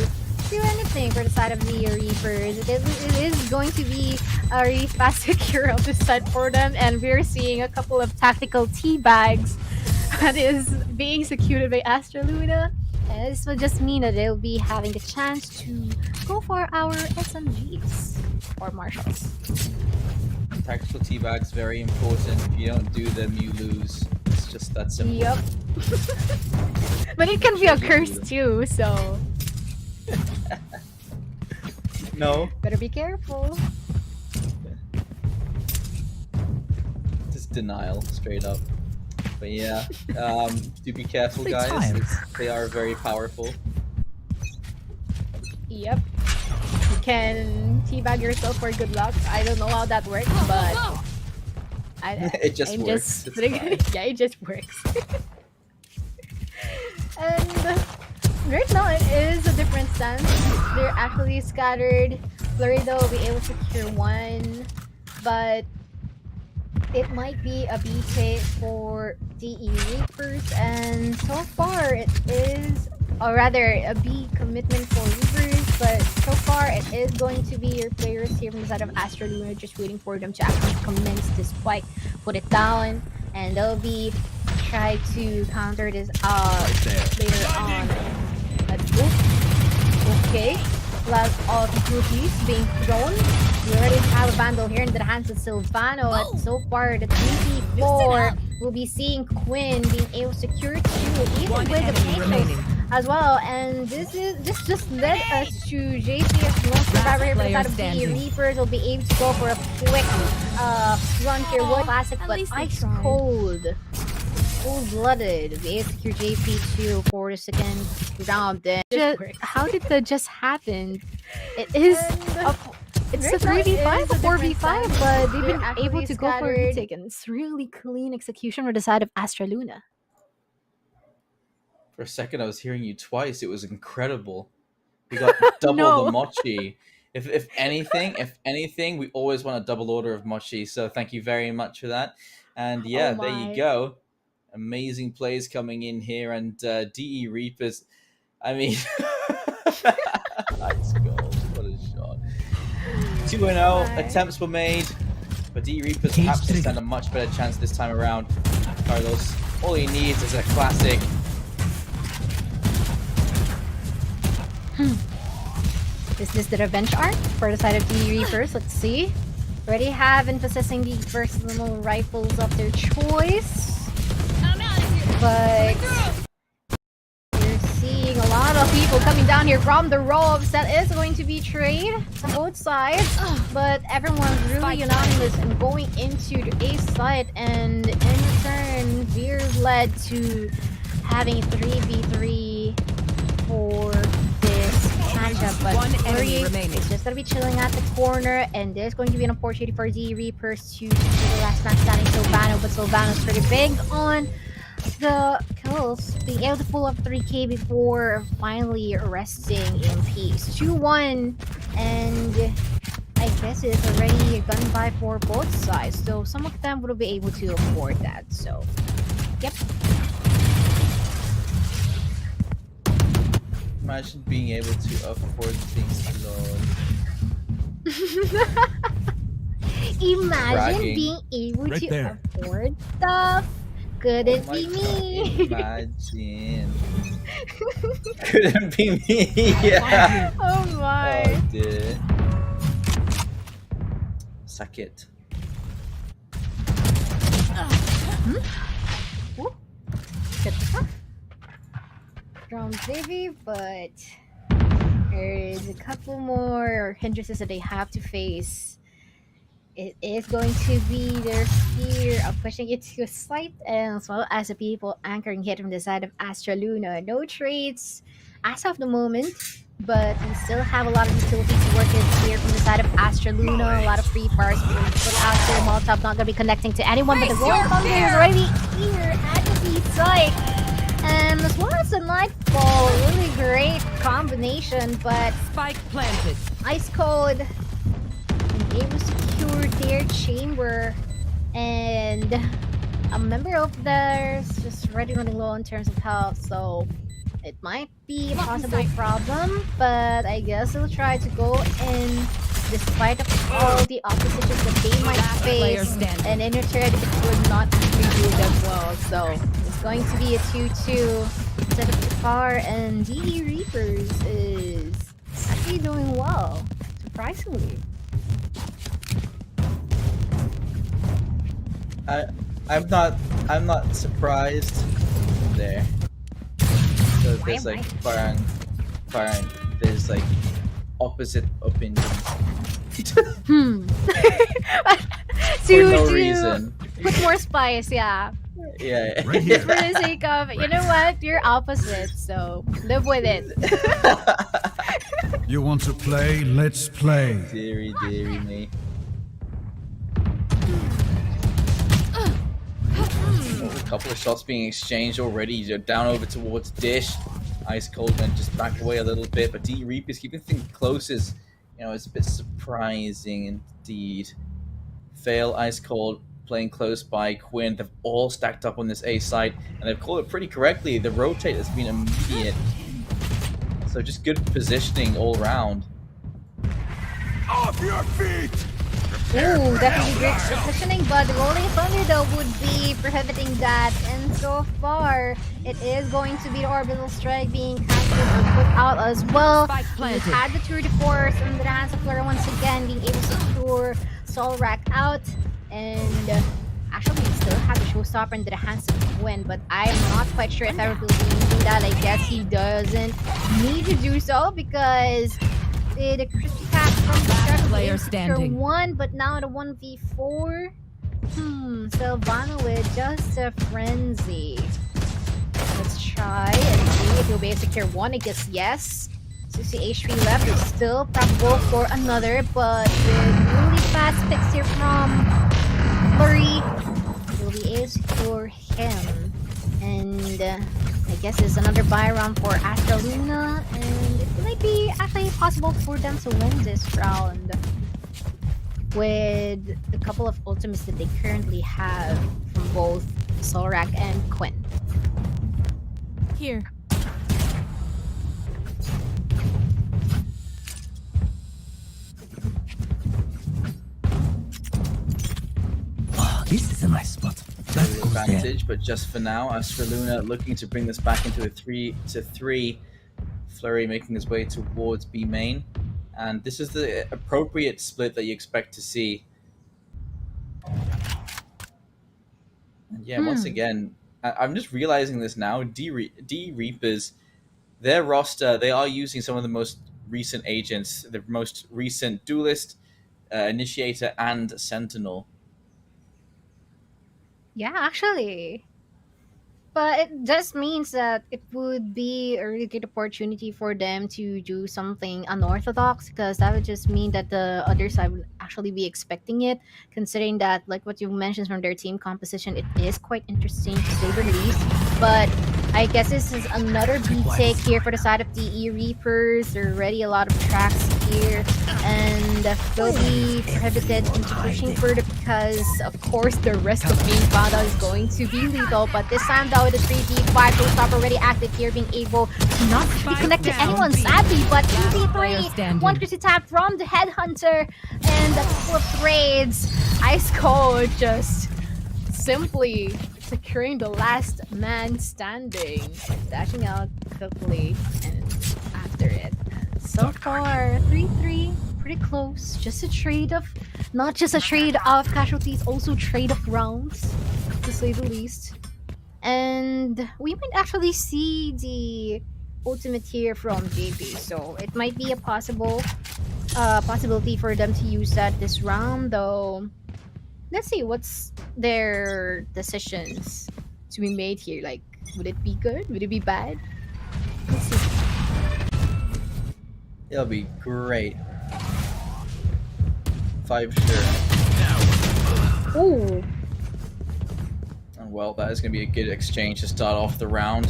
do anything for the side of the Reapers. It is going to be a really fast secure of the side for them, and we're seeing a couple of tactical teabags that is being executed by Astra Luna. And this will just mean that they'll be having the chance to go for our SMGs or marshals. Tactical teabag's very important. If you don't do them, you lose. It's just that simple. Yep. But it can be a curse too, so No. better be careful. Just denial, straight up. But yeah, do be careful, Big guys. time. They are very powerful. Yep. You can teabag yourself for good luck. I don't know how that works, but It just I'm works. just- It's fine. yeah, it just works. And right now it is a different stance. They're actually scattered. Florida will be able to secure 1, but it might be a B take for DE Reapers, and so far it is, or rather a B commitment for Reapers, but so far it is going to be your players here from the side of Astra Luna just waiting for them to actually commence this spike, put it down, and they'll be try to counter this later on. But okay. Plus all the cookies being thrown. We already have a vandal here in the hands of Silvano. And so far, the 3v4 will be seeing Quinn being able to secure 2, even One with the enemy remaining. Phantoms as well. And this just led us to JCS most survivor here for the player side of the standing. Reapers will be able to go for a quick run here. What classic, at but least they ice tried. cold. Cold-blooded. We execute JP2 for the second round. Then how did that just happen? It is it's a 3v5, a 4v5, but they've been able to go for a retake, and it's really clean execution on the side of Astra Luna. For a second, I was hearing you twice. It was incredible. We got double No. the mochi. If anything, we always want a double order of mochi. So thank you very much for that. And yeah, Oh there my. you go. Amazing plays coming in here, and DE Reapers. I mean, let's go. What a shot. 2-0 attempts were made, but DE Reapers perhaps to stand a much better chance this time around. Carlos, all he needs is a classic. Is this the revenge arc for the side of the Reapers? Let's see. Already have and possessing the personal rifles of their choice. But you're seeing a lot of people coming down here from the ropes. That is going to be trade on both sides. But everyone's really unanimous and going into the A side. And in return, Veers led to having 3v3 for this matchup. But One enemy Ori remaining. is just going to be chilling at the corner. And there's going to be an opportunity for the Reapers to do the last man standing Silvano. But Silvano's pretty big on the kills, being able to pull up 3k before finally resting in peace. 2-1, and I guess it's already a gun buy for both sides, so some of them would be able to afford that. So, yep. Imagine being able to afford things alone. Imagine Bragging. being able Right to there. afford stuff. Couldn't Oh be my me. God, imagine. Couldn't be me. Yeah. Oh my. Oh, dude. Suck it. Good stuff from Davey, but there's a couple more hindrances that they have to face. it is going to be their fear of pushing it to a slight, and as well as the people anchoring hit from the side of Astra Luna. No trades as of the moment, but we still have a lot of utilities to work with here from the side of Astra Luna. A lot of free fires being put out here. Molotov not going to be connecting to anyone, but the Royal Thunder is already here at the B site. And as well as the Nightfall, really great combination, but Spike planted. Ice Cold able to secure their chamber, and a member of theirs just already running low in terms of health, so it might be a possible problem, but I guess they'll try to go in despite of all the oppositions that they might face, and in return it would not actually do them well, so it's going to be a 2-2 set up to par, and DE Reapers is actually doing well, surprisingly. I'm not surprised there. So there's like Farang, there's like opposite opinions. For no reason. Put more spice, yeah. Yeah. Right Just for here. the sake of, you know what? You're opposite, so live with it. You want to play? Let's play. Deary me. A couple of shots being exchanged already. You're down over towards Dish. Ice Cold then just back away a little bit, but D Reap is keeping things close. Is, you know, it's a bit surprising indeed. Fail, Ice Cold playing close by. Quinn, they've all stacked up on this A site, and they've called it pretty correctly. The rotate has been immediate. So just good positioning all round. Off your feet! Ooh, definitely great positioning, but the Rolling Thunder though would be prohibiting that, and so far it is going to be the Orbital Strike being cancelled or put out as well. Spike We planted. had the Tour de Force and the hands of Flora once again being able to secure Soul Rack out, and actually we still have the Showstopper into the hands of Quinn, but I'm not quite sure if ever will be using that. I guess he doesn't need to do so because the crispy cat from the start Player was standing. 1, but now the 1v4. Sylvana with just a frenzy. Let's try and see if he'll be able to secure 1. I guess yes. 60 HP left is still probable for another, but with really fast picks here from Flurry, we'll be able to secure him. And I guess it's another buy round for Astra Luna, and it might be actually possible for them to win this round with a couple of ultimates that they currently have from both Solrak and Quinn. Here. Oh, this is a nice spot. Let's go there. Advantage, but just for now, Astra Luna looking to bring this back into a 3-3. Flurry making his way towards B main, and this is the appropriate split that you expect to see. And yeah, once again, I'm just realizing this now. D Reapers, their roster, they are using some of the most recent agents, the most recent Duelist, Initiator, and Sentinel. Yeah, actually. But it just means that it would be a really good opportunity for them to do something unorthodox, because that would just mean that the other side would actually be expecting it, considering that, like what you mentioned from their team composition, it is quite interesting to say the least. But I guess this is another beat take here for the side of DE Reapers. There are already a lot of tracks here, and they'll be prohibited into pushing further because, of course, the rest of being found out is going to be lethal. But this time, though, with the 3v5 showstopper already active here, being able to not be connected to anyone, sadly, but 2v3, one crazy tap from the Headhunter, and a couple of trades. Ice Cold just simply securing the last man standing, dashing out quickly, and after it. So far, 3-3, pretty close. Just a trade of, not just a trade of casualties, also trade of rounds, to say the least. And we might actually see the ultimate here from JP, so it might be a possible possibility for them to use that this round, though. Let's see what's their decisions to be made here. Like, would it be good? Would it be bad? Let's see. It'll be great. 5 sure. Ooh. Well, that is going to be a good exchange to start off the round.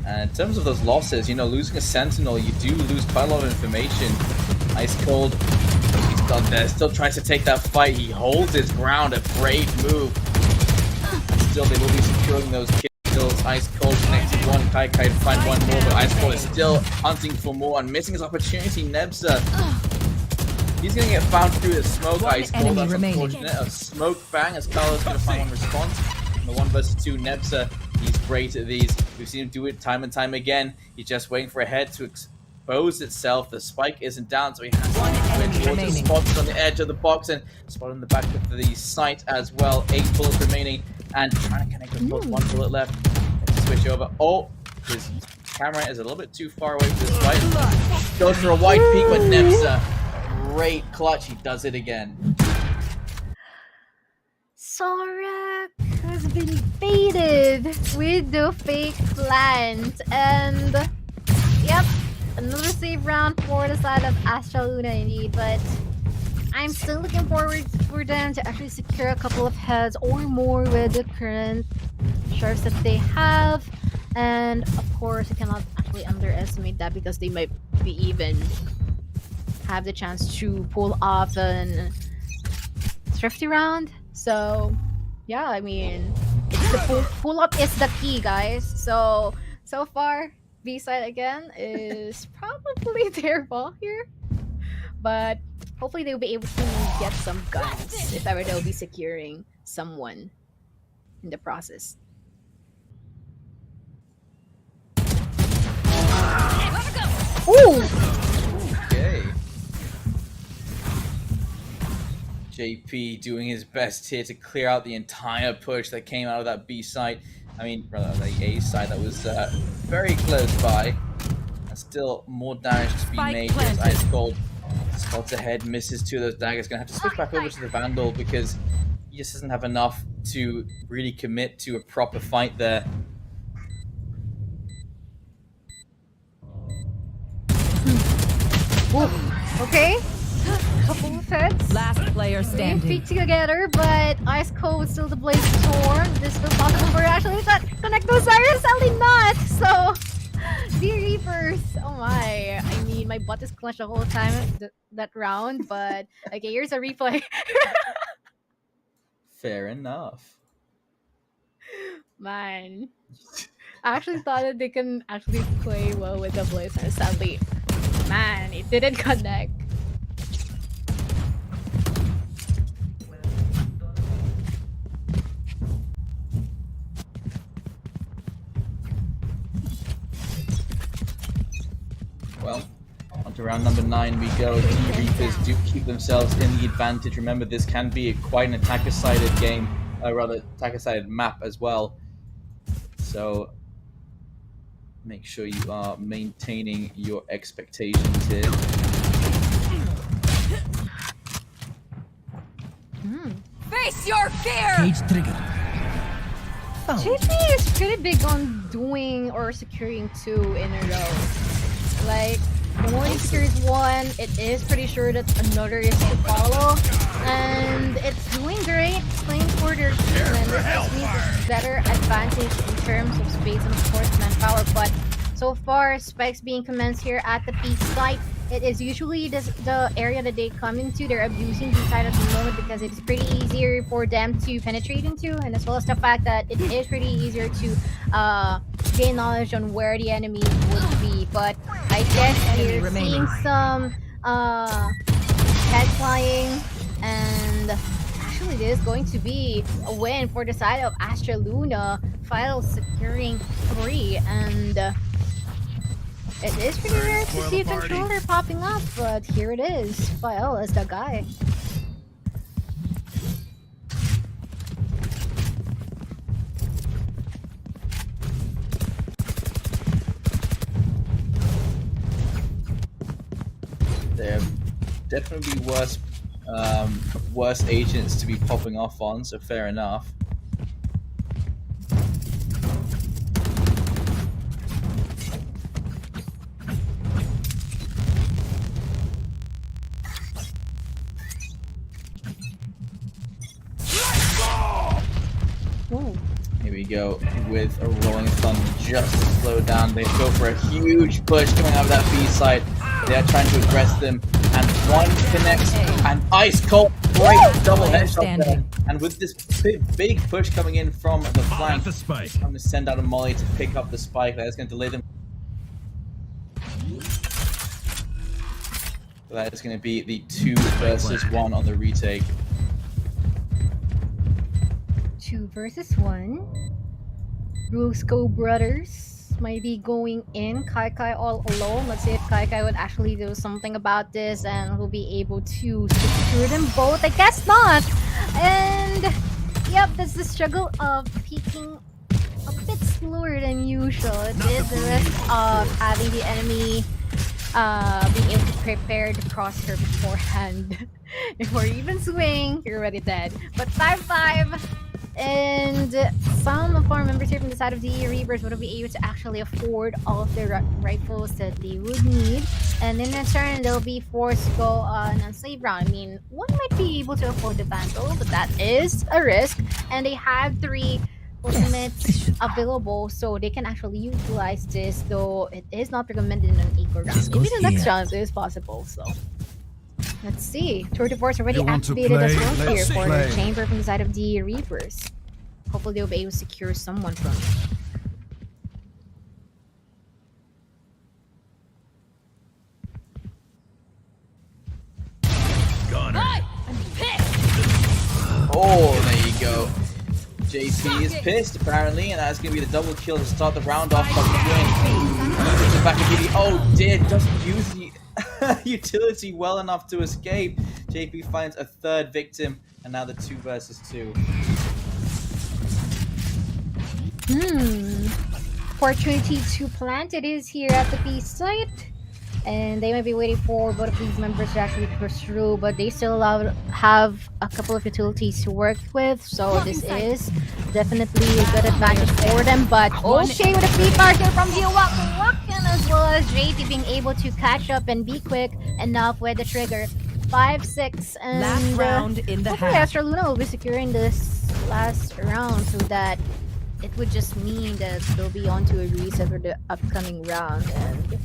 And in terms of those losses, you know, losing a Sentinel, you do lose quite a lot of information. Ice Cold, he's still there, still tries to take that fight. He holds his ground, a brave move. And still, they will be securing those kills. Ice Cold connects to one, Kai to find one more, but Ice Cold is still hunting for more and missing his opportunity. Nebza, he's going to get found through the smoke. Ice Cold, that's unfortunate. A smoke bang as Carlos going to find one response. The 1 versus 2, Nebza, he's great at these. We've seen him do it time and time again. He's just waiting for a head to expose itself. The spike isn't down, so he has to wait towards the spots on the edge of the box and spot in the back of the site as well. 8 bullets remaining and trying to connect with 1 bullet left. Let's switch over. Oh, his camera is a little bit too far away for this fight. Goes for a wide peek, but Nebza, great clutch. He does it again. Sorak has been baited with the fake plant, and yep, another save round for the side of Astra Luna indeed, but I'm still looking forward for them to actually secure a couple of heads or more with the current shares that they have, and of course, you cannot actually underestimate that because they might be even have the chance to pull off an thrifty round. So, yeah, I mean, it's the pull up is the key, guys. So far, B-side again is probably their ball here. But hopefully they'll be able to get some guns if ever they'll be securing someone in the process. Ooh! Okay. JP doing his best here to clear out the entire push that came out of that B side. I mean, rather the A side that was very close by. And still more damage to be made. As Ice Cold spots ahead, misses 2 of those daggers. Gonna have to switch back over to the Vandal because he just doesn't have enough to really commit to a proper fight there. Okay. Couple of heads. Last player standing. Feet together, but Ice Cold was still the Blaze Storm. This is still possible for actually not connect those Cyrus, sadly not. So the Reapers. Oh my. I mean, my butt is clenched the whole time that round, but okay, here's a replay. Fair enough. Man. I actually thought that they can actually play well with the Blaze, and sadly, man, it didn't connect. Well, on to round number 9 we go. The Reapers do keep themselves in the advantage. Remember, this can be quite an attacker-sided game, rather attacker-sided map as well. So make sure you are maintaining your expectations here. Face your fear! Cage trigger. JP is pretty big on doing or securing 2 in a row. Like, the more he secures 1, it is pretty sure that another is to follow. And it's doing great, playing for their team, and this just means it's better advantage in terms of space and of course manpower. But so far, spikes being commenced here at the P site. It is usually the area that they come into. They're abusing the side at the moment because it's pretty easier for them to penetrate into, and as well as the fact that it is pretty easier to gain knowledge on where the enemy would be. But I guess we're seeing some head flying, and actually this is going to be a win for the side of Astra Luna. Final securing 3, and it is pretty rare to see a controller popping up, but here it is. File as the guy. definitely worse agents to be popping off on, so fair enough. Here we go with a Rolling Thunder just to slow down. They go for a huge push coming out of that B side. They are trying to aggress them, and one connects, and ice cold great double headshot there. And with this big push coming in from the flank, I'm going to send out a molly to pick up the spike. That's going to delay them. That is going to be the 2 versus 1 on the retake. 2 versus 1. Brusco brothers might be going in. Kai all alone. Let's see if Kai would actually do something about this and will be able to secure them both. I guess not. And yep, that's the struggle of peeking a bit slower than usual. It is the risk of having the enemy being able to prepare the crosshair beforehand. Before you even swing, you're already dead. But 5-5. And some of our members here from the side of the Reapers would be able to actually afford all of the rifles that they would need. And in return, they'll be forced to go on a slave round. I mean, one might be able to afford the Vandal, but that is a risk. And they have 3 ultimates available, so they can actually utilize this, though it is not recommended in an eco round. Maybe the next round is possible, so... Let's see. Tour de Force already activated as well here for the chamber from the side of the Reapers. Hopefully they'll be able to secure someone from Gunner. Oh, there you go. JP is pissed apparently, and that's going to be the double kill to start the round off. But back immediately. Oh dear, doesn't use the utility well enough to escape. JP finds a 3rd victim, and now the 2 versus 2. Opportunity to plant. It is here at the B site. And they might be waiting for both of these members to actually push through, but they still have a couple of utilities to work with, so this is definitely a good advantage for them. But O'Shea with a free fire here from the Wakan, as well as JT being able to catch up and be quick enough with the trigger. 5-6, and last round in the hopefully Astra Luna will be securing this last round, so that it would just mean that they'll be on to a reset for the upcoming round. And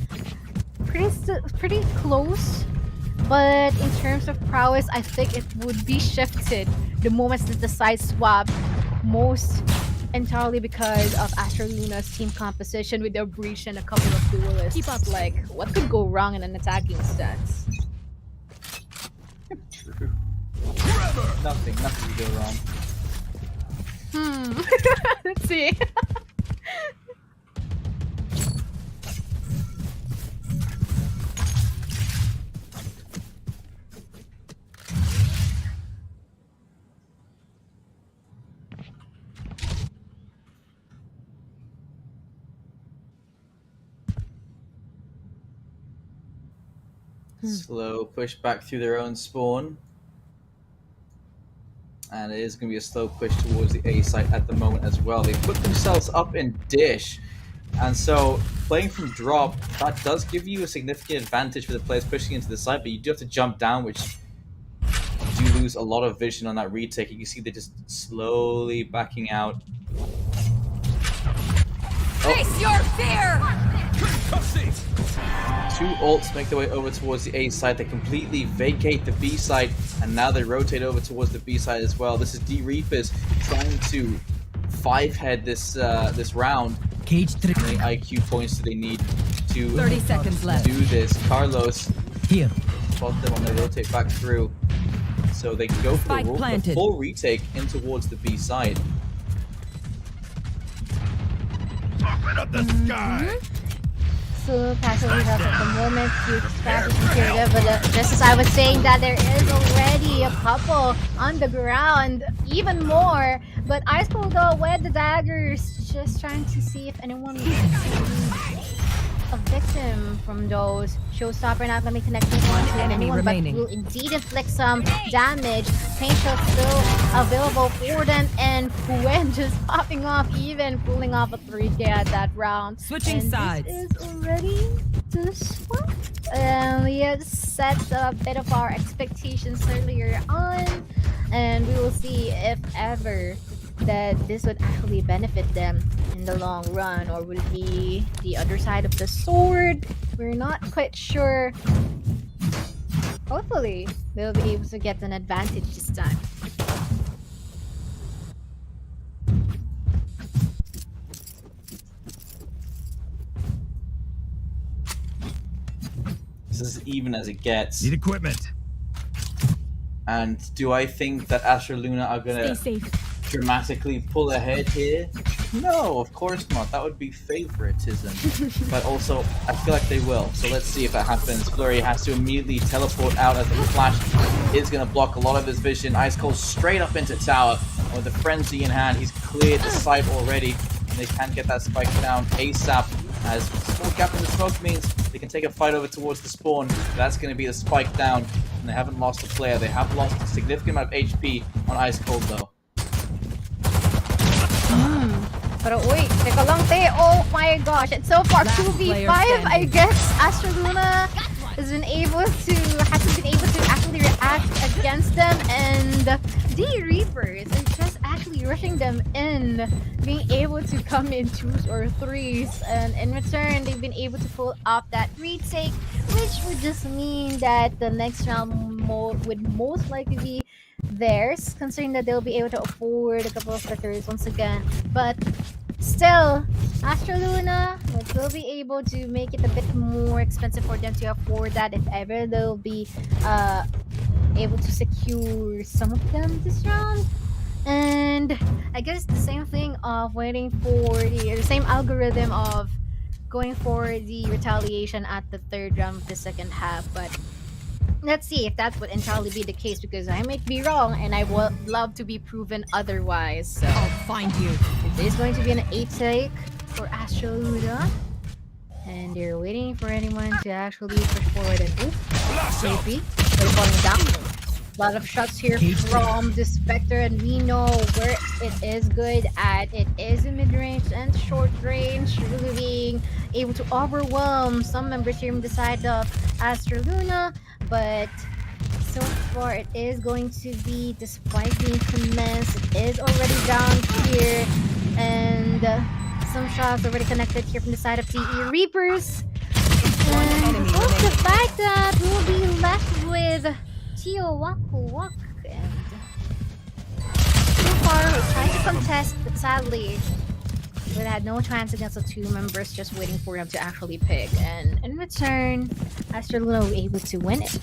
pretty close, but in terms of prowess, I think it would be shifted the moment that the side swap, most entirely because of Astra Luna's team composition with their breach and a couple of duelists. Keep up. Like, what could go wrong in an attacking stance? True. Nothing could go wrong. Let's see. Slow push back through their own spawn. And it is going to be a slow push towards the A site at the moment as well. They put themselves up in dish. And so playing from drop, that does give you a significant advantage for the players pushing into the site, but you do have to jump down, which you do lose a lot of vision on that retake. You can see they're just slowly backing out. Face your fear! 2 ults make their way over towards the A side. They completely vacate the B side, and now they rotate over towards the B side as well. This is D Reapers trying to 5-head this round. Cage How many IQ points do they need to 30 seconds left. do this? Carlos here. spot them when they rotate back through, so they go for the full retake in towards the B side. Open up the sky. So passively up at the moment, huge strategy here, but just as I was saying that there is already a couple on the ground, even more But Ice Cold though with the daggers, just trying to see if anyone will a victim from those. Showstopper not gonna be connecting one to enemy anyone, remaining. but will indeed inflict some damage. Paint shot still available for them, and Gwen just popping off, even pulling off a 3K at that round. Switching and sides. This is already the swap. We have set a bit of our expectations earlier on, and we will see if ever that this would actually benefit them in the long run, or will it be the other side of the sword. We're not quite sure. Hopefully they'll be able to get an advantage this time. This is even as it gets. Need equipment. And do I think that Astra Luna are gonna dramatically pull ahead here? No, of course not. That would be favoritism. But also, I feel like they will. So let's see if that happens. Flurry has to immediately teleport out as the flash is going to block a lot of his vision. Ice Cold straight up into tower. And with the frenzy in hand, he's cleared the site already. And they can get that spike down ASAP. As small gap in the smoke means they can take a fight over towards the spawn. That's going to be the spike down. And they haven't lost a player. They have lost a significant amount of HP on Ice Cold though. Pero wait, teka lang te. Oh my gosh, it's so far Last 2v5. player I standing. guess Astra Luna hasn't been able to actually react against them, and the Reapers are just actually rushing them in, being able to come in 2s or 3s, and in return they've been able to pull up that retake, which would just mean that the next round would most likely be theirs, considering that they'll be able to afford a couple of flickers once again. But still, Astra Luna will be able to make it a bit more expensive for them to afford that if ever they'll be able to secure some of them this round. And I guess the same thing of waiting for the same algorithm of going for the retaliation at the third round of the second half, but let's see if that would entirely be the case, because I might be wrong and I would love to be proven otherwise. So I'll find you. it is going to be an 8 take for Astra Luna, and they're waiting for anyone to actually push forward. And JP, they're falling down. A lot of shots here from the Spectre, and we know where it is good at. It is in mid-range and short range, really being able to overwhelm some members here on the side of Astra Luna. But so far it is going to be, despite being commenced, it is already down here, and some shots already connected here from the side of the Reapers. And also the fact that we'll be left with Tio Waku Wak, and so far we're trying to contest, but sadly we had no chance against the two members, just waiting for him to actually pick, and in return Astra Luna was able to win it.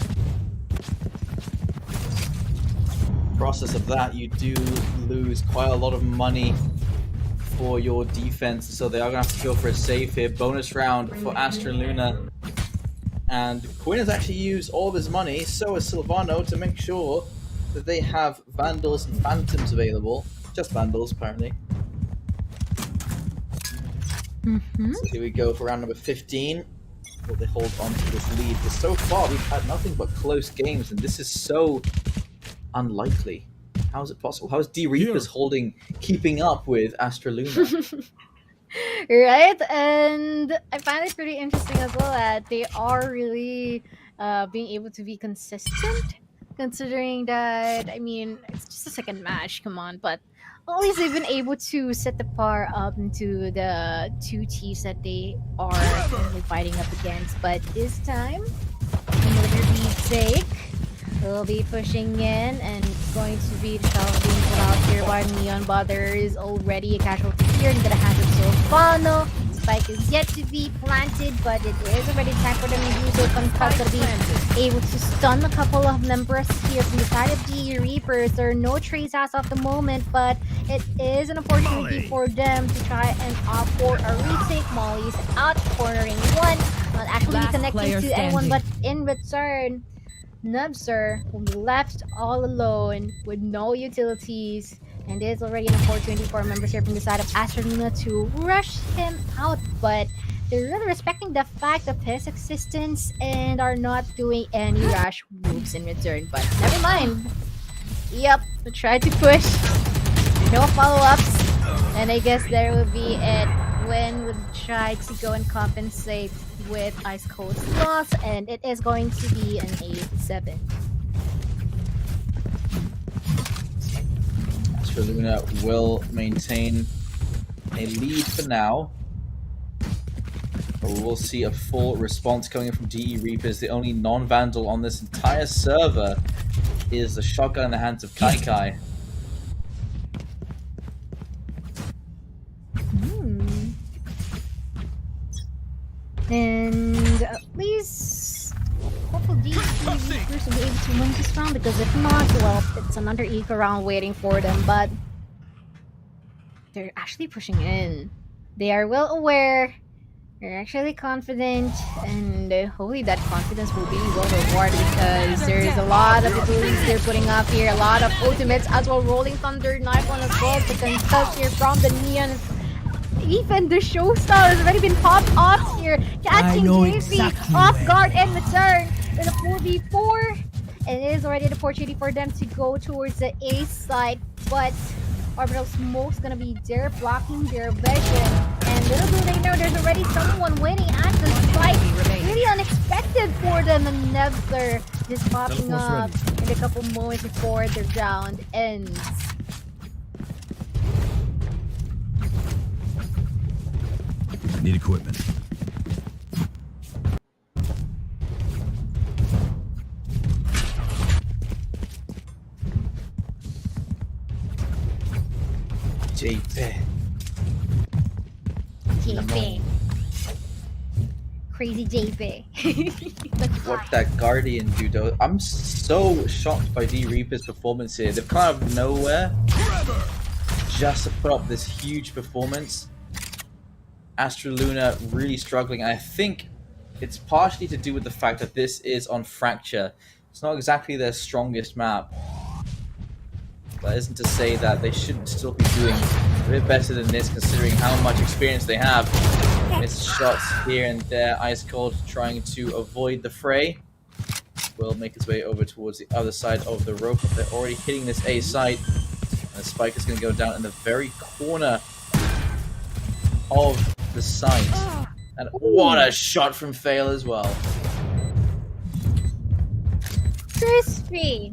Process of that, you do lose quite a lot of money for your defense, so they are gonna have to go for a save here. Bonus round for Astra Luna, and Quinn has actually used all of his money, so has Silvano, to make sure that they have Vandals and Phantoms available. Just Vandals, apparently. So here we go for round number 15. Will they hold on to this lead? Because so far we've had nothing but close games, and this is so unlikely. How is it possible? How is D Reapers keeping up with Astra Luna? Right, and I find it pretty interesting as well that they are really being able to be consistent, considering that, I mean, it's just a second match, come on, but at least they've been able to set the par up into the two teams that they are currently fighting up against. But this time, another retake. We'll be pushing in, and it's going to be the shot being put out here by Neon, but there is already a casualty here in the hands of Silvano. Spike is yet to be planted, but it is already time for them to use it. Possibly able to stun a couple of members here from the side of the Reapers. There are no trace as of the moment, but it is an opportunity for them to try and opt for a retake. Molly's out, cornering one, not actually connecting to anyone, but in return, Nubser will be left all alone with no utilities And there's already an opportunity for members here from the side of Astroluna to rush him out, but they're really respecting the fact of his existence and are not doing any rash moves in return. But never mind. Yep, we tried to push. No follow-ups. And I guess there will be it when we try to go and compensate with Ice Cold's loss, and it is going to be an 8-7. Astroluna will maintain a lead for now. But we'll see a full response coming in from DE Reapers. The only non-vandal on this entire server is the shotgun in the hands of Kai Kai. And at least hopefully these Reapers will be able to win this round, because if not, well, it's another eco round waiting for them. But they're actually pushing in. They are well aware. They're actually confident, and hopefully that confidence will be well rewarded, because there's a lot of abilities they're putting up here, a lot of ultimates as well. Rolling Thunder, knife one as well, but then touch here from the Neon. Even the show style has already been popped off here, catching JP off guard in return in a 4v4. And it is already an opportunity for them to go towards the A side, but Orbital Smoke's gonna be there blocking their vision. And little do they know, there's already someone waiting at the spike. Really unexpected for them, and Nebler just popping up in a couple moments before the round ends. I need equipment. JP. JP. Crazy JP. What that Guardian do though? I'm so shocked by D Reaper's performance here. They've come out of nowhere just to put up this huge performance. Astroluna really struggling. I think it's partially to do with the fact that this is on Fracture. It's not exactly their strongest map. That isn't to say that they shouldn't still be doing a bit better than this, considering how much experience they have. Missed shots here and there. Ice Cold trying to avoid the fray. Will make its way over towards the other side of the rope, but they're already hitting this A site. And the spike is going to go down in the very corner of the site. And what a shot from Fail as well. Crispy,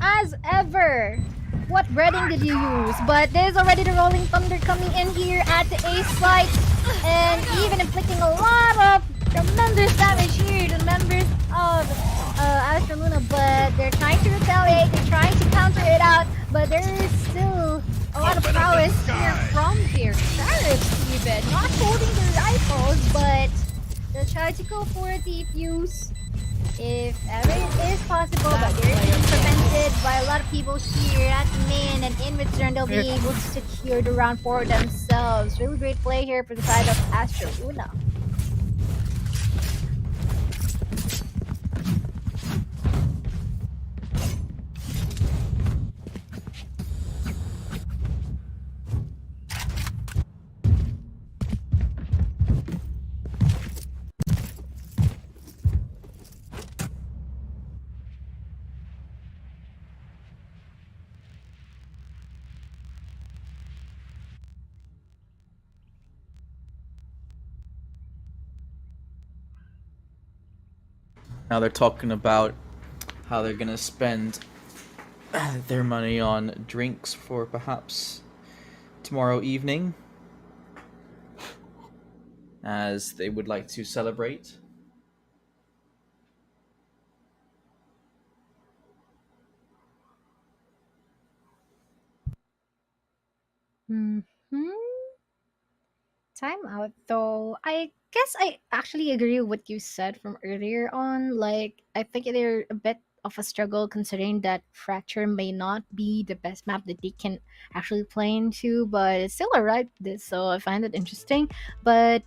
as ever. What breading did you use? But there's already the Rolling Thunder coming in here at the A site, and even inflicting a lot of tremendous damage here to the members of Astroluna. But they're trying to retaliate, they're trying to counter it out, but there is still a lot of prowess here from their Sheriffs even. Not holding their rifles, but they'll try to go for a defuse if ever it is possible, but they're being prevented by a lot of people here at main, and in return they'll be able to secure the round for themselves. Really great play here for the side of Astroluna. Now they're talking about how they're gonna spend their money on drinks for perhaps tomorrow evening, as they would like to celebrate. Time out though. I guess I actually agree with what you said from earlier on. Like, I think they're a bit of a struggle, considering that Fracture may not be the best map that they can actually play into, but it's still alright. So I find it interesting. But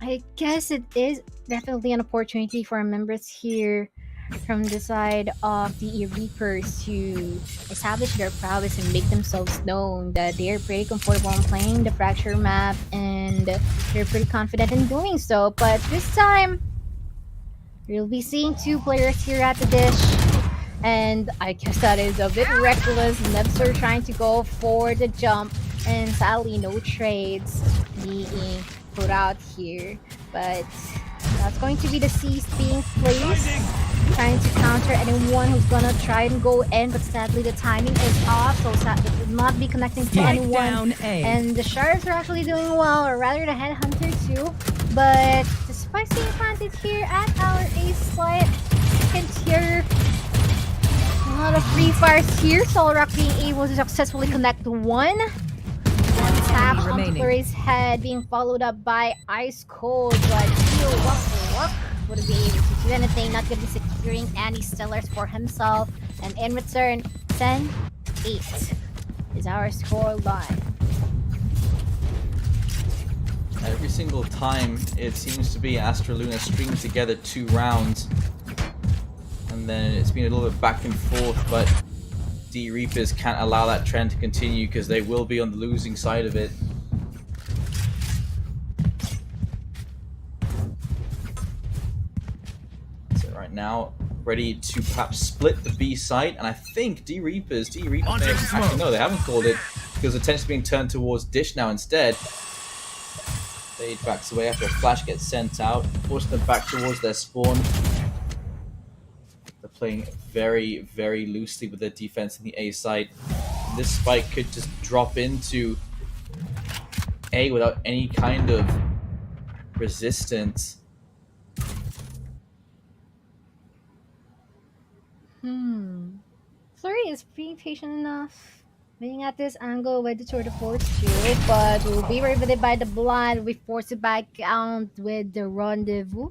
I guess it is definitely an opportunity for our members here from the side of the Reapers to establish their prowess and make themselves known that they are pretty comfortable in playing the Fracture map and they're pretty confident in doing so. But this time, you'll be seeing two players here at the dish. And I guess that is a bit reckless. Nebster trying to go for the jump. And sadly, no trades being put out here. But that's going to be the C's being placed. Trying to counter anyone who's gonna try and go in. But sadly, the timing is off. So sadly, it will not be connecting to anyone. Down A. And the Sheriffs are actually doing well. Or rather, the Headhunter too. But the spikes being planted here at our ace site. Second here. A lot of free fires here. Solrock being able to successfully connect one. One tap onto remaining. Flurry's head, being followed up by Ice Cold. But Steel Walk wouldn't be able to do anything. Not going to be securing any Stellars for himself. And in return, 10-8 is our score line. Every single time, it seems to be Astraluna stringing together 2 rounds. And then it's been a little bit back and forth, but D Reapers can't allow that trend to continue because they will be on the losing side of it. So right now, ready to perhaps split the B side, and I think D Reapers actually no, they haven't called it because attention's being turned towards Dish now instead. Fade backs away after a flash gets sent out, force them back towards their spawn. They're playing very, very loosely with their defense in the A side. This spike could just drop into A without any kind of resistance. Flurry is being patient enough. Waiting at this angle, waited toward the force shield, but will be riveted by the blind. Will be forced to back out with the rendezvous.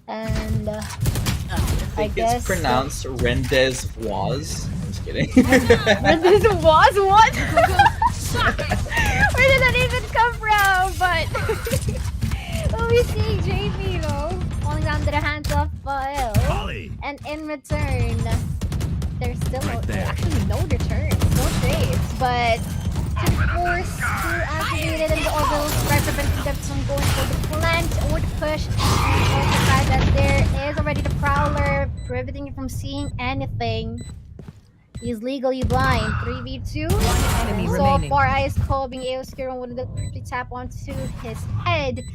And I I think guess it's pronounced Rendez was. I'm just kidding. this was what? Where did that even come from? But we'll be seeing JP though falling down to the hands of File. And in return, there's still actually no returns, no trades, but to force to activate it in the orbital strike, preventing them from going for the plant or the push. And also the fact that there is already the Prowler preventing you from seeing anything. He's legally blind. 3v2. enemy So remaining. far, Ice Cold being able to secure one with the quickly tap onto his head.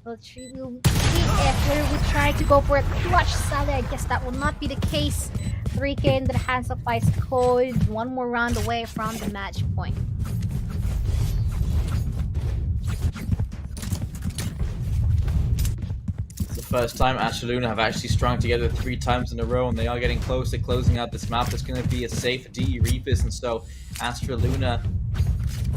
We'll see if we would try to go for a clutch sally. I guess that will not be the case. 3k into the hands of Ice Cold. One more round away from the match point. It's the first time Astraluna have actually strung together 3 times in a row, and they are getting close to closing out this map. It's going to be a safe D Reapers, and so Astraluna,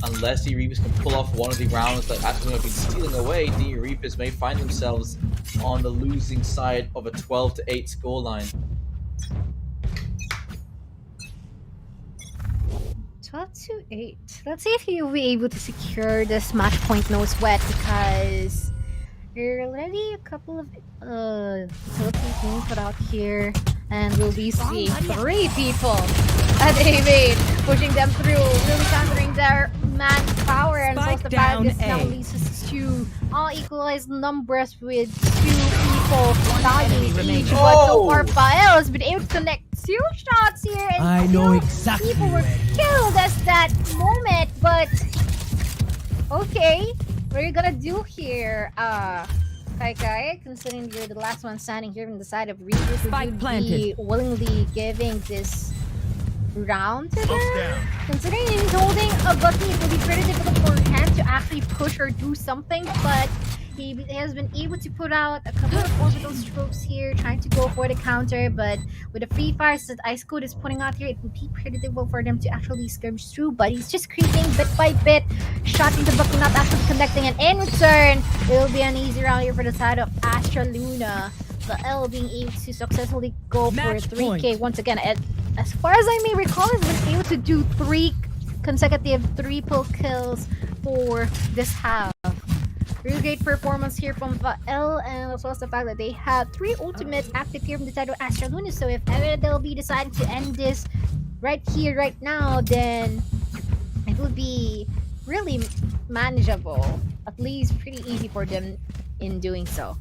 unless D Reapers can pull off one of the rounds that Astraluna have been stealing away, D Reapers may find themselves on the losing side of a 12-8 scoreline. 12-8. Let's see if he'll be able to secure this match point no sweat, because there are already a couple of utilities being put out here, and we'll be seeing 3 people at A-Main, pushing them through, really countering their manpower, and so Spike the down fact now A. leads us to all equalized numbers with 2 people dying each, remaining. but so far Fael has been able to connect 2 shots here, and I know 2 exactly people were killed at that moment, but okay, what are you gonna do here? Kai, considering you're the last one standing here on the side of Reapers, would Spike you planted. be willingly giving this round to them? Considering he's holding a button, it will be pretty difficult for him to actually push or do something, but he has been able to put out a couple of orbital strokes here, trying to go for the counter, but with the free fires that Ice Code is putting out here, it would be pretty difficult for them to actually skirmish through, but he's just creeping bit by bit, shot into buckle, not actually connecting, and in return, it will be an easy round here for the side of Astraluna. The L being able to successfully go Match for 3k point. once again. As far as I may recall, he's been able to do 3 consecutive triple kills for this half. Really great performance here from Vael, and as well as the fact that they have 3 ultimates active here from the side of Astra Luna. So if ever they'll be deciding to end this right here, right now, then it would be really manageable. At least pretty easy for them in doing so.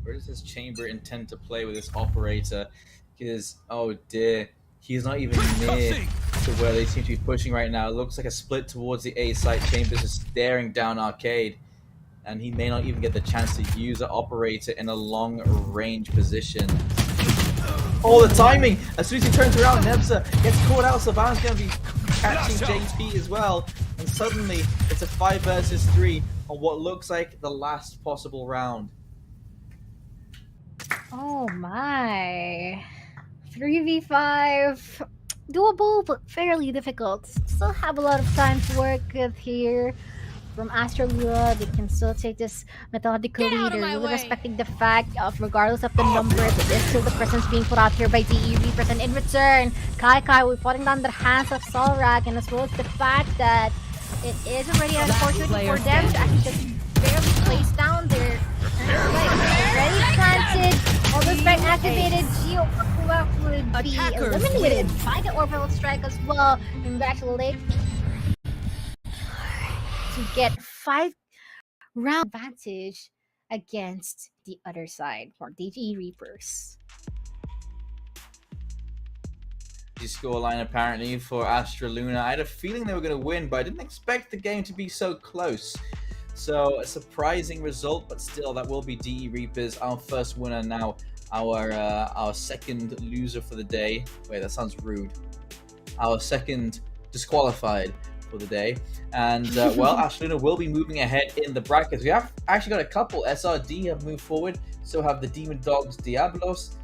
Where does this chamber intend to play with this operator? Because, oh dear, he's not even near to where they seem to be pushing right now. It looks like a split towards the A site. Chambers is staring down Arcade, and he may not even get the chance to use an operator in a long range position. Oh, the timing! As soon as he turns around, Nebza gets caught out. Savannah's going to be catching JP as well. And suddenly, it's a 5 versus 3 on what looks like the last possible round. Oh my. 3v5. Doable, but fairly difficult. Still have a lot of time to work with here. From Astra Luna, they can still take this methodically. They're really respecting the fact of, regardless of the numbers, it is still the presence being put out here by DE Reapers. And in return, Kai will be putting down the hands of Solrak, and as well as the fact that it is already unfortunate for them to actually just barely place down their already planted. All the strike activated. Geo would be eliminated by the orbital strike as well. Congratulations to get 5-round advantage against the other side for DG Reapers. Scoreline apparently for Astra Luna. I had a feeling they were going to win, but I didn't expect the game to be so close. So a surprising result, but still that will be DE Reapers, our first winner now, our second loser for the day. Wait, that sounds rude. Our second disqualified for the day. And well, Astra Luna will be moving ahead in the brackets. We have actually got a couple. SRD have moved forward. So have the Demon Dogs Diablos.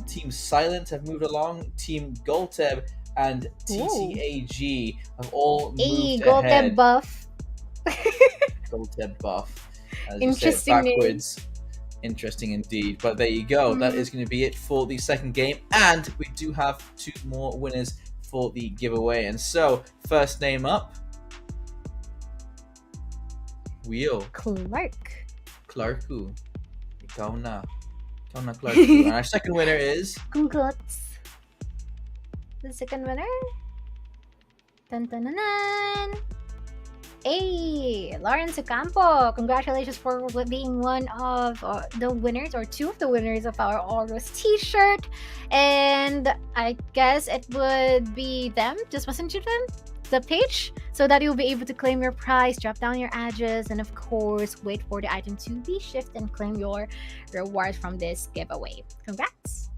Team Silent have moved along. Team Golteb and TCAG have all moved Golteb ahead. buff. Golteb buff. As Interesting you said, backwards. Interesting indeed. But there you go. That is going to be it for the second game. And we do have 2 more winners for the giveaway. And so, first name up. Wheel. Clarku. Ikaw na. Clarku. And our second winner is... Congrats. The second winner? Dun dun dun dun. Hey, Lawrence Ocampo. Congratulations for being one of the winners, or 2 of the winners of our August t-shirt. And I guess it would be them. Just message them the page so that you'll be able to claim your prize, drop down your address, and of course wait for the item to be shipped and claim your reward from this giveaway. Congrats.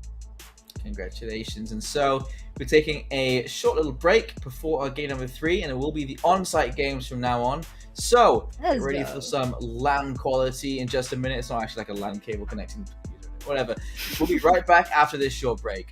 Congratulations. And so we're taking a short little break before our game number 3, and it will be the on-site games from now on. So get ready for some LAN quality in just a minute. It's not actually like a LAN cable connecting to the computer, whatever. We'll be right back after this short break.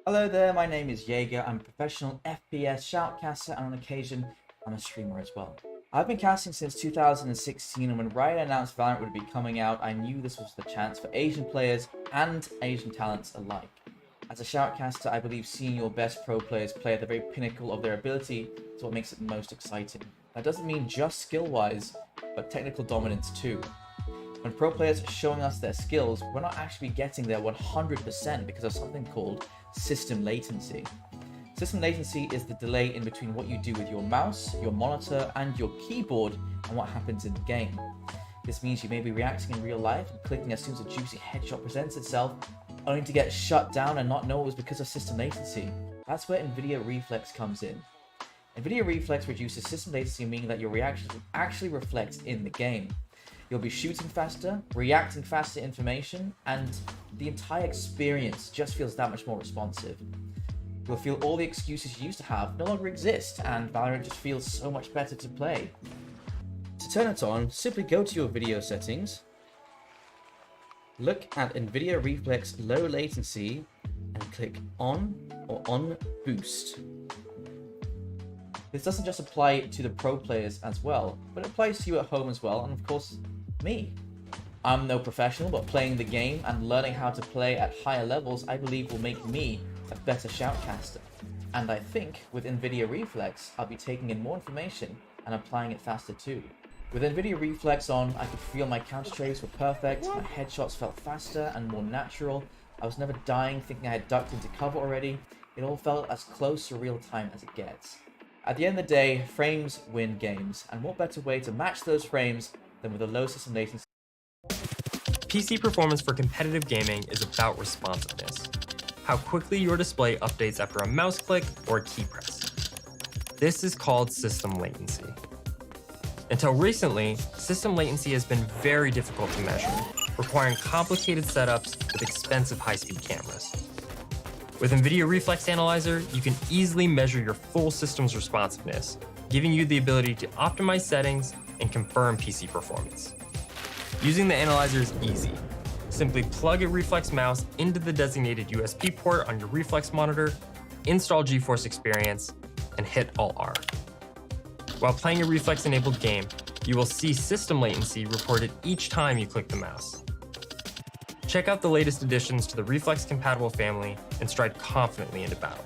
Hello there, my name is Jaeger. I'm a professional FPS shoutcaster, and on occasion, I'm a streamer as well. I've been casting since 2016, and when Riot announced Valorant would be coming out, I knew this was the chance for Asian players and Asian talents alike. As a shoutcaster, I believe seeing your best pro players play at the very pinnacle of their ability is what makes it most exciting. That doesn't mean just skill-wise, but technical dominance too. When pro players are showing us their skills, we're not actually getting there 100% because of something called system latency. System latency is the delay in between what you do with your mouse, your monitor, and your keyboard and what happens in the game. This means you may be reacting in real life and clicking as soon as a juicy headshot presents itself, only to get shut down and not know it was because of system latency. That's where NVIDIA Reflex comes in. NVIDIA Reflex reduces system latency, meaning that your reactions will actually reflect in the game. You'll be shooting faster, reacting faster to information, and the entire experience just feels that much more responsive. You'll feel all the excuses you used to have no longer exist, and Valorant just feels so much better to play. To turn it on, simply go to your video settings, look at NVIDIA Reflex Low Latency, and click On or On Boost. This doesn't just apply to the pro players as well, but it applies to you at home as well, and of course, me. I'm no professional, but playing the game and learning how to play at higher levels I believe will make me a better shoutcaster. And I think with NVIDIA Reflex, I'll be taking in more information and applying it faster too. With NVIDIA Reflex on, I could feel my counter trays were perfect, my headshots felt faster and more natural, I was never dying thinking I had ducked into cover already, it all felt as close to real time as it gets. At the end of the day, frames win games, and what better way to match those frames than with a low system latency. PC performance for competitive gaming is about responsiveness. How quickly your display updates after a mouse click or a key press. This is called system latency. Until recently, system latency has been very difficult to measure, requiring complicated setups with expensive high-speed cameras. With NVIDIA Reflex Analyzer, you can easily measure your full system's responsiveness, giving you the ability to optimize settings and confirm PC performance. Using the analyzer is easy. Simply plug a Reflex mouse into the designated USB port on your Reflex monitor, install GeForce Experience, and hit Alt-R. While playing a Reflex-enabled game, you will see system latency reported each time you click the mouse. Check out the latest additions to the Reflex-compatible family and stride confidently into battle.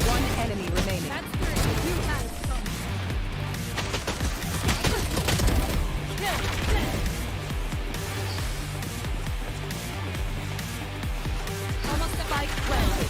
One enemy remaining. Almost a bike planted.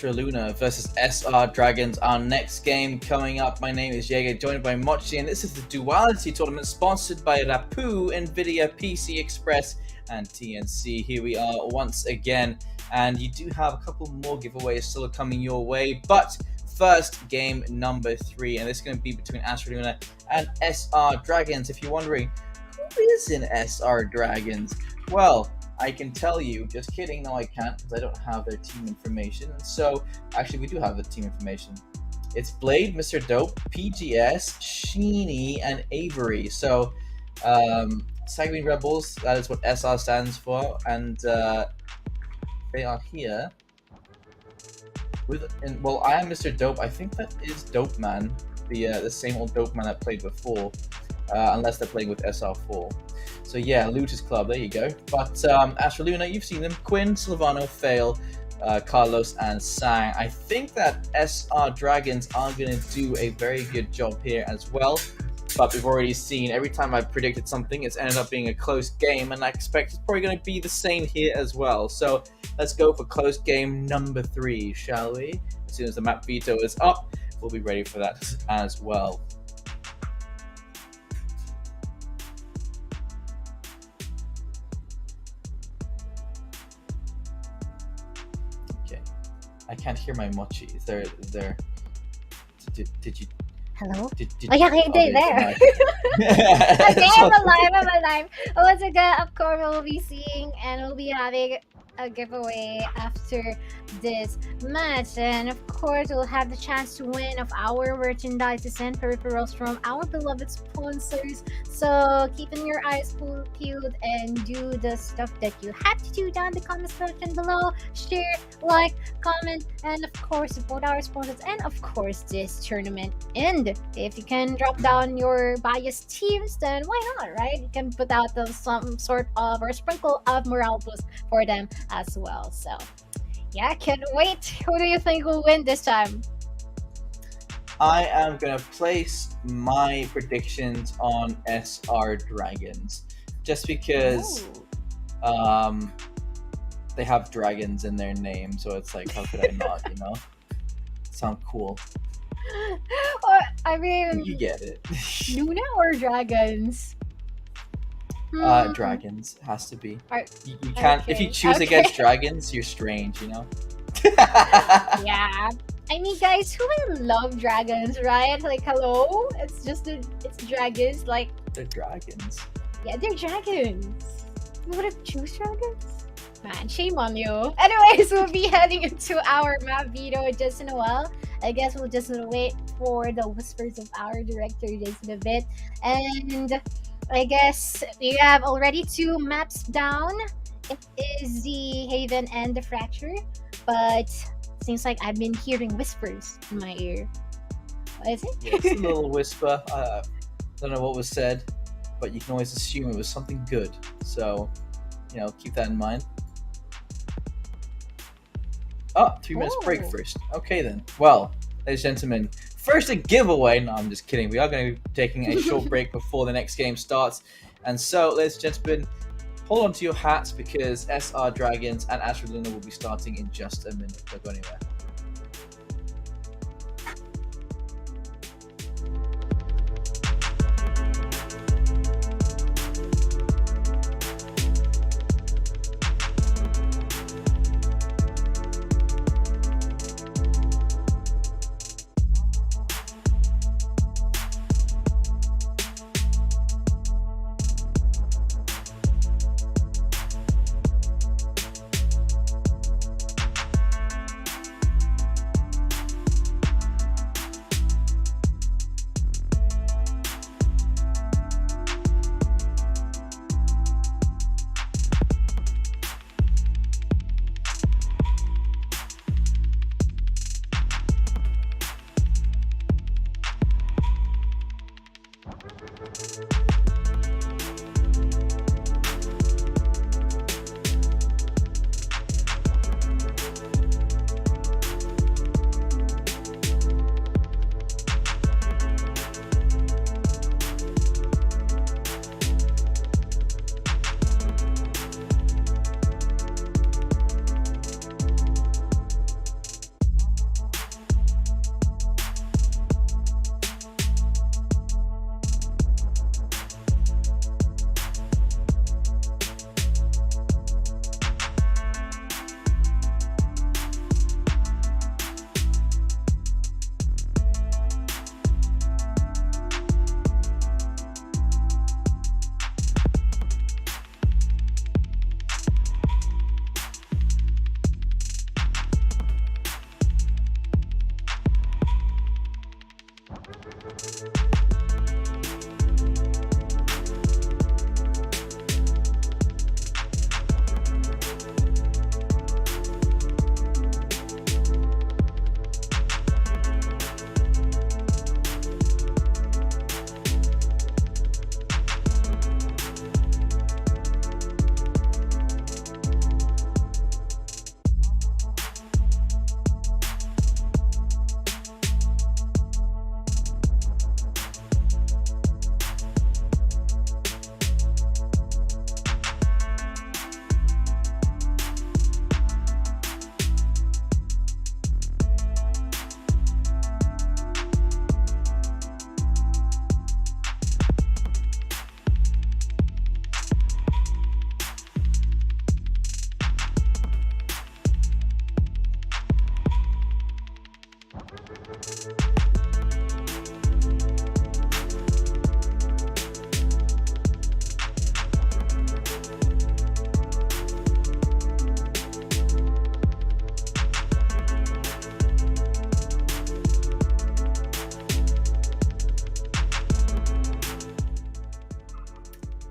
Luna versus SR Dragons, our next game coming up. My name is Jaeger, joined by Mochi, and this is the Duality Tournament sponsored by Rapu, NVIDIA, PC Express, and TNC. Here we are once again, and you do have a couple more giveaways still coming your way, but first, game number 3, and this is going to be between Luna and SR Dragons. If you're wondering, who is in SR Dragons? Well, I can tell you, just kidding, no I can't because I don't have their team information. So, actually we do have the team information. It's Blade, Mr. Dope, PGS, Sheeny, and Avery. So, Sanguine Rebels, that is what SR stands for, and they are here Well, I am Mr. Dope. I think that is Dope Man, the same old Dope Man that played before, unless they're playing with SR4. So yeah, Looters Club. There you go. But Astraluna, you've seen them. Quinn, Silvano, Fail, Carlos, and Sang. I think that SR Dragons are going to do a very good job here as well. But we've already seen every time I've predicted something, it's ended up being a close game, and I expect it's probably going to be the same here as well. So let's go for close game number 3, shall we? As soon as the map veto is up, we'll be ready for that as well. Okay, I can't hear my mochi. Is there? Did you? Hello? Did, Oh, yeah, okay, okay, there. nice. Okay, I'm alive. Once again, of course, we'll be seeing and we'll be having a giveaway after this match, and of course we'll have the chance to win of our merchandises and peripherals from our beloved sponsors. So keeping your eyes peeled and do the stuff that you have to do down in the comment section below. Share, like, comment, and of course support our sponsors and of course this tournament. And if you can drop down your biased teams, then why not, right? You can put out some sort of or sprinkle of morale boost for them as well. So yeah, can't wait. Who do you think will win this time? I am going to place my predictions on SR Dragons. Just because they have dragons in their name, so it's like, how could I not, you know? Sound cool. Or, I mean, You get it. Luna or dragons? Dragons has to be. Are- You can't. If you okay, choose okay. against dragons, you're strange, you know. Yeah. I mean, guys, who will love dragons, right? Like, hello? It's dragons. Like, They're dragons. yeah, they're dragons. You would have choose dragons? Man, shame on you. Anyways, we'll be heading into our map video just in a while. I guess we'll just wait for the whispers of our director just in a bit. And I guess we have already 2 maps down. It is the Haven and the Fracture. But seems like I've been hearing whispers in my ear. What is it? Yeah, it's a little whisper. Don't know what was said, but you can always assume it was something good. So, you know, keep that in mind. Oh, 3 minutes break Oh. first. Okay then. Well, ladies and gentlemen, first a giveaway. No, I'm just kidding. We are going to be taking a short break before the next game starts. And so, ladies and gentlemen, hold on to your hats because SR Dragons and Astraluna will be starting in just a minute. Don't go anywhere.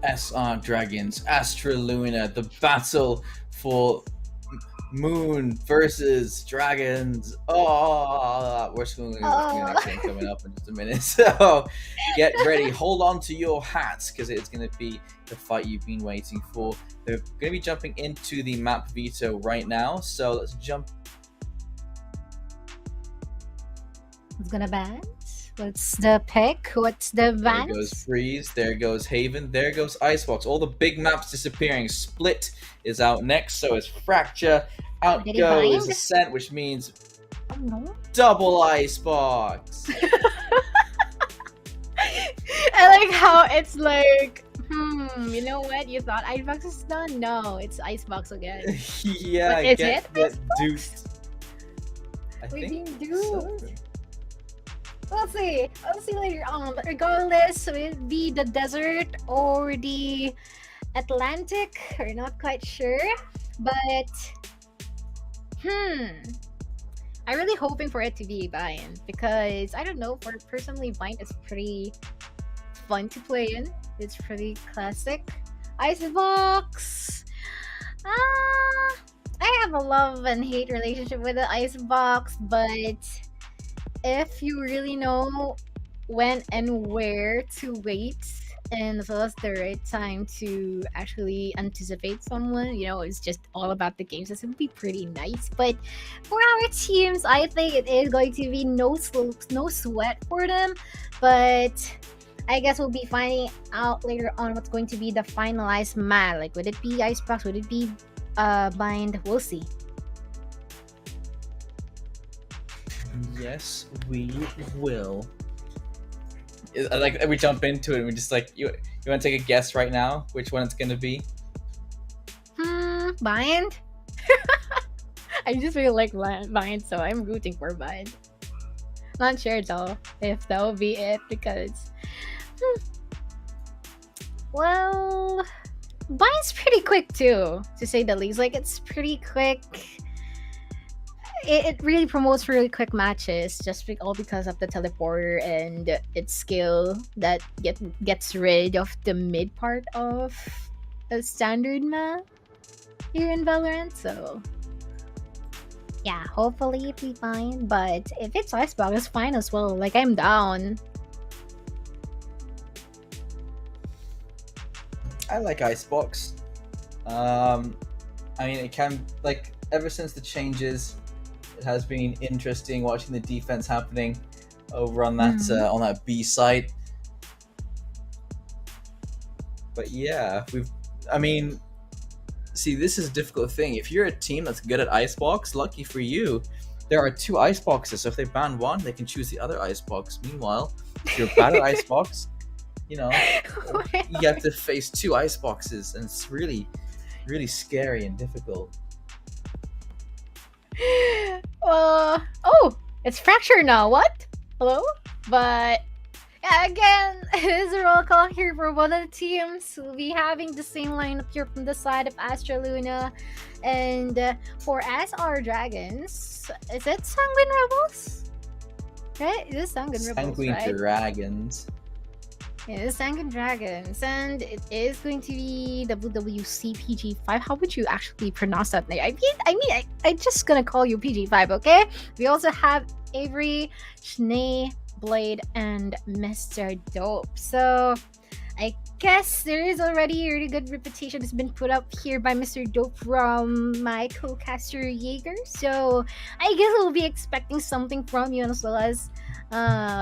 SR Dragons, Astra Luna, the battle for Moon versus Dragons. Oh, we're going to communication coming up in just a minute. So get ready. Hold on to your hats because it's going to be the fight you've been waiting for. They're going to be jumping into the map veto right now. So let's jump. Who's gonna ban? What's the pick? What's the ban? There goes Freeze. There goes Haven. There goes Icebox. All the big maps disappearing. Split is out next. So is Fracture. Out Did he goes bind? Ascent, which means Oh no. double Icebox. I like how it's like, you know what? You thought Icebox is done? No, it's Icebox again. Yeah, But is get it that Icebox? duped. I We think didn't do. so. We'll see. We'll see later on. But regardless, will it be the desert or the Atlantic? We're not quite sure. But I'm really hoping for it to be Vine because I don't know. For personally, Vine is pretty fun to play in. It's pretty classic. Icebox. I have a love and hate relationship with the Icebox, but if you really know when and where to wait and as well as the right time to actually anticipate someone, it's just all about the games. This would be pretty nice. But for our teams, I think it is going to be no sweat for them. But I guess we'll be finding out later on what's going to be the finalized map. Like, would it be Icebox? Would it be Bind? We'll see. Yes, we will. Like we jump into it and we just like you want to take a guess right now which one it's gonna be? Bind? I just really like Bind, so I'm rooting for Bind. Not sure though if that will be it because well, Bind's pretty quick too, to say the least. Like, it's pretty quick. It really promotes really quick matches all because of the teleporter and its skill that gets rid of the mid part of a standard map here in Valorant. So yeah, hopefully it'll be fine. But if it's Icebox, it's fine as well. Like, I'm down. I like Icebox. I mean, it can, like, ever since the changes, it has been interesting watching the defense happening over on that B site. But yeah, see, this is a difficult thing. If you're a team that's good at Icebox, lucky for you, there are 2 Iceboxes. So if they ban one, they can choose the other Icebox. Meanwhile, if you're bad at Icebox, you have to face 2 Iceboxes, and it's really, really scary and difficult. It's Fracture now. What? Hello? But yeah, again, it is a roll call here for one of the teams. We'll be having the same lineup here from the side of Astra Luna. And for SR Dragons, is it Sanguine Rebels? Right? It is Sanguine Rebels, Sanguine right? Dragons. Yeah, it's Sanguine Dragons, and it is going to be WWC PG5. How would you actually pronounce that name? I'm just gonna call you PG5, okay? We also have Avery, Schnee, Blade, and Mr. Dope. So I guess there is already a really good reputation that's been put up here by Mr. Dope from my co-caster Jaeger. So I guess we'll be expecting something from you as well as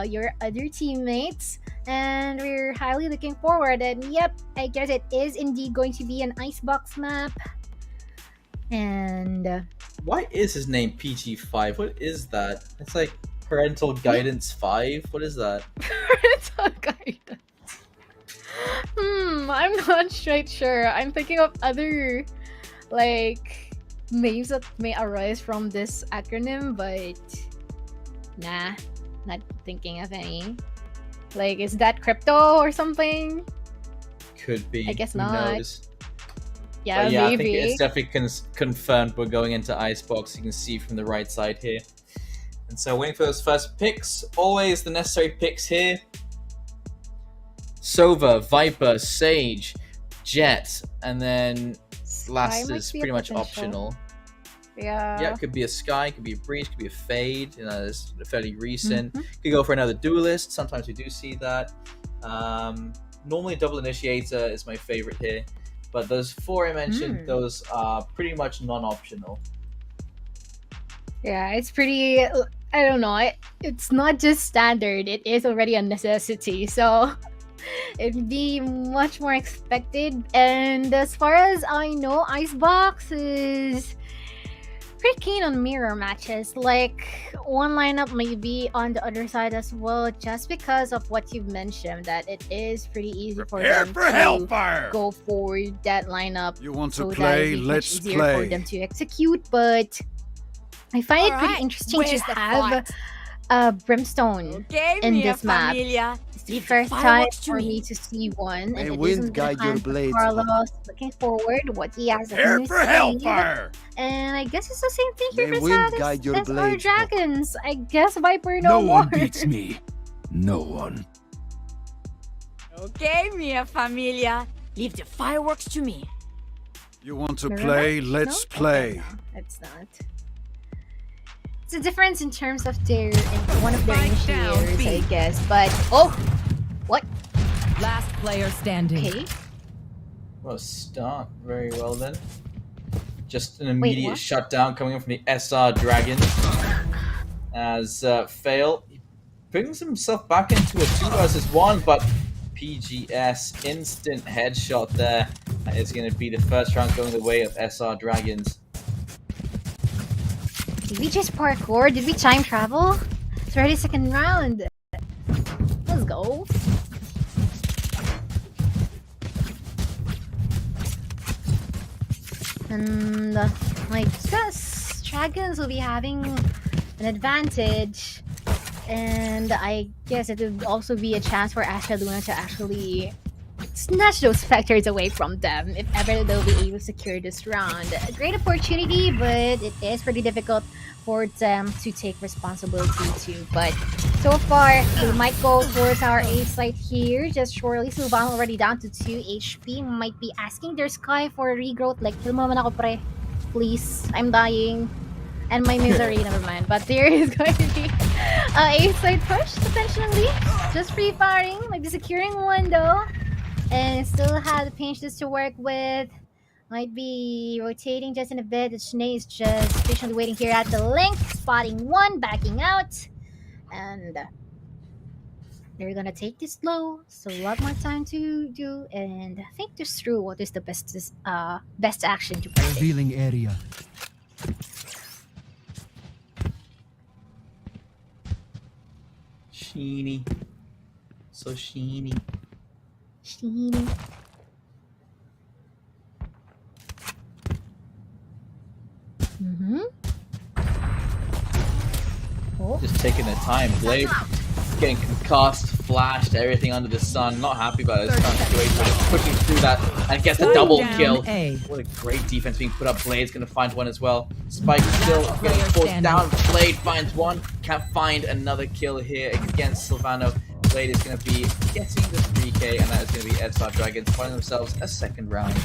your other teammates, and we're highly looking forward. And yep, I guess it is indeed going to be an Icebox map. And why is his name PG5? What is that? It's like Parental Guidance 5. What is that? Parental Guidance. I'm not straight sure. I'm thinking of other like names that may arise from this acronym, but nah, not thinking of any. Like, is that crypto or something? Could be. I guess Who not. knows? Yeah, But yeah, maybe. I think it's definitely confirmed we're going into Icebox. You can see from the right side here. And so waiting for those first picks. Always the necessary picks here. Sova, Viper, Sage, Jet, and then last might is be a pretty much potential. optional. Yeah. Yeah, it could be a Sky, it could be a Breach, it could be a Fade. You know, it's fairly recent. Mhm. Could go for another Duelist. Sometimes we do see that. Normally, Double Initiator is my favorite here, but those 4 I mentioned, those are pretty much non-optional. Yeah, it's pretty. I don't know. It's not just standard. It is already a necessity. So it'd be much more expected. And as far as I know, Icebox is pretty keen on mirror matches. Like one lineup may be on the other side as well, just because of what you've mentioned, that it is pretty easy for them to hellfire! go for that lineup. You want to so that play? it'd be Let's much easier for play. them to execute. But I find it pretty interesting to have Brimstone in this map. It's the first time for me to see one, May and it wind isn't guide your behind blades. Carlos. Looking forward what he has up Prepare his for sleeve. hellfire! And I guess it's the same thing here May for wind Satis guide your as our blades. dragons. I guess Viper No more. one beats me. No one. Okay, mia familia. Leave the fireworks to me. You want to Mirror play? match? Let's No? play. Okay, no, it's not. It's a difference in terms of their one of their Spike down, initiators, B. I guess. But oh, what? Last player standing. Okay. Well, start very well then. Just an immediate what? shutdown coming in from the SR Dragons. As Fail he brings himself back into a 2 versus 1, but PGS instant headshot there. That is going to be the first round going the way of SR Dragons. Did we just parkour? Did we time travel? It's already second round. Let's go. And I guess Dragons will be having an advantage. And I guess it would also be a chance for Astra Luna to actually snatch those Spectres away from them if ever they'll be able to secure this round. A great opportunity, but it is pretty difficult for them to take responsibility to. But so far, we might go towards our A site here. Just shortly, Sylvan already down to 2 HP. Might be asking their Sky for a regrowth. Like, kill mo man ako, pre. Please, I'm dying. And my misery, never mind. But there is going to be a side push, potentially. Just free firing. Might be securing one, though. And still have the pinches to work with. Might be rotating just in a bit. The Shanae is just patiently waiting here at the link. Spotting one, backing out. And they're gonna take this slow. So a lot more time to do. And think this through what is the best action to take. Revealing area. Sheeny. So sheeny. Sheeny. Mm-hmm. Oh. Just taking their time. Blade getting concussed, flashed, everything under the sun. Not happy about his current situation, but just pushing through that and gets the double kill. What a great defense being put up. Blade's going to find one as well. Spike still getting forced down. Blade finds one. Can't find another kill here against Silvano. Blade is going to be getting the 3k, and that is going to be SR Dragons finding themselves a second round.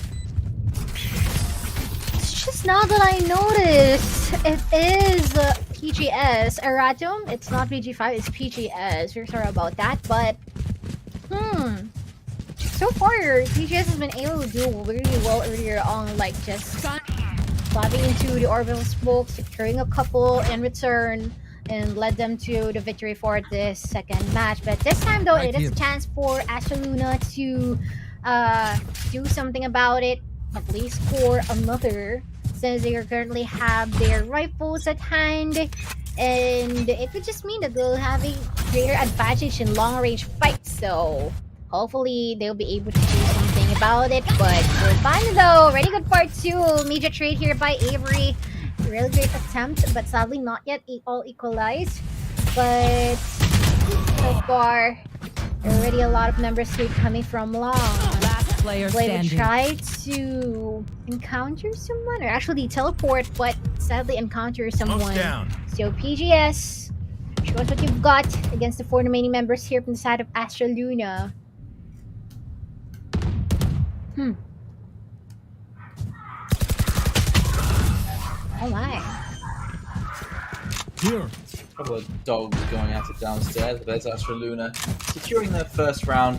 It's just now that I noticed it is PGS Eratum. It's not PG5, it's PGS. We're sorry about that, but so far PGS has been able to do really well earlier on, like just slapping into the orbital smoke, securing a couple in return, and led them to the victory for this second match. But this time though, it is a chance for Astra Luna to do something about it, at least for another, since they currently have their rifles at hand, and it would just mean that they'll have a greater advantage in long-range fights. So hopefully they'll be able to do something about it. But we're fine though. Ready good part 2. Major trade here by Avery. Really great attempt, but sadly not yet all equalized. But so far, there are already a lot of members here coming from long. Player Blade standing. tried to encounter someone, or actually teleport, but sadly encounter someone. So PGS, show us what you've got against the 4 remaining members here from the side of Astra Luna. Oh my. Here. A couple of dogs going at it downstairs, but there's Astra Luna securing their first round,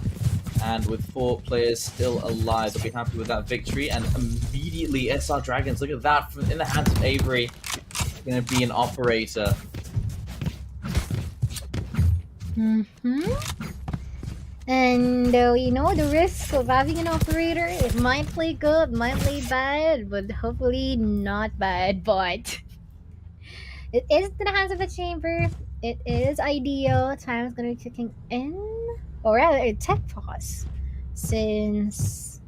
and with 4 players still alive, they'll be happy with that victory. And immediately, SR Dragons, look at that, from in the hands of Avery, going to be an operator. And you know, the risk of having an operator, it might play good, might play bad, but hopefully not bad. But it is in the hands of the chamber. It is ideal. Time is gonna be kicking in, or rather, a tech pause, since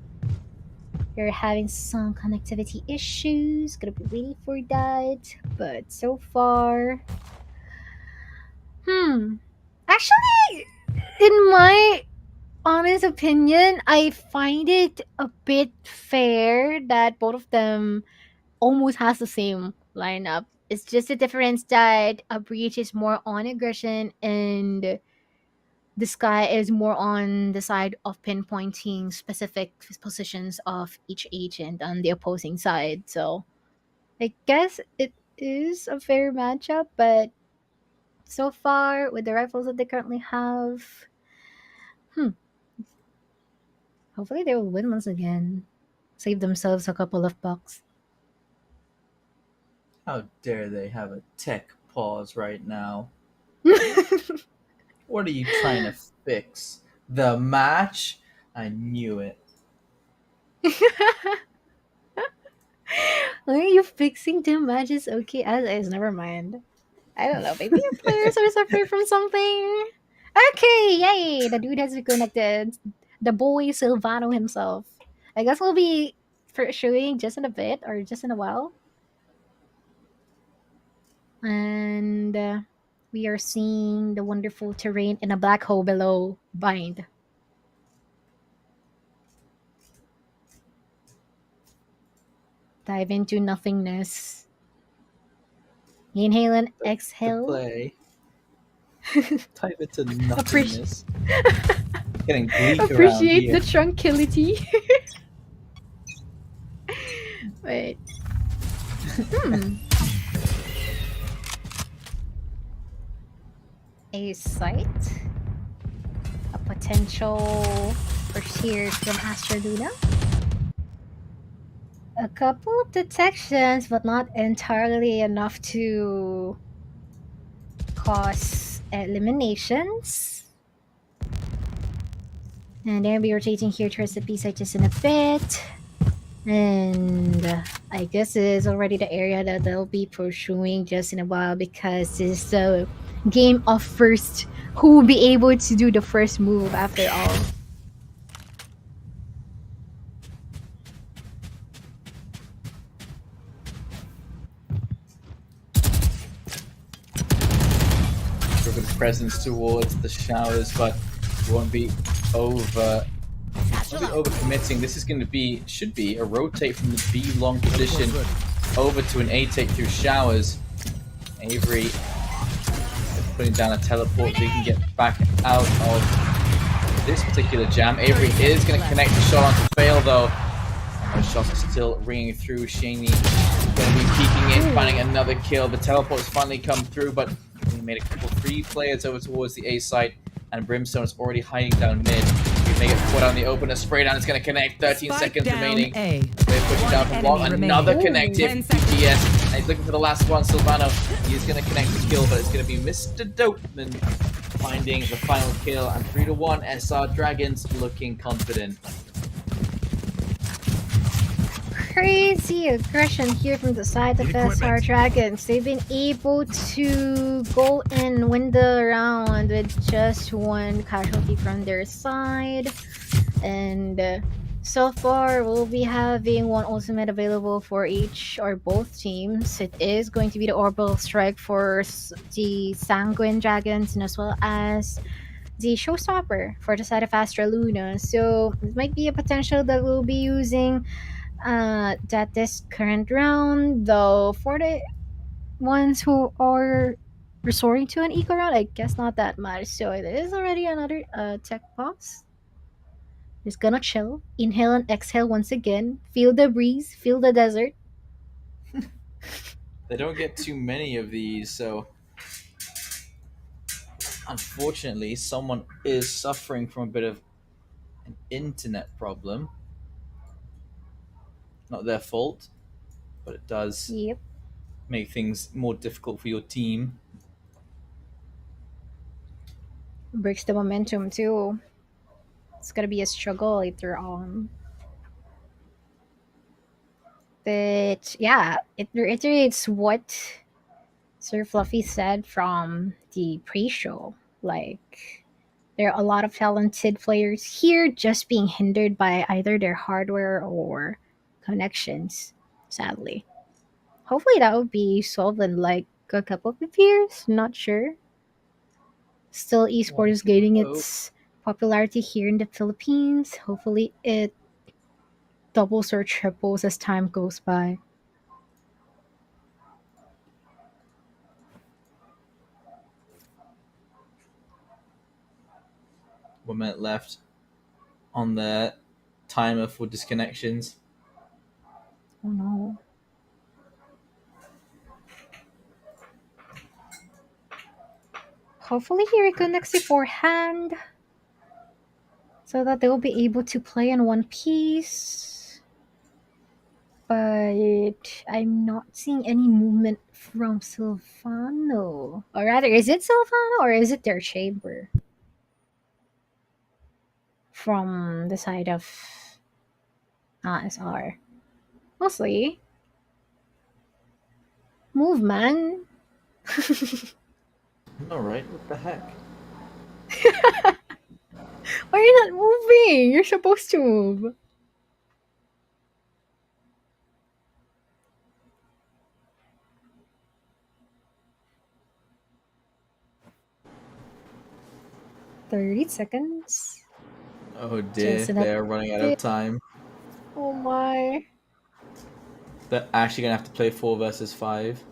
you're having some connectivity issues. Gonna be waiting for that, but so far, actually, in my honest opinion, I find it a bit fair that both of them almost has the same lineup. It's just a difference that a breach is more on aggression and the sky is more on the side of pinpointing specific positions of each agent on the opposing side. So I guess it is a fair matchup, but so far with the rifles that they currently have, hopefully they will win once again. Save themselves a couple of bucks. How dare they have a tech pause right now? What are you trying to fix? The match? I knew it. Are you fixing the matches? Okay, as is, never mind. I don't know, maybe your players are suffering from something. Okay, yay! The dude has reconnected. The boy Silvano himself. I guess we'll be for showing just in a bit or just in a while. And we are seeing the wonderful terrain in a black hole below bind. Dive into nothingness. Inhale and The exhale. play. Type it to nothingness. Getting bleak around Appreciate here. the tranquility. Wait. A site. A potential pursuit from Astra Luna. A couple of detections, but not entirely enough to cause eliminations. And they'll be rotating here towards the B site just in a bit. And I guess this is already the area that they'll be pursuing just in a while, because this is a game of first. Who will be able to do the first move after all? Presence towards the showers, but won't be overcommitting. This is going to be, should be, a rotate from the B long position over to an A take through showers. Avery is putting down a teleport so he can get back out of this particular jam. Avery is going to connect the shot onto fail though. And those shots are still ringing through. Shaney going to be peeking in, finding another kill. The teleport's finally come through, but he made a couple free players over towards the A site, and Brimstone is already hiding down mid. They get caught on the open. A spray down is going to connect. 13 seconds remaining. They're pushing down from long. Another connective DPS. And he's looking for the last one. Silvano, he's going to connect the kill, but it's going to be Mr. Dopeman finding the final kill. And 3-1, SR Dragons looking confident. Crazy aggression here from the side of SR Dragons. They've been able to go and win the round with just one casualty from their side. And so far, we'll be having one ultimate available for each or both teams. It is going to be the Orbital Strike for the Sanguine Dragons, and as well as the Showstopper for the side of Astra Luna. So it might be a potential that we'll be using that this current round, though for the ones who are resorting to an eco round, I guess not that much. So it is already another tech pause. Just gonna chill, inhale and exhale once again, feel the breeze, feel the desert. They don't get too many of these, so unfortunately, someone is suffering from a bit of an internet problem. Not their fault, but it does Yep. make things more difficult for your team. Breaks the momentum too. It's gonna be a struggle later on. But yeah, it reiterates what Sir Fluffy said from the pre-show. Like, there are a lot of talented players here just being hindered by either their hardware or connections, sadly. Hopefully that will be solved in like a couple of years, not sure. Still, esports is gaining its popularity here in the Philippines. Hopefully it doubles or triples as time goes by. 1 minute left on the timer for disconnections. Oh no. Hopefully he reconnects beforehand so that they'll be able to play in one piece. But I'm not seeing any movement from Silvano. Or rather, is it Silvano or is it their chamber? From the side of SR. Mostly. Move, man. Alright, what the heck? Why are you not moving? You're supposed to move. $30 seconds. Oh dear, Just they're running out of time. Oh my. They're actually gonna have to play 4 versus 5.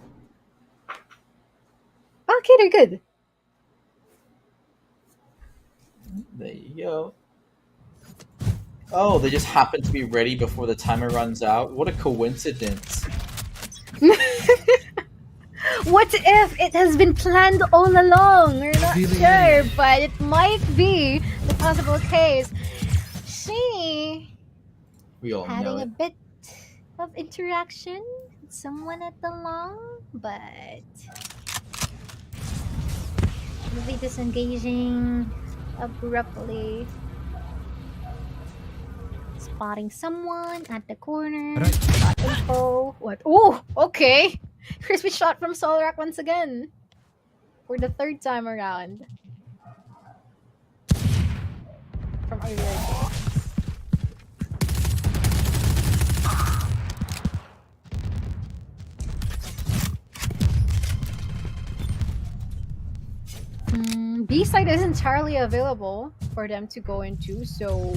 Okay, they're good. There you go. Oh, they just happen to be ready before the timer runs out. What a coincidence. What if it has been planned all along? We're not Really? sure, but it might be the possible case. She We all know having a it. bit of interaction with someone at the long, but will be disengaging abruptly. Spotting someone at the corner. Right. Got info. What? Oh, okay. Crispy shot from Solrak once again. For the 3rd time around. From earlier games. B side is entirely available for them to go into, so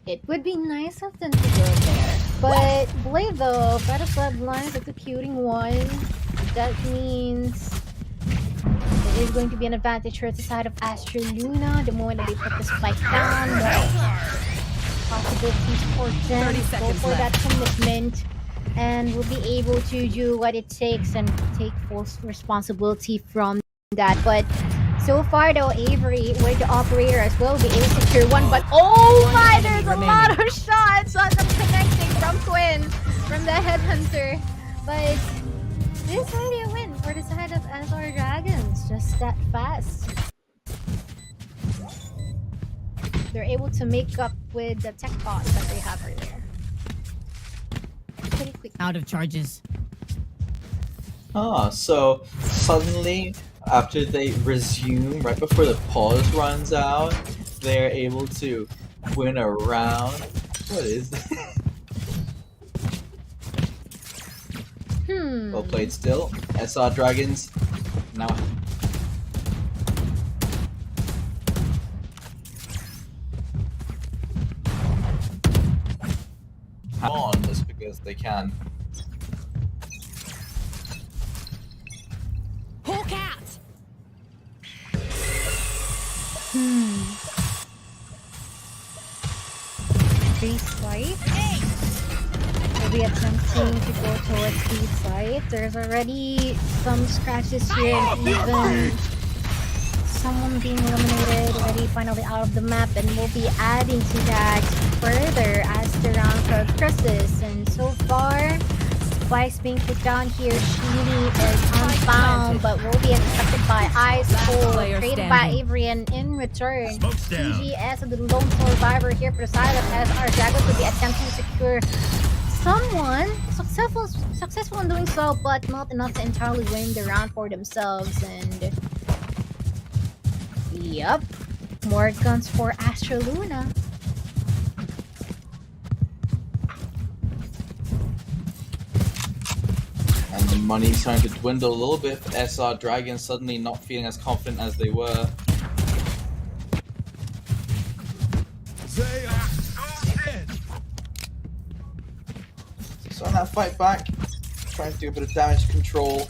it would be nice of them to go there. But Blade though, better bloodlines executing one. That means there is going to be an advantage for the side of Astra Luna the moment that they put the spike down. Possibilities for them 30 to go seconds for left. that commitment. And will be able to do what it takes and take full responsibility from that. But so far though, Avery with the operator as well will be able to secure one. But oh my, there's a lot of shots on them connecting from Twin, from the headhunter. But this is already a win for the side of SR Dragons, just that fast. They're able to make up with the tech bots that they have earlier. Pretty quick. Out of charges. Ah, so suddenly, after they resume, right before the pause runs out, they're able to win a round. What is that? Well played still. SR Dragons now. On just because they can. Hawk out! Three swipe. will be attempting to go towards the site. There's already some scratches here and even someone being eliminated already finally out of the map, and we'll be adding to that further as the round progresses. And so far, spikes being put down here. Sheeny is unbound, but will be accepted by Ice Cold, created by Avery, and in return, TGS and the lone survivor here for the side of SR Dragons will be attempting to secure someone successful in doing so, but not enough to entirely win the round for themselves. And yep, more guns for Astra Luna. And the money's starting to dwindle a little bit for SR Dragons, suddenly not feeling as confident as they were. They are so dead. So on that fight back, trying to do a bit of damage control.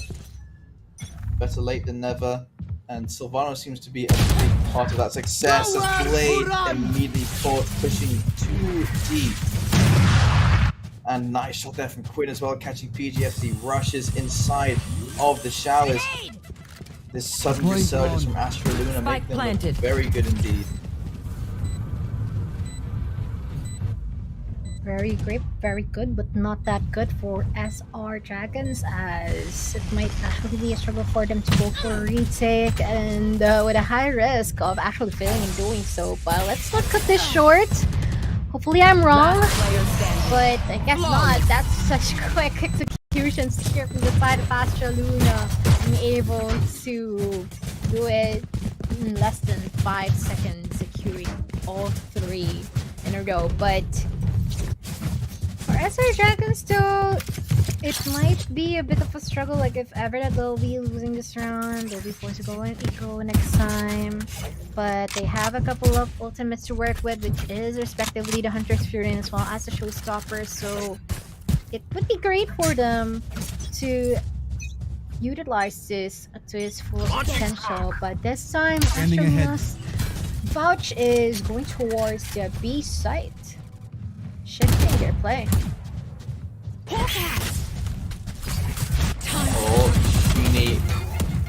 Better late than never. And Silvano seems to be a big part of that success as Blade immediately caught, pushing too deep. And nice shot there from Quinn as well, catching PGFC rushes inside of the showers. This sudden resurgence from Astra Luna making them look very good indeed. Very great, very good, but not that good for SR Dragons, as it might actually be a struggle for them to go for a retake, and with a high risk of actually failing in doing so. But let's not cut this short. Hopefully I'm wrong, but I guess not. That's such quick executions here from the side of Astra Luna, being able to do it in less than 5 seconds, securing all 3 in a row. But for SR Dragons though, it might be a bit of a struggle. Like if ever that they'll be losing this round, they'll be forced to go in eco next time. But they have a couple of ultimates to work with, which is respectively the Hunter's Fury as well as the Showstopper. So it would be great for them to utilize this to its full potential. But this time, Astronaut's Vouch is going towards the B site, shifting their play. Oh, Sheeny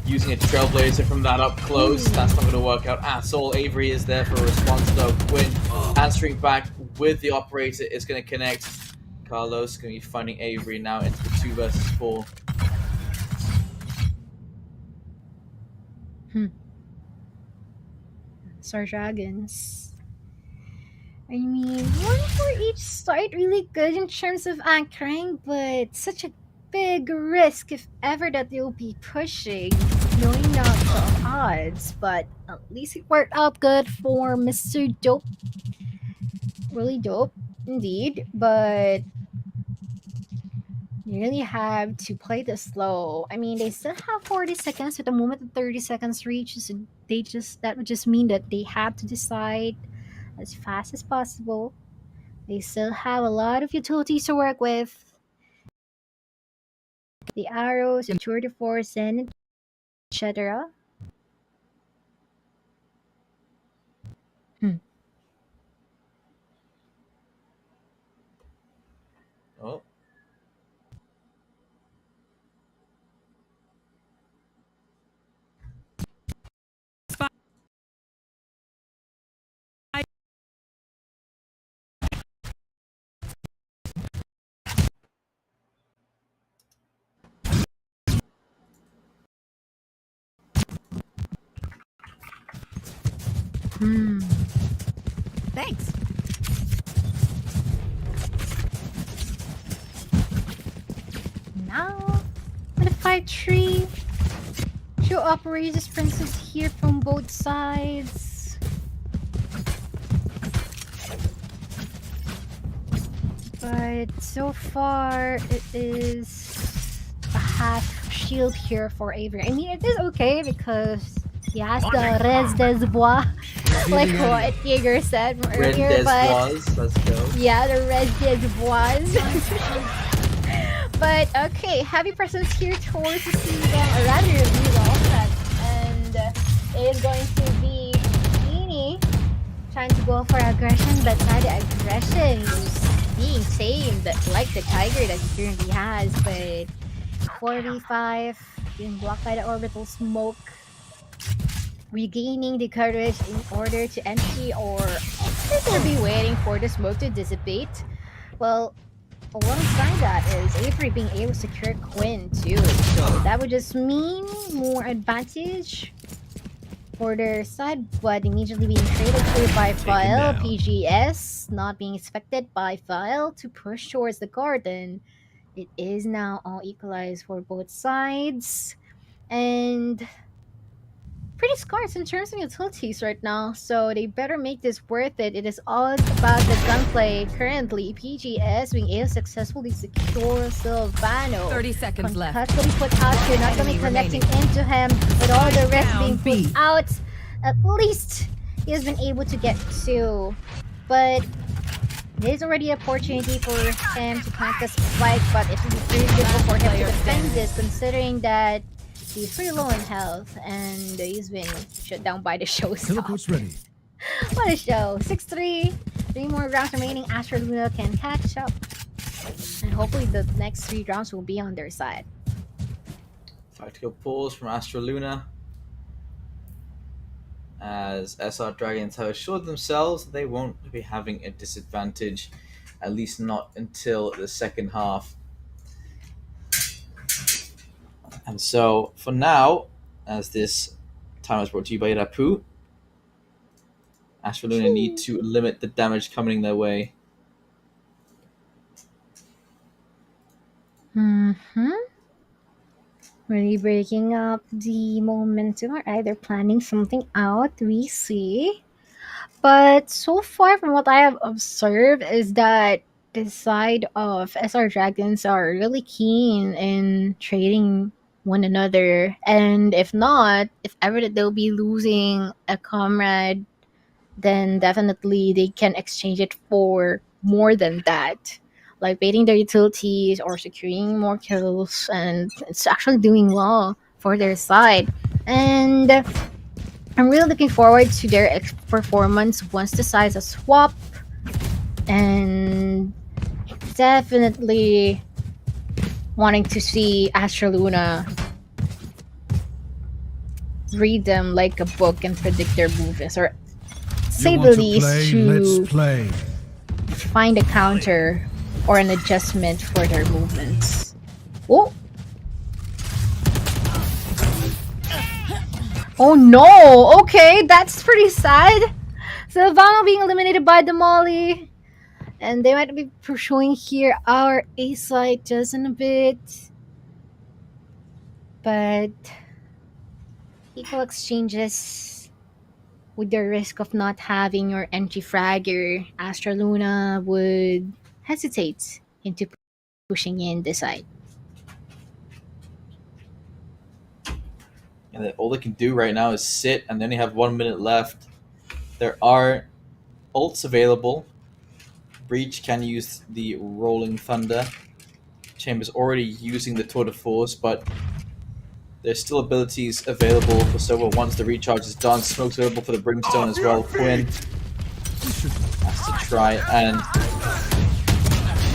using a Trailblazer from that up close. That's not going to work out at all. Avery is there for a response though. Quinn answering back with the operator is going to connect. Carlos is going to be finding Avery now into the 2 versus 4. SR Dragons, I mean, one for each site, really good in terms of anchoring, but such a big risk if ever that they'll be pushing, knowing not the odds. But at least it worked out good for Mr. Dope. Really dope indeed, but you really have to play this slow. I mean, they still have 40 seconds. At the moment the 30 seconds reaches, that would just mean that they have to decide as fast as possible. They still have a lot of utilities to work with. The arrows, the tour de force, and etc. Oh. Thanks. Now, with a 5-tree, 2 operators princess here from both sides. But so far, it is a half shield here for Avery. I mean, it is okay because he has the Res des Bois, like what Jaeger said from earlier. Let's go. Yeah, the Res des Bois. But okay, heavy presence here towards the CDM, or rather the wall set, and it is going to be Beanie trying to go for aggression, but not the aggression. being tamed like the tiger that he currently has, but 45 being blocked by the orbital smoke. Regaining the courage in order to empty or will be waiting for the smoke to dissipate. Well, alongside that is Avery being able to secure Quinn too, so that would just mean more advantage for their side, but immediately being traded through by File. down. PGS not being expected by File to push towards the garden. It is now all equalized for both sides, and pretty scarce in terms of utilities right now, so they better make this worth it. It is all about the gunplay currently. PGS being able to successfully secure Silvano. 30 seconds left. Constantly put out here, not going to be connecting into him, with all the rest Down being B. put out. At least he has been able to get 2, but there's already an opportunity for him to plant the spike, but it will be pretty difficult for him to defend this, considering that he's pretty low in health and he's been shut down by the show. Teleport's ready. What a show! 6-3, 3 more rounds remaining. Astro Luna can catch up, and hopefully the next 3 rounds will be on their side. Tactical pause from Astro Luna, as SR Dragons have assured themselves they won't be having a disadvantage, at least not until the second half. And so, for now, as this time is brought to you by Rapu, Astro Luna need to limit the damage coming their way. Really breaking up the momentum, or either planning something out, we see. But so far from what I have observed is that the side of SR Dragons are really keen in trading one another, and if not, if ever that they'll be losing a comrade, then definitely they can exchange it for more than that, like baiting their utilities or securing more kills, and it's actually doing well for their side. And I'm really looking forward to their performance once the sides are swapped, and definitely wanting to see Astro Luna read them like a book and predict their movements, or say You the want to least, play? to Let's play. find a counter or an adjustment for their movements. Oh! Oh no! Okay, that's pretty sad. Silvano being eliminated by the Molly. And they might be pursuing here our A side just in a bit. But equal exchanges with the risk of not having your entry fragger, Astra Luna would hesitate into pushing in this side. And all they can do right now is sit, and then they have 1 minute left. There are ults available. Breach can use the Rolling Thunder. Chamber's already using the Tour de Force, but there's still abilities available for Sova once the recharge is done. Smoke's available for the Brimstone as well. Quinn has to try and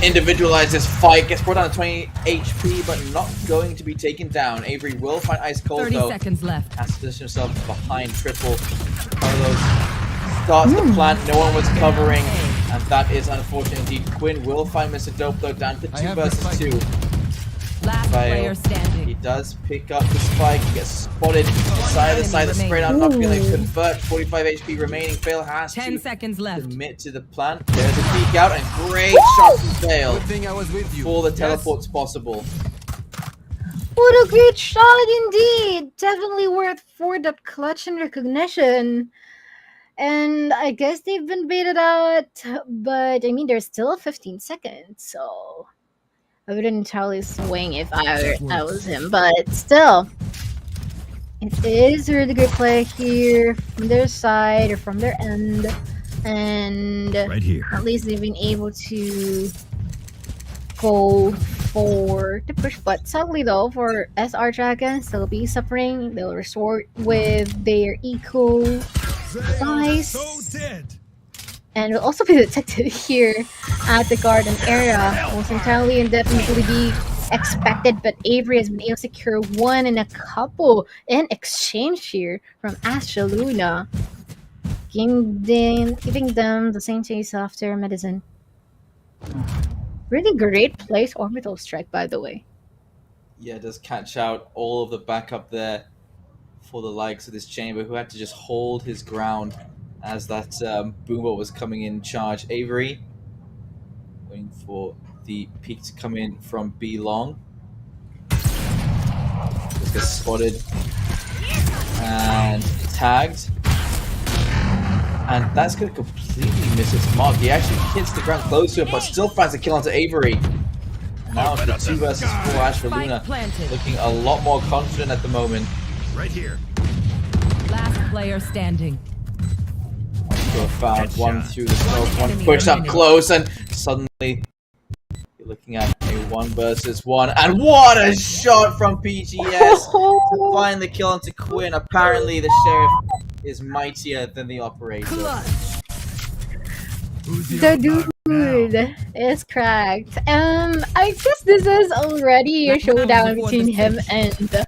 individualize this fight. Gets brought down to 20 HP, but not going to be taken down. Avery will find Ice Cold 30 though. seconds left. Has to position himself behind Triple. Carlos starts the plant. No one was covering, and that is unfortunate indeed. Quinn will find Mr. Dope though, down to 2 versus 2. Last player He standing. does pick up the spike. He gets spotted side to side. The spread out, not going to convert. 45 HP remaining. Fail has 10 to seconds left. commit to the plant. There's a peek out, and great shot from Fail Good thing I was with you. before the teleport's possible. What a great shot indeed! Definitely worth for that clutch and recognition. And I guess they've been baited out, but I mean, there's still 15 seconds, so I wouldn't entirely swing if I was him, but still, it is a really good play here from their side or from their end, and Right here. at least they've been able to go for the push. But sadly though, for SR Dragons, they'll be suffering. They'll resort with their eco They are Nice. so dead. and will also be detected here at the garden area. Most entirely and definitely be expected, but Avery has been able to secure one and a couple in exchange here from Astra Luna, giving them the same taste after medicine. Really great place orbital strike, by the way. Yeah, does catch out all of the backup there for the likes of this chamber, who had to just hold his ground as that boomer was coming in charge. Avery waiting for the peak to come in from B long. Just gets spotted and tagged. And that's going to completely miss its mark. He actually hits the ground close to him, but still finds a kill onto Avery. Now it's the 2 versus 4 Astra Luna, looking a lot more confident at the moment. Right here. Last player standing. Found one through the smoke, one pushed up close, and suddenly you're looking at a 1 versus 1. And what a shot from PGS to find the kill onto Quinn. Apparently the Sheriff is mightier than the operator. The dude is cracked. I guess this is already a showdown between him and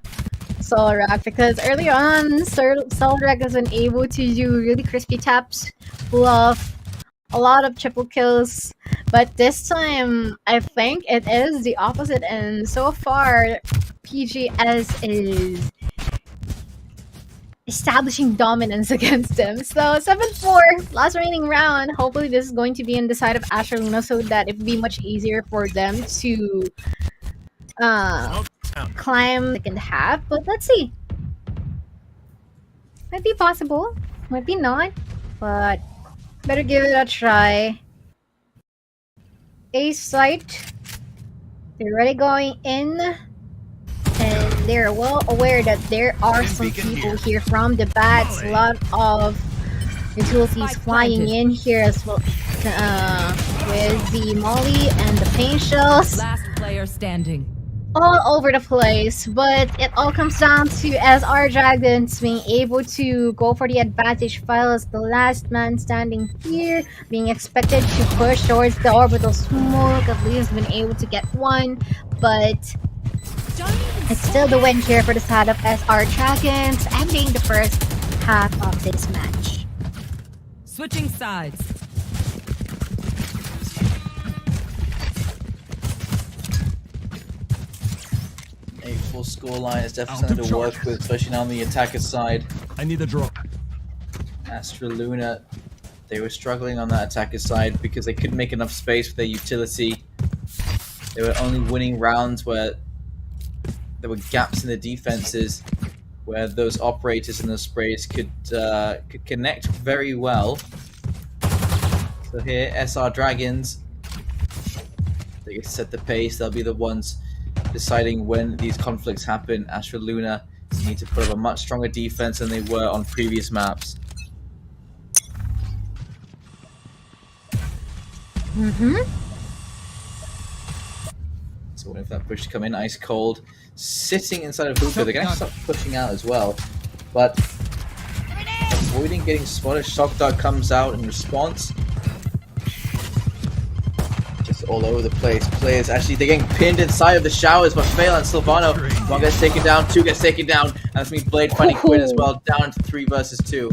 Solrak, because early on, Solrak has been able to do really crispy taps, pull off a lot of triple kills, but this time I think it is the opposite, and so far PGS is establishing dominance against them. So 7-4, last remaining round. Hopefully this is going to be in the side of Astra Luna so that it would be much easier for them to climb the second half. But let's see. Might be possible, might be not, but better give it a try. A site. They're already going in. And they're well aware that there are some people here from the bats. A lot of utilities flying in here as well, with the molly and the paint shells. Last player standing. All over the place, but it all comes down to SR Dragons being able to go for the advantage file as the last man standing here, being expected to push towards the orbital smoke. At least been able to get one, but it's still the win here for the side of SR Dragons, ending the first half of this match. Switching sides. A full scoreline is definitely something to work with, especially on the attacker side. I need a drop. Astra Luna, they were struggling on that attacker side because they couldn't make enough space for their utility. They were only winning rounds where there were gaps in the defenses, where those operators and those sprays could connect very well. So here, SR Dragons, they set the pace. They'll be the ones deciding when these conflicts happen. Astra Luna need to put up a much stronger defense than they were on previous maps. So waiting for that push to come in, ice cold, sitting inside of Hookah. They're going to start pushing out as well, but avoiding getting spotted. Shock Dart comes out in response. Just all over the place. Players actually, they're getting pinned inside of the showers, but Fail and Silvano, one gets taken down, 2 gets taken down, and that's me Blade finding Quinn as well, down to 3 versus 2.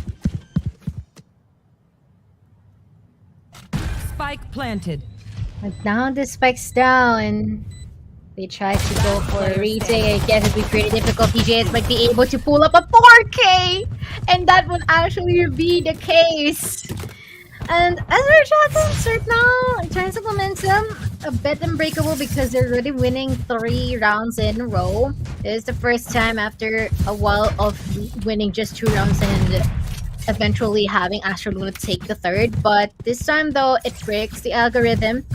Spike planted. But now the spike's down. They try to go for a retake. I guess it'd be pretty difficult. PJs might be able to pull up a 4K, and that would actually be the case. And as we're chatting right now, in terms of momentum, a bit unbreakable because they're already winning 3 rounds in a row. It is the first time after a while of winning just 2 rounds and eventually having Astra Luna take the 3rd. But this time though, it breaks the algorithm.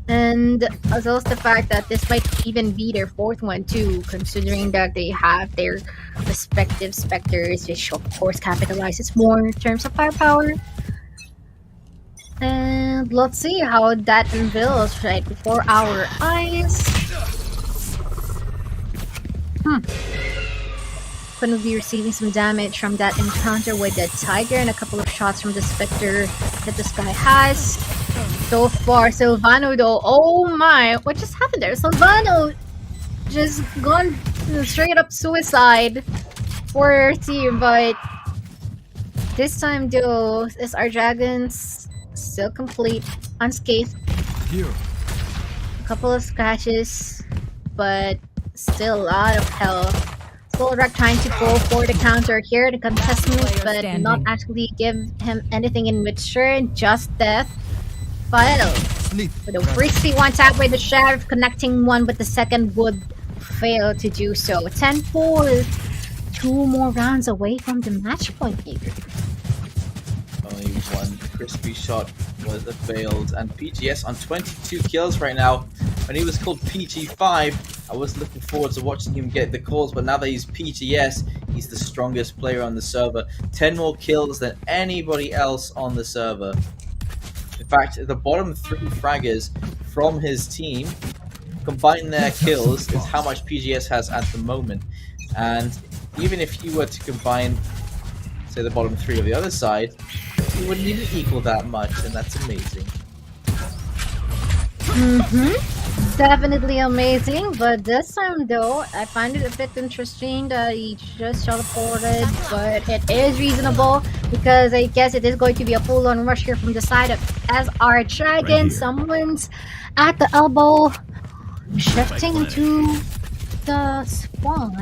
And as well as the fact that this might even be their 4th one too, considering that they have their respective Spectres, which of course capitalizes more in terms of firepower. And let's see how that unveils right before our eyes. Quinn will be receiving some damage from that encounter with the Tiger and a couple of shots from the Spectre that this guy has. So far, Silvano though, oh my, what just happened there? Silvano just gone straight up suicide for her team, but this time though, SR Dragons still complete, unscathed. Here. A couple of scratches, but still a lot of health. Solrak trying to go for the counter here, the contestant, but not actually give him anything in return, just death. Final. With a risky one tap with the Sheriff connecting one, but the second would fail to do so. 10-4. 2 more rounds away from the match point here. Only one crispy shot was failed, and PGS on 22 kills right now. When he was called PG5, I was looking forward to watching him get the calls, but now that he's PGS, he's the strongest player on the server. 10 more kills than anybody else on the server. In fact, the bottom 3 fraggers from his team, combine their kills, is how much PGS has at the moment. And even if you were to combine, say, the bottom 3 of the other side, it wouldn't even equal that much, and that's amazing. Definitely amazing, but this time though, I find it a bit interesting that he just teleported, but it is reasonable because I guess it is going to be a full-on rush here from the side of SR Dragon. Someone's at the elbow, shifting into the spawn.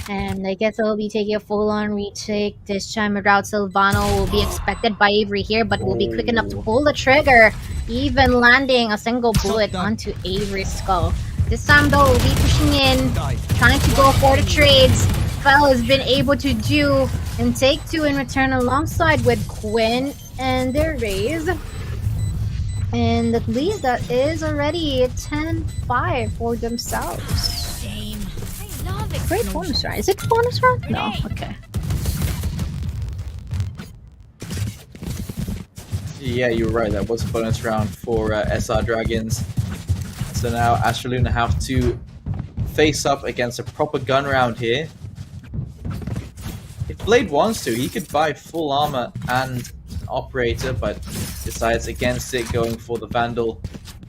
And I guess I'll be taking a full-on retake. This time around, Silvano will be expected by Avery here, but will be quick enough to pull the trigger, even landing a single bullet onto Avery's skull. This time though, we'll be pushing in, trying to go for the trades. Fel has been able to do and take 2 in return alongside with Quinn and their raise. And at least that is already 10-5 for themselves. Great bonus round. Is it bonus round? No. Okay. Yeah, you're right. That was a bonus round for SR Dragons. So now Astraluna have to face up against a proper gun round here. If Blade wants to, he could buy full armor and operator, but decides against it, going for the Vandal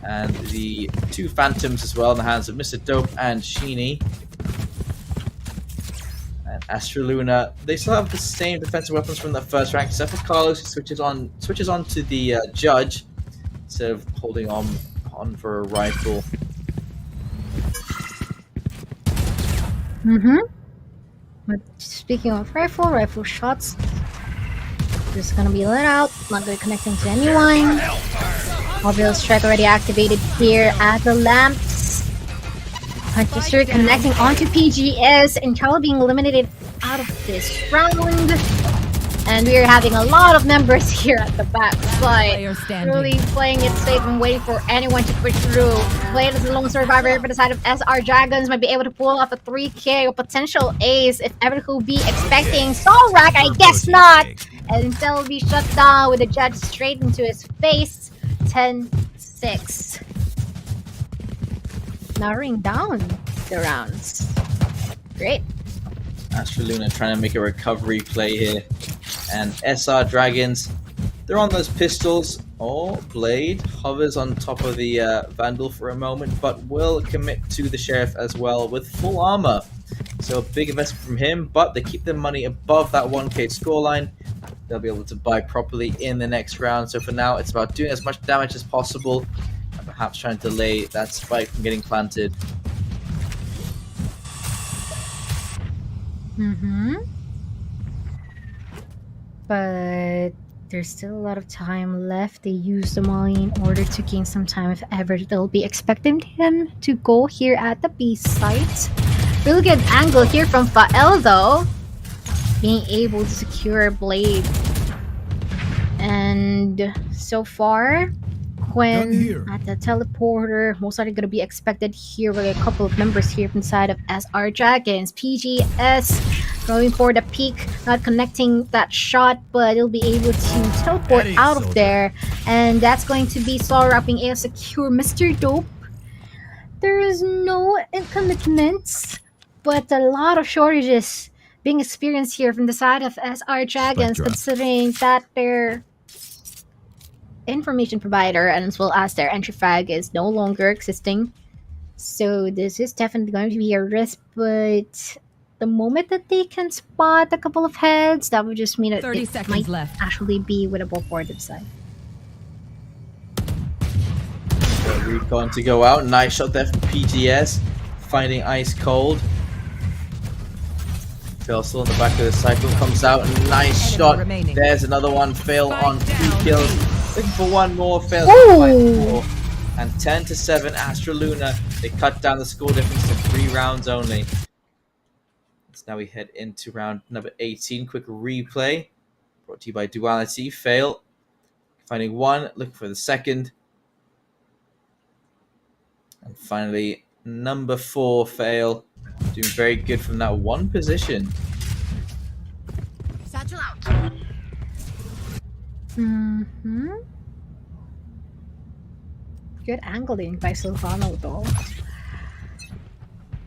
and the 2 Phantoms as well in the hands of Mr. Dope and Sheeny. Astraluna, they still have the same defensive weapons from the first rank, except for Carlos, who switches on to the Judge instead of holding on for a rifle. But speaking of rifle shots, just gonna be let out, not gonna be connecting to anyone. Orbital strike already activated here at the lamps. Hunter connecting onto PGS and Charlie being eliminated out of this round. And we are having a lot of members here at the back, but really playing it safe and waiting for anyone to push through. Blade as a lone survivor for the side of SR Dragons, might be able to pull off a 3K or potential ace if ever he'll be expecting Solrak. I guess not. And they'll be shut down with the Judge straight into his face. 10-6. Narrowing down the rounds. Great. Astraluna trying to make a recovery play here. And SR Dragons, they're on those pistols. Oh, Blade hovers on top of the Vandal for a moment, but will commit to the Sheriff as well with full armor. So a big investment from him, but they keep their money above that 1k scoreline. They'll be able to buy properly in the next round. So for now, it's about doing as much damage as possible, and perhaps trying to delay that spike from getting planted. But there's still a lot of time left. They use the Molly in order to gain some time if ever they'll be expecting him to go here at the B site. Really good angle here from Fael though, being able to secure Blade. And so far, Quinn at the teleporter, most likely going to be expected here with a couple of members here from the side of SR Dragons. PGS going for the peak, not connecting that shot, but he'll be able to teleport out of there. And that's going to be Solrak being able to secure Mr. Dope. There is no commitments but a lot of shortages being experienced here from the side of SR Dragons, Spectra. considering that their information provider and as well as their entry flag is no longer existing. So this is definitely going to be a risk, but the moment that they can spot a couple of heads, that would just mean that 30 it seconds might left. actually be winnable for them side. We've gone to go out. Nice shot there from PGS. Finding Ice Cold. Fail still in the back of the cycle. Comes out. Nice shot. remaining. There's another one. Fail on 3 down. kills. Looking for one more. Fails Ooh. to find more. And 10-7. Astra Luna. They cut down the score difference to 3 rounds only. So now we head into round number 18. Quick replay. Brought to you by Duality. Fail. Finding one. Looking for the second. And finally, number 4, Fail. Doing very good from that one position. Satchel out. Good angling by Silvano though.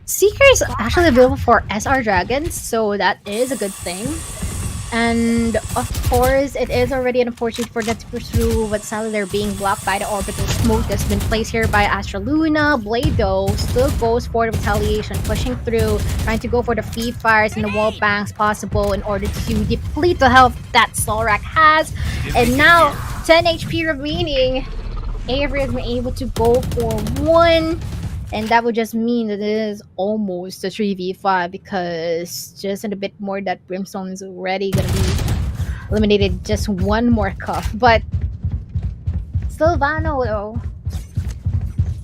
Seeker is actually available for SR Dragons, so that is a good thing. And of course, it is already an opportunity for them to pursue, but sadly they're being blocked by the orbital smoke that's been placed here by Astra Luna. Blade though still goes for the retaliation, pushing through, trying to go for the free fires and the wall bangs possible in order to deplete the health that Solrak has. And now 10 HP remaining. Avery has been able to go for 1. And that would just mean that it is almost a 3v5 because just in a bit more that Brimstone is already going to be eliminated. Just one more cuff. But Silvano though.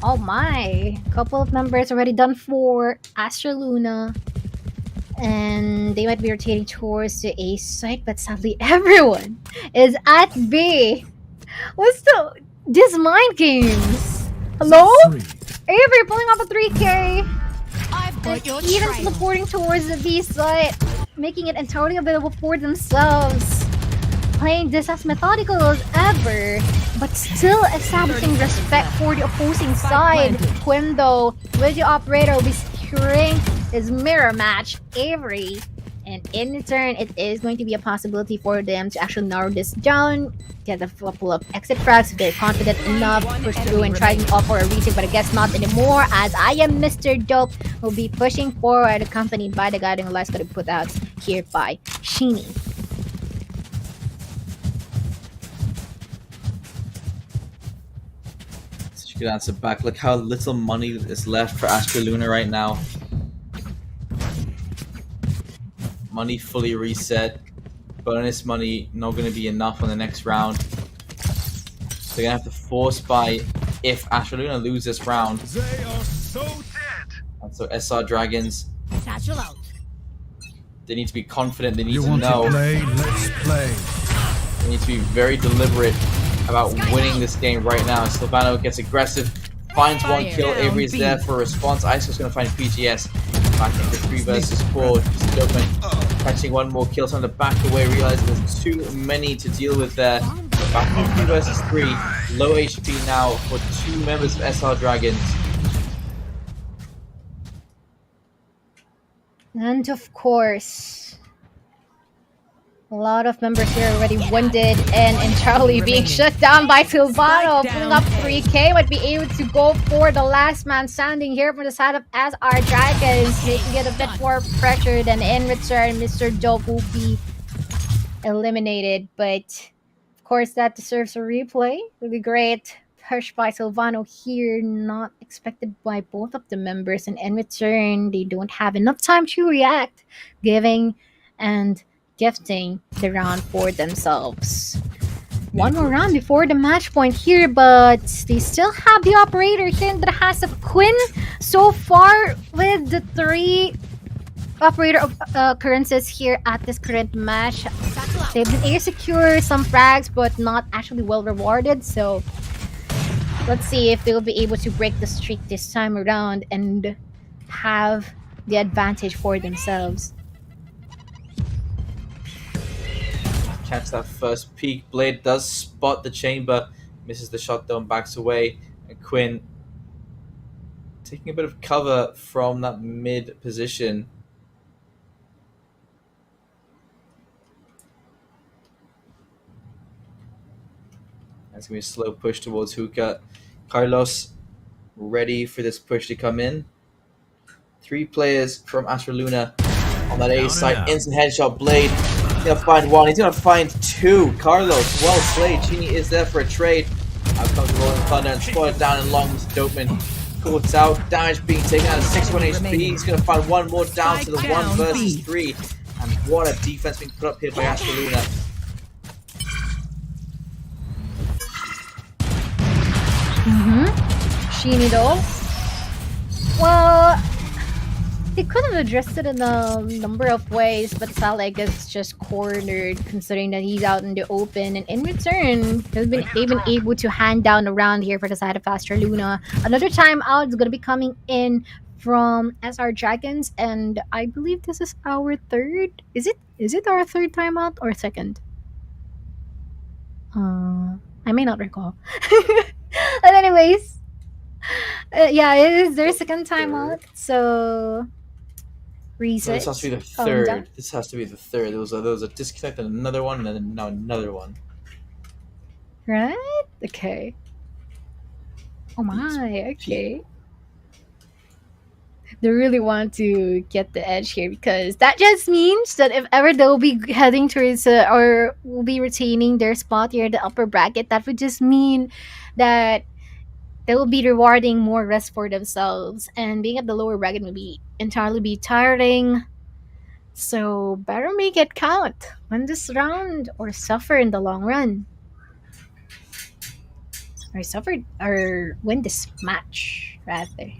Oh my. Couple of members already done for Astra Luna. And they might be rotating towards the A site, but sadly everyone is at B. What's these mind games? Hello? Avery pulling off a 3k. I've got your Even trail. teleporting towards the B site, making it entirely available for themselves. Playing this as methodical as ever, but still establishing respect for the opposing side. Quinn though, with the operator, will be securing his mirror match, Avery. And in return, it is going to be a possibility for them to actually narrow this down, get a couple of exit frags if they're confident enough to push through and try to offer a retake, but I guess not anymore, as I Am Mr. Dope will be pushing forward, accompanied by the guiding lights that are put out here by Sheeny. Such a good answer back. Look how little money is left for Astra Luna right now. Money fully reset. Bonus money not going to be enough on the next round. They're going to have to force buy if Astra Luna lose this round. They are so dead. And so SR Dragons, Satchel out. they need to be confident. They need You to want know. to play? Let's play. They need to be very deliberate about winning this game right now. Silvano gets aggressive, finds one kill. Avery is there for a response. Iso's going to find PGS. Back into 3 versus 4. Just open, catching one more kill. Trying to back away, realizing there's too many to deal with there. Back in 3 versus 3. Low HP now for 2 members of SR Dragons. And of course, a lot of members here already wounded, and Charlie being shut down by Silvano, pulling up 3k, would be able to go for the last man standing here from the side of SR Dragons, making it a bit more pressured, and in return, Mr. Dope will be eliminated, but of course that deserves a replay. Really great push by Silvano here, not expected by both of the members, and in return, they don't have enough time to react, giving and gifting the round for themselves. One more round before the match point here, but they still have the operator here in the hands of Quinn. So far with the 3 operator occurrences here at this current match, they've been able to secure some frags, but not actually well rewarded. So let's see if they'll be able to break the streak this time around and have the advantage for themselves. Catch that first peek. Blade does spot the chamber, misses the shot though and backs away. And Quinn taking a bit of cover from that mid position. That's going to be a slow push towards Hookah. Carlos ready for this push to come in. 3 players from Astra Luna on that A side. Instant headshot. Blade. He's going to find 1. He's going to find 2. Carlos, well played. Genie is there for a trade. Out comes the Rolling Thunder and spotted down in long. Dopeman cuts out. Damage being taken out of 61 HP. He's going to find 1 more down to the 1 versus 3. And what a defense being put up here by Astra Luna. Sheeny though. Well, they could have addressed it in a number of ways, but Sal gets just cornered considering that he's out in the open. And in return, he's been even able to hand down a round here for the side of Astra Luna. Another timeout is going to be coming in from SR Dragons, and I believe this is our third. Is it our third timeout or second? I may not recall. But anyways, yeah, it is their second timeout. So reset. This has to be the third. This has to be the third. There was a disconnect and another one, and then now another one. Right? Okay. Oh my. Okay. They really want to get the edge here because that just means that if ever they'll be heading towards or will be retaining their spot here in the upper bracket, that would just mean that they will be rewarding more rest for themselves, and being at the lower bracket will be entirely tiring. So better make it count. Win this round or suffer in the long run. Or suffer or win this match rather.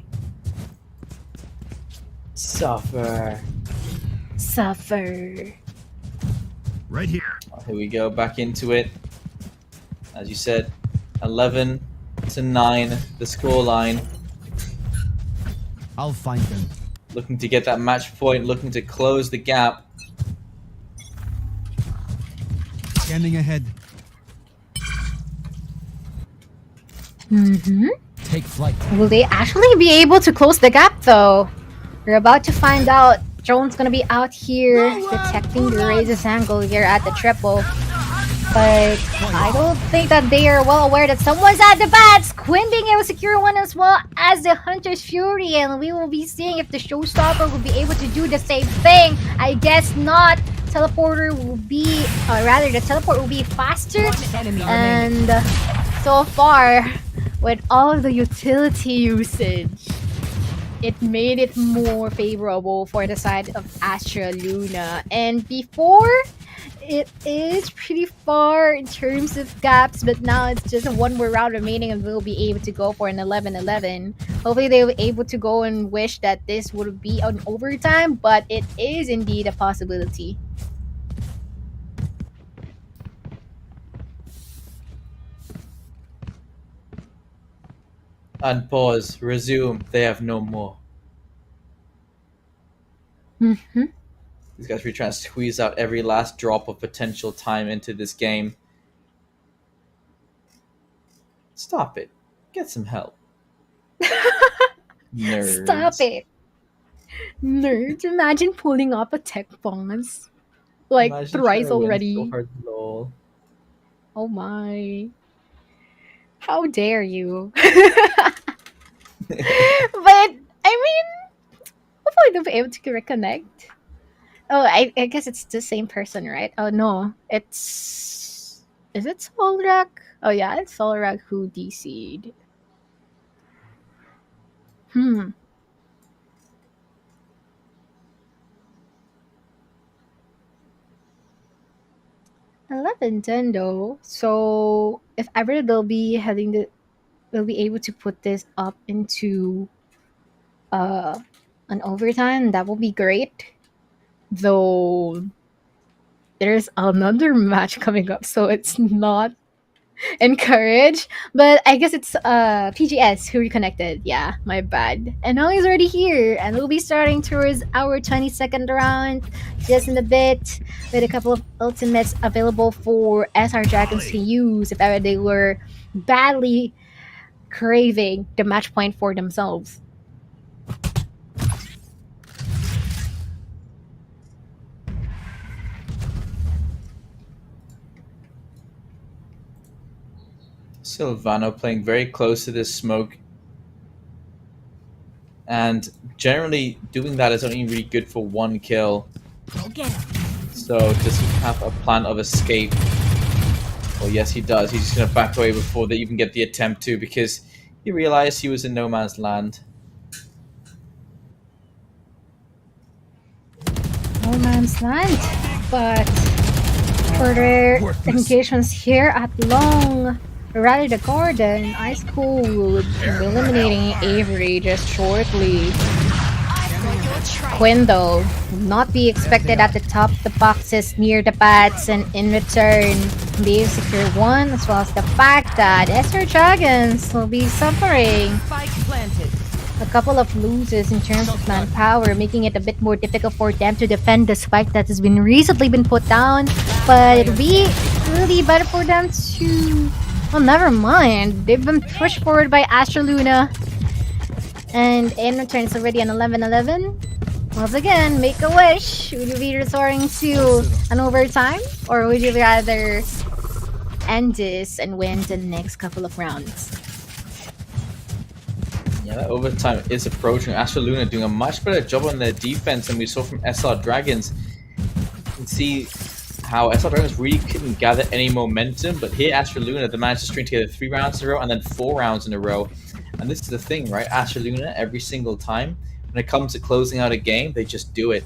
Suffer. Right here. Here we go, back into it. As you said, 11-9, the scoreline. I'll find them. Looking to get that match point, looking to close the gap. Scanning ahead. Take flight. Will they actually be able to close the gap though? We're about to find out. Drone's gonna be out here detecting the Razor's angle here at the triple. But I don't think that they are well aware that someone's at the bats. Quinn being able to secure one as well as the Hunter's Fury. And we will be seeing if the Showstopper will be able to do the same thing. I guess not. Teleporter will be, or rather the teleport will be faster. And so far, with all of the utility usage, it made it more favorable for the side of Astra Luna. And before, it is pretty far in terms of gaps, but now it's just one more round remaining and we'll be able to go for an 11-11. Hopefully they were able to go and wish that this would be an overtime, but it is indeed a possibility. Unpause, resume, they have no more. These guys are trying to squeeze out every last drop of potential time into this game. Stop it. Get some help. Nerds. Stop it. Nerds, imagine pulling off a tech pause. Like Imagine thrice trying to win already. so hard, lol. Oh my. How dare you? But, I mean, hopefully they'll be able to reconnect. Oh, I guess it's the same person, right? Oh, no. Is it Solrak? Oh, yeah, it's Solrak who DC'd. 11-10 though. So if ever they'll be able to put this up into an overtime, that will be great. Though there's another match coming up, so it's not encouraged. But I guess it's PGS who reconnected. Yeah, my bad. And now he's already here, and we'll be starting towards our 22nd round just in a bit, with a couple of ultimates available for SR Dragons to use if ever they were badly craving the match point for themselves. Silvano playing very close to this smoke. And generally doing that is only really good for one kill. Go get him. So does he have a plan of escape? Well, yes, he does. He's just going to back away before they even get the attempt to, because he realized he was in no man's land. No man's land, but further engagements here at long. Rally the Garden, Ice Cold will be eliminating Avery just shortly. Quinn, though, will not be expected at the top of the boxes near the bats, and in return, they secure one, as well as the fact that SR Dragons will be suffering Spike planted. a couple of losses in terms of manpower, making it a bit more difficult for them to defend the spike that has been recently been put down. But it'll be really better for them to... Well, never mind. They've been pushed forward by Astra Luna. And in return, it's already an 11-11. Once again, make a wish. Would you be resorting to an overtime? Or would you rather end this and win the next couple of rounds? Yeah, that overtime is approaching. Astra Luna doing a much better job on their defense than we saw from SR Dragons. You can see how SR Dragons really couldn't gather any momentum, but here Astra Luna, they managed to string together 3 rounds in a row and then 4 rounds in a row. And this is the thing, right? Astra Luna, every single time, when it comes to closing out a game, they just do it.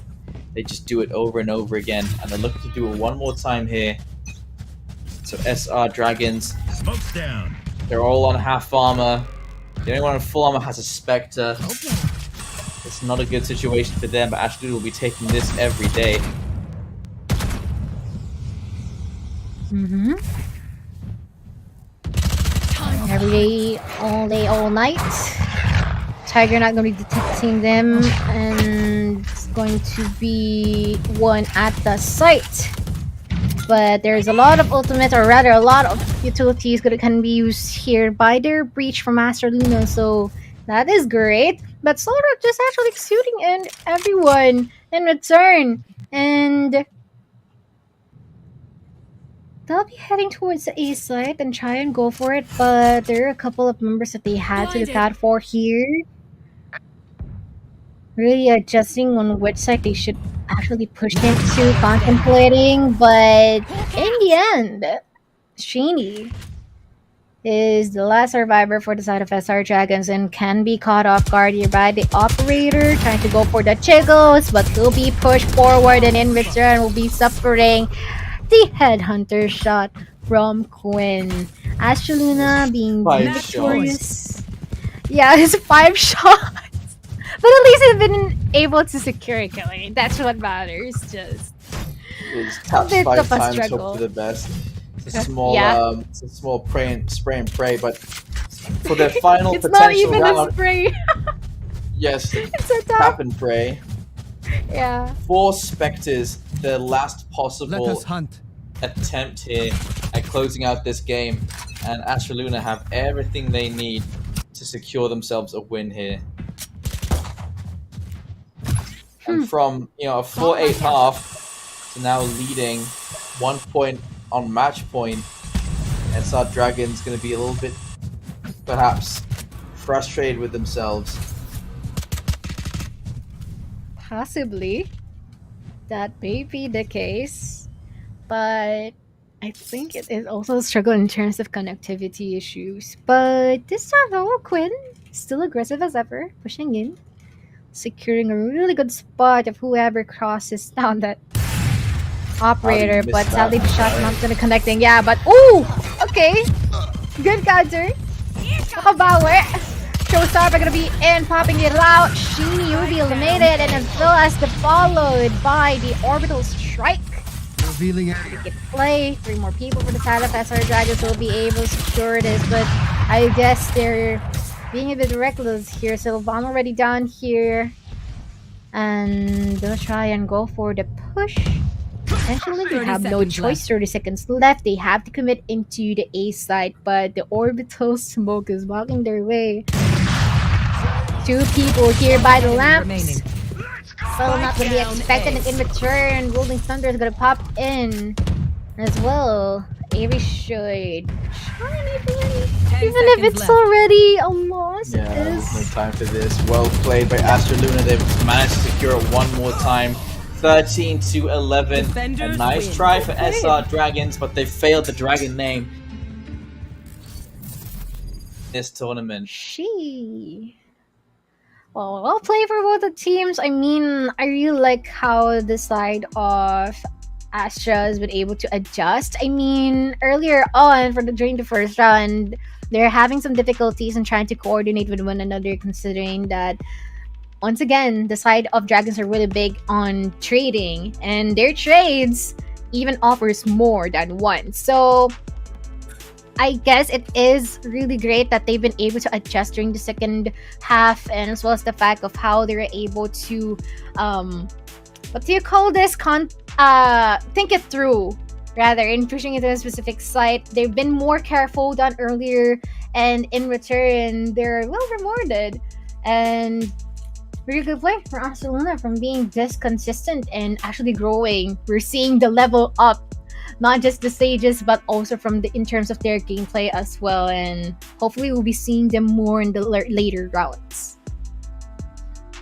They just do it over and over again. And they're looking to do it one more time here. So SR Dragons, Smoke's down. they're all on half armor. The only one in full armor has a Spectre. It's not a good situation for them, but Astra Luna will be taking this every day. Every day, all night. Tiger not going to be detecting them, and it's going to be one at the site. But there's a lot of ultimate, or rather a lot of utilities that can be used here by their breach from Master Luna, so that is great. But Solrock just actually executing in everyone in return, and they'll be heading towards the A site and try and go for it, but there are a couple of members that they had to look out for here. Really adjusting on which side they should actually push into, contemplating, but in the end, Sheeny is the last survivor for the side of SR Dragons and can be caught off guard here by the operator, trying to go for the Chiggles, but will be pushed forward and in return will be suffering the headhunter shot from Quinn. Astra Luna being 5 victorious. Yeah, it's 5 shots. But at least they've been able to secure a kill. I mean, that's what matters. Just It's tapped bit 5 of a times, struggle. hope for the best. It's a small, Yeah. it's a small spray and pray, but for their final it's not potential even a round, spray. yes, It's a tap tap. and pray. Yeah. 4 Spectres, their last Let possible us hunt. attempt here at closing out this game, and Astra Luna have everything they need to secure themselves a win here. And from a 4-8 half to now leading 1 point on match point, SR Dragon's going to be a little bit perhaps frustrated with themselves. Possibly. That may be the case. But I think it is also a struggle in terms of connectivity issues. But this time though, Quinn still aggressive as ever, pushing in, securing a really good spot of whoever crosses down that operator, missed but that? sadly the shot not gonna connecting. Yeah, but ooh, okay, good counter. Nakabawi. Showstar are gonna be in, popping it out. Sheeny will be eliminated, and as well as followed by the orbital strike. Revealing Get play. 3 more people for the side of SR Dragons will be able to secure this, but I guess they're being a bit reckless here. Sylvan already down here, and they'll try and go for the push. Essentially, they 30 have no seconds choice. 30 seconds left. They have to commit into the A side, but the orbital smoke is blocking their way. 2 people here by the lamps. remaining. So not to be expected, and in return, Rolling Thunder is gonna pop in as well. Avery should try maybe. 10 Even if seconds it's left. already a loss, Yeah, it there's no is. time for this. Well played by Astra Luna. They've managed to secure it one more time. 13 to 11. A Defenders nice win. try for Okay. SR Dragons, but they failed the dragon name this tournament. Well play for both the teams. I mean, I really like how the side of Astra has been able to adjust. I mean, earlier on during the first round, they're having some difficulties in trying to coordinate with one another, considering that once again, the side of Dragons are really big on trading, and their trades even offers more than one. So I guess it is really great that they've been able to adjust during the second half, and as well as the fact of how they were able to what do you call this? Think it through rather in pushing it to a specific site. They've been more careful than earlier, and in return, they're well rewarded. And really good play for Barcelona from being this consistent and actually growing. We're seeing the level up, not just the stages, but also in terms of their gameplay as well. And hopefully, we'll be seeing them more in the later rounds.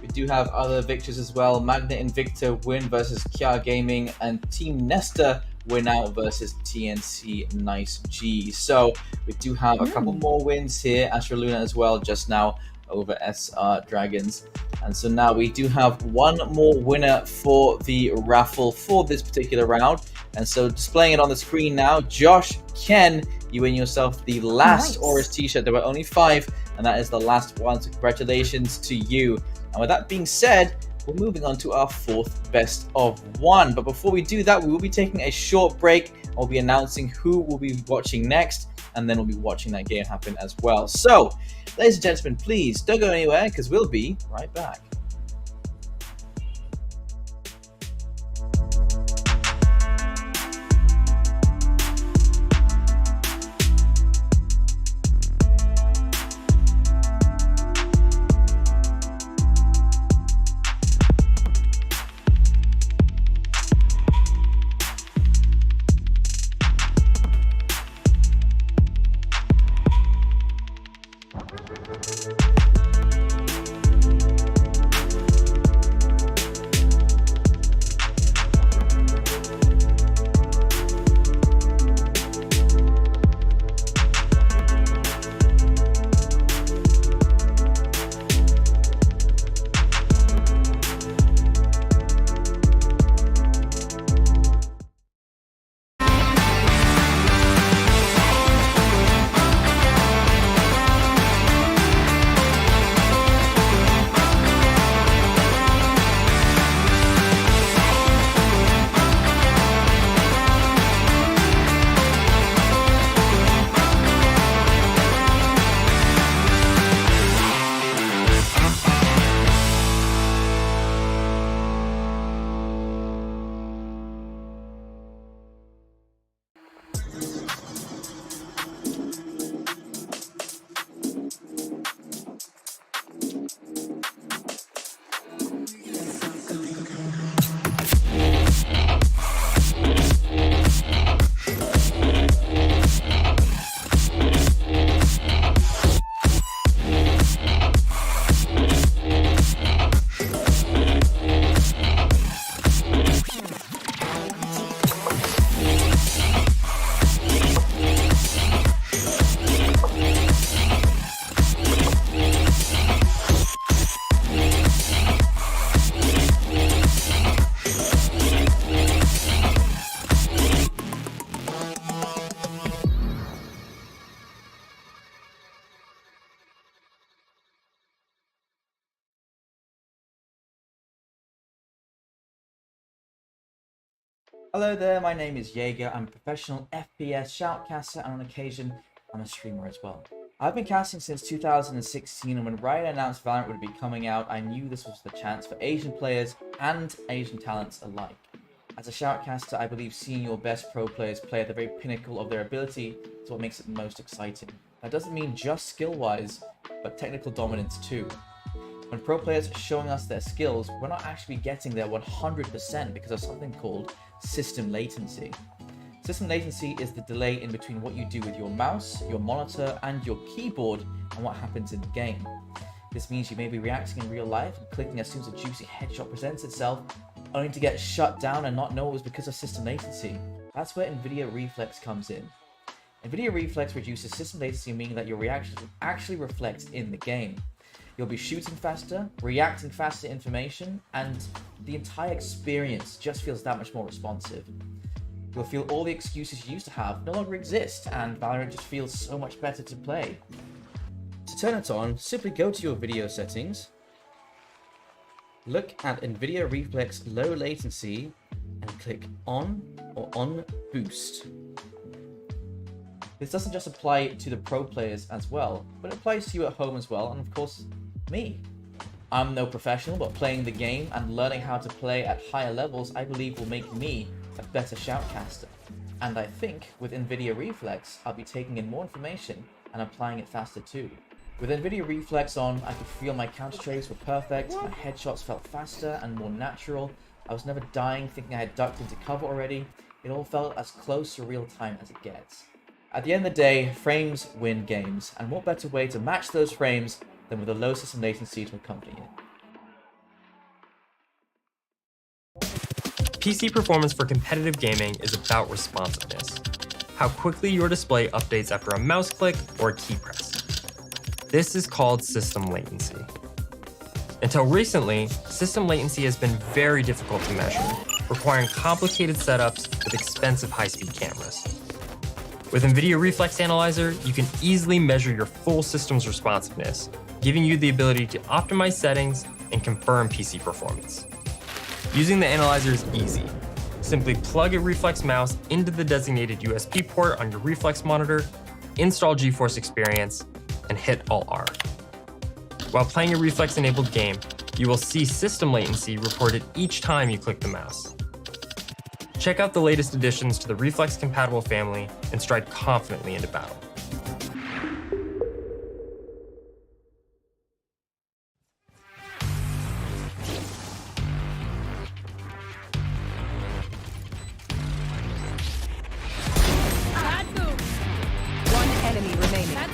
We do have other victories as well. Magnet Invicta win versus Kia Gaming, and Team Nesta win out versus TNC Nice G. So we do have a couple more wins here. Astra Luna as well just now over SR Dragons. And so now we do have one more winner for the raffle for this particular round. And so displaying it on the screen now, Josh Ken, you win yourself the last Oris t-shirt. There were only 5, and that is the last one. So congratulations to you. And with that being said, we're moving on to our 4th best of 1. But before we do that, we will be taking a short break. I'll be announcing who we'll be watching next, and then we'll be watching that game happen as well. So, ladies and gentlemen, please don't go anywhere, because we'll be right back. Hello there, my name is Jaeger. I'm a professional FPS shoutcaster, and on occasion, I'm a streamer as well. I've been casting since 2016, and when Riot announced Valorant would be coming out, I knew this was the chance for Asian players and Asian talents alike. As a shoutcaster, I believe seeing your best pro players play at the very pinnacle of their ability is what makes it most exciting. That doesn't mean just skill-wise, but technical dominance too. When pro players are showing us their skills, we're not actually getting there 100% because of something called system latency. System latency is the delay in between what you do with your mouse, your monitor, and your keyboard and what happens in the game. This means you may be reacting in real life and clicking as soon as a juicy headshot presents itself, only to get shut down and not know it was because of system latency. That's where NVIDIA Reflex comes in. NVIDIA Reflex reduces system latency, meaning that your reactions will actually reflect in the game. You'll be shooting faster, reacting faster to information, and the entire experience just feels that much more responsive. You'll feel all the excuses you used to have no longer exist, and Valorant just feels so much better to play. To turn it on, simply go to your video settings, look at NVIDIA Reflex Low Latency, and click On or On Boost. This doesn't just apply to the pro players as well, but it applies to you at home as well, and of course, me. I'm no professional, but playing the game and learning how to play at higher levels, I believe will make me a better shoutcaster. And I think with NVIDIA Reflex, I'll be taking in more information and applying it faster too. With NVIDIA Reflex on, I could feel my counter trades were perfect, my headshots felt faster and more natural, I was never dying thinking I had ducked into cover already, it all felt as close to real time as it gets. At the end of the day, frames win games, and what better way to match those frames than with a low system latency to accompany it. PC performance for competitive gaming is about responsiveness. How quickly your display updates after a mouse click or a key press. This is called system latency. Until recently, system latency has been very difficult to measure, requiring complicated setups with expensive high-speed cameras. With NVIDIA Reflex Analyzer, you can easily measure your full system's responsiveness, giving you the ability to optimize settings and confirm PC performance. Using the analyzer is easy. Simply plug a Reflex mouse into the designated USB port on your Reflex monitor, install GeForce Experience, and hit Alt-R. While playing a Reflex-enabled game, you will see system latency reported each time you click the mouse. Check out the latest additions to the Reflex-compatible family and stride confidently into battle. One enemy remaining.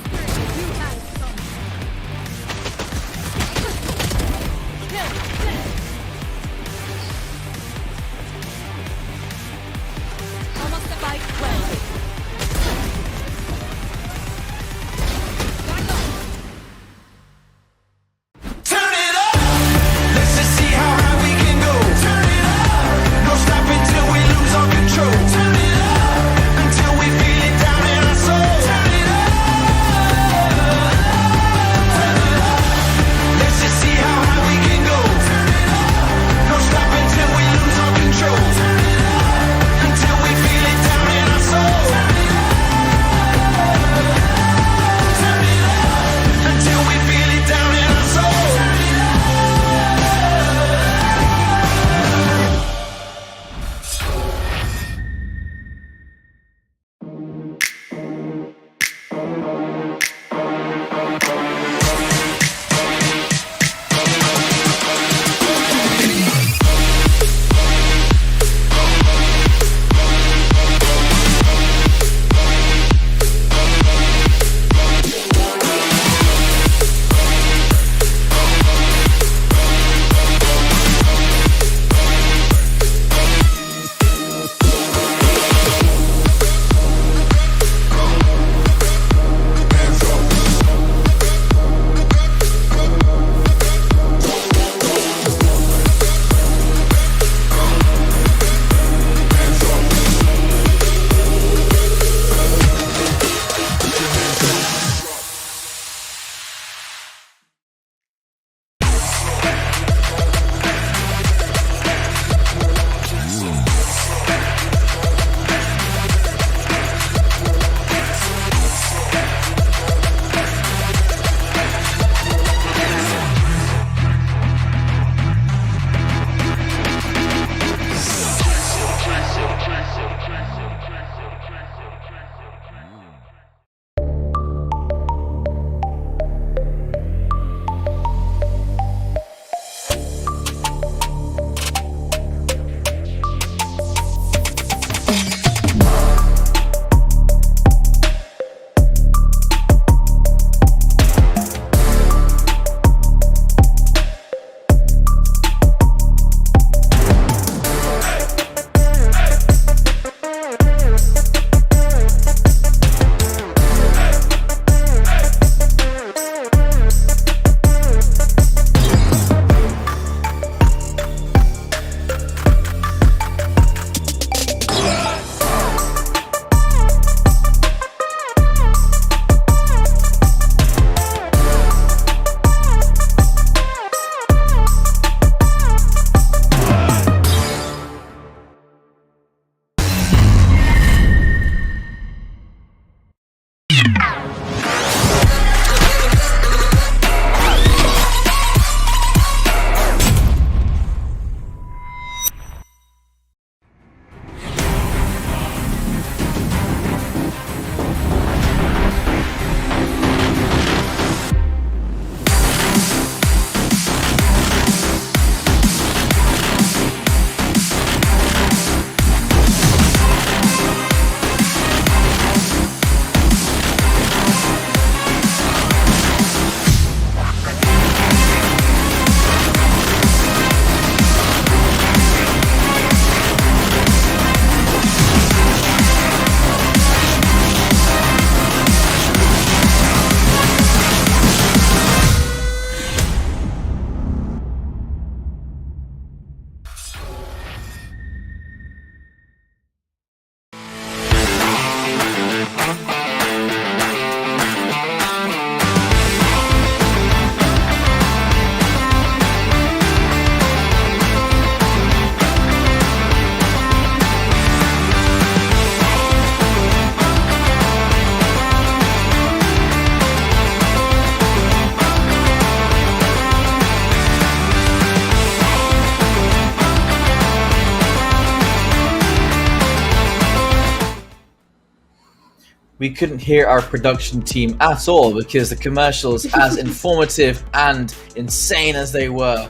we couldn't hear our production team at all because the commercials, as informative and insane as they were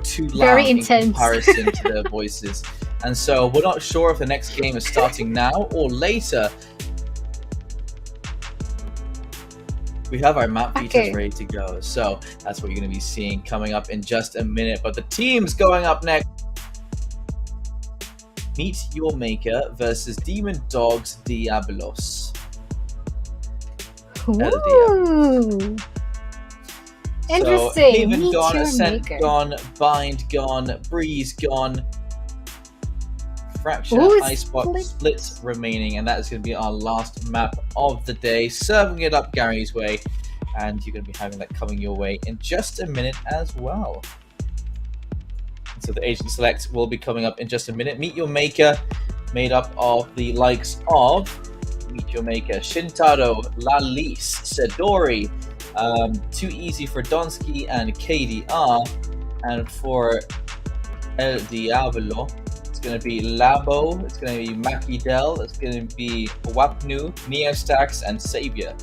too loud Very in intense. comparison to their voices. And so we're not sure if the next game is starting now or later. We have our map features ready to go, so that's what you're going to be seeing coming up in just a minute. But the team's going up next. Meet Your Maker versus Demon Dogs Diablos. Ooh. Interesting. So, Haven Meet gone, Your Ascent Maker. gone, Bind gone, Breeze gone, Fracture, Ooh, Icebox, Split remaining, and that is going to be our last map of the day. Serving it up Gary's way, and you're going to be having that coming your way in just a minute as well. So the Agent Select will be coming up in just a minute. Meet Your Maker, made up of the likes of Meet Your Maker, Shintaro, Lalise, Sedori, Too Easy for Donsky, and KDR. And for El Diablo, it's going to be Labo, it's going to be Makidel, it's going to be Wapnu, Neostax, and Savior.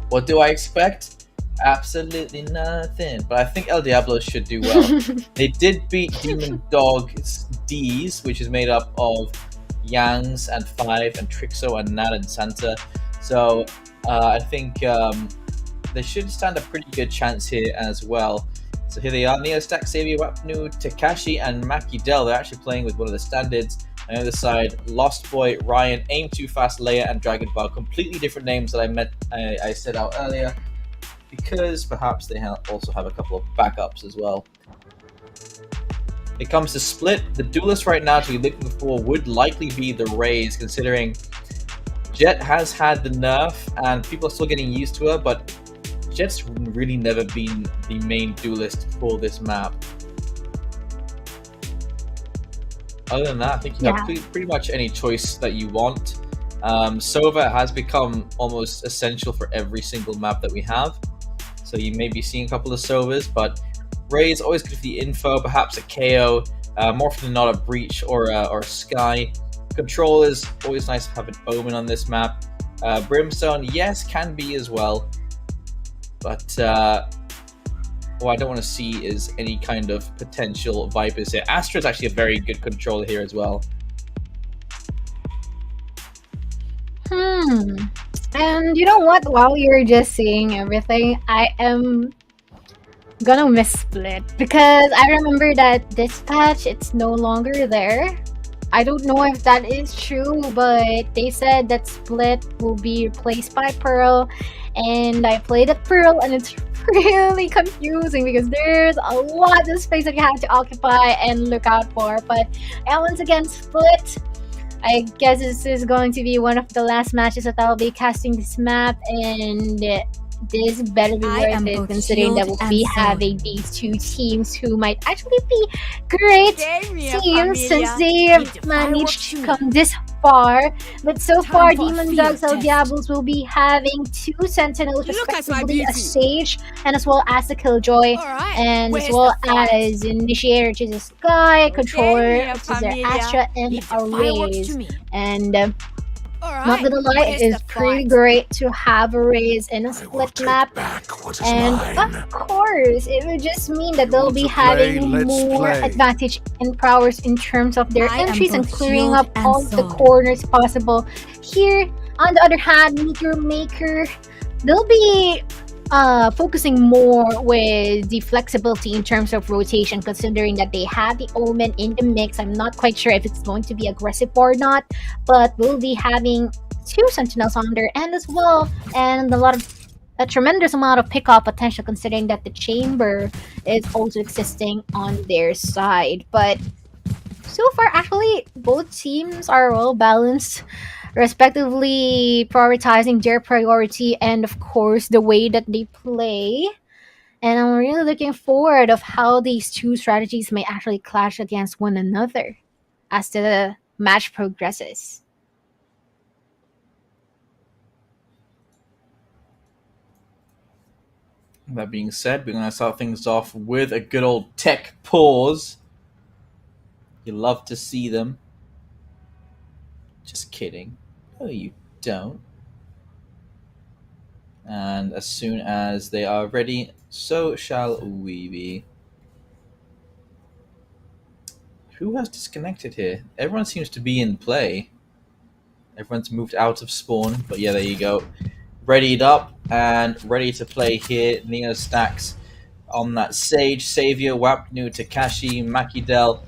What do I expect? Absolutely nothing, but I think El Diablo should do well. They did beat Demon Dogs D's, which is made up of Yangs and Five and Trixo and Nat and Santa. So I think they should stand a pretty good chance here as well. So here they are: Neostack, Savior, Wapnu, Takashi, and Makidel. They're actually playing with one of the standards. On the other side, Lost Boy, Ryan, Aim Too Fast, Leia, and Dragon Ball. Completely different names that I said out earlier, because perhaps they also have a couple of backups as well. It comes to Split. The duelist right now to be looking for would likely be the Raze, considering Jet has had the nerf and people are still getting used to her, but Jet's really never been the main duelist for this map. Other than that, I think you have pretty much any choice that you want. Sova has become almost essential for every single map that we have. So you may be seeing a couple of Sovas, but Ray is always good for the info, perhaps a KO, more often than not a Breach or a Sky. Control is always nice to have an Omen on this map. Brimstone, yes, can be as well. But what I don't want to see is any kind of potential Vipers here. Astra is actually a very good controller here as well. And you know what? While you're just saying everything, I am gonna miss Split because I remember that this patch it's no longer there. I don't know if that is true, but they said that Split will be replaced by Pearl, and I played at Pearl and it's really confusing because there's a lot of space that you have to occupy and look out for. But once again, Split, I guess this is going to be one of the last matches that I'll be casting this map, and this better be worth it, considering that we'll be having these two teams who might actually be great teams since they've managed to come this far. But so far, Demon Dogs El Diablos will be having two Sentinels, respectively a Sage and as well as a Killjoy, and as well as Initiator, which is a Sky, Controller, which is their Astra, and a Raze. And not gonna lie, it is pretty great to have a Raze in a Split map, and of course it would just mean that they'll be having more advantage in prowess in terms of their entries and clearing up all the corners possible. Here, on the other hand, Meet Your Maker, they'll be focusing more with the flexibility in terms of rotation, considering that they have the Omen in the mix. I'm not quite sure if it's going to be aggressive or not, but we'll be having two Sentinels on their end as well, and a tremendous amount of pickup potential, considering that the Chamber is also existing on their side. But so far, actually, both teams are well balanced, respectively prioritizing their priority and of course the way that they play. And I'm really looking forward of how these two strategies may actually clash against one another as the match progresses. That being said, we're going to start things off with a good old tech pause. You love to see them. Just kidding. No, you don't. And as soon as they are ready, so shall we be. Who has disconnected here? Everyone seems to be in play. Everyone's moved out of spawn, but yeah, there you go. Readied up and ready to play here. Neo stacks on that Sage, Savior, Wapnu, Takashi, Makidel.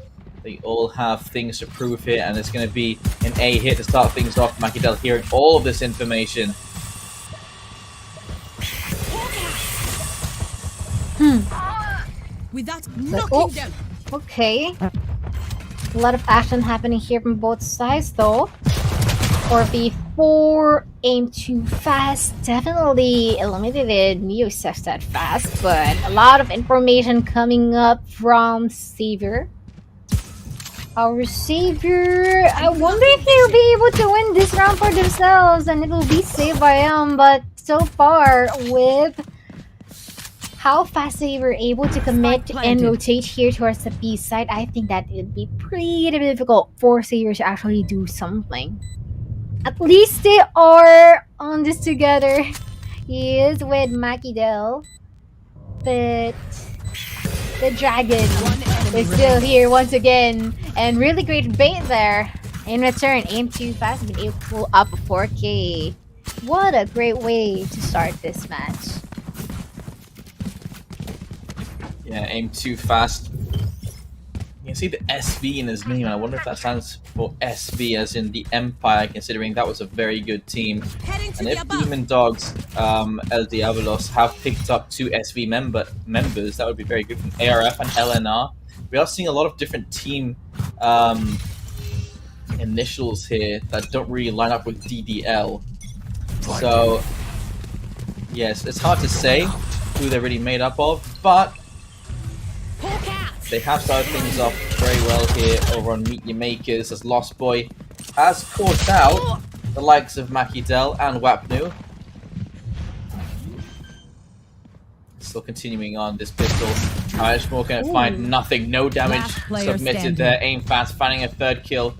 They all have things to prove here, and it's going to be an A hit to start things off. Makidel hearing all of this information. Without So, knocking them. okay. A lot of action happening here from both sides, though. 4v4, aim too fast, definitely eliminated Neo that fast, but a lot of information coming up from Savior. Our Savior, I wonder if he'll be able to win this round for themselves, and it'll be saved by him, but so far, with how fast they were able to commit and rotate here towards the B side, I think that it'd be pretty difficult for Savior to actually do something. At least they are on this together. He is with Makidel, but the dragon is still here once again, and really great bait there. In return, aim too fast, been able to pull up a 4K. What a great way to start this match. Yeah, aim too fast. You can see the SV in his name, and I wonder if that stands for SV as in the Empire, considering that was a very good team. And if Demon Dogs, El Diabolos, have picked up 2 SV members, that would be very good from ARF and LNR. We are seeing a lot of different team initials here that don't really line up with DDL. So, yes, it's hard to say who they're really made up of, but they have started things off very well here over on Meet Your Makers, as Lost Boy has caught out the likes of Makidel and Wapnu. Still continuing on this pistol. Irishmore can find nothing, no damage submitted there. Aim fast, finding a third kill.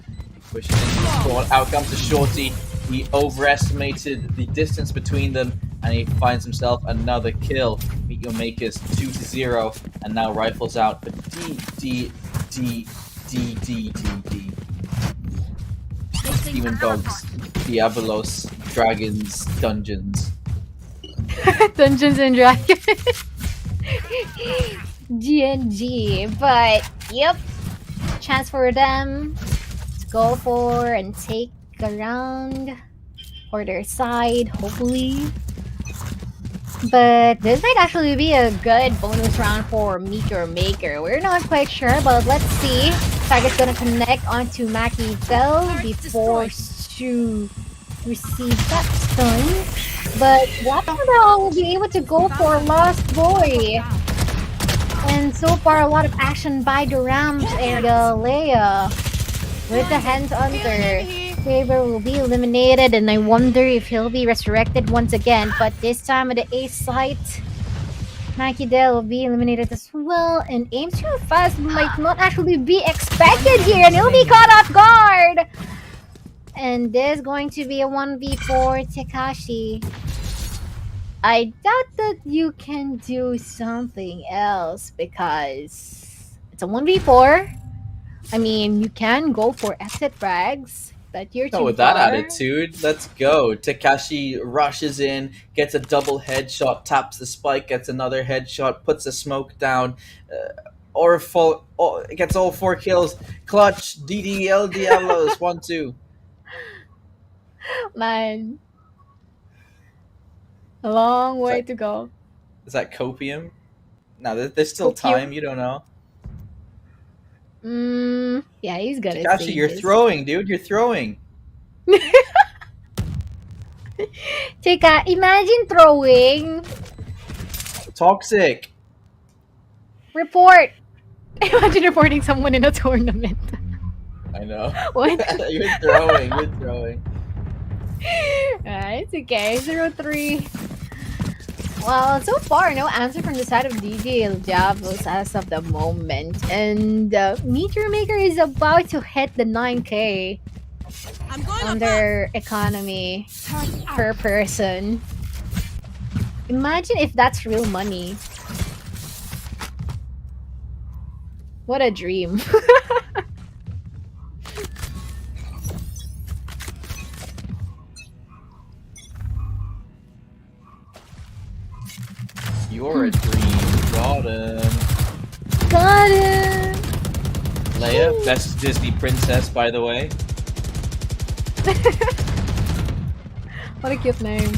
Pushes into the spawn. Out comes the Shorty. He overestimated the distance between them, and he finds himself another kill. Meet Your Makers 2-0, and now rifles out for D. Demon Dogs, Diabolos, Dragons, Dungeons. Dungeons and Dragons. GNG, but yep, chance for them to go for and take a round for their side, hopefully. But this might actually be a good bonus round for Meet Your Maker. We're not quite sure, but let's see. Target's gonna connect onto Makidel, be forced to receive that stun. But Wapnu will be able to go for Lost Boy. And so far, a lot of action by the Rams and Leia with the hands under. Saber will be eliminated, and I wonder if he'll be resurrected once again. But this time at the A site, Makidel will be eliminated as well. And aim too fast might not actually be expected here, and he'll be caught off guard. And there's going to be a 1v4 Takashi. I doubt that you can do something else because it's a 1v4. I mean, you can go for exit frags, but you're too with far. that attitude, let's go. Takashi rushes in, gets a double headshot, taps the spike, gets another headshot, puts a smoke down, gets all 4 kills. Clutch, DDL Diablos, 1-2. Man, a long way to go. Is that copium? No, there's still Copium? time. You don't know. Yeah, he's gonna Takashi, you're throwing, dude. You're throwing. Imagine throwing. Toxic. Report. Imagine reporting someone in a tournament. I know. What? You're throwing. You're throwing. It's okay. 0-3. Well, so far, no answer from the side of DJ El Diablos as of the moment. And Meet Your Maker is about to hit the 9K. on their economy per person. Imagine if that's real money. What a dream. You're a dream. Got him. Got him! Leia, best Disney princess, by the way. What a cute name.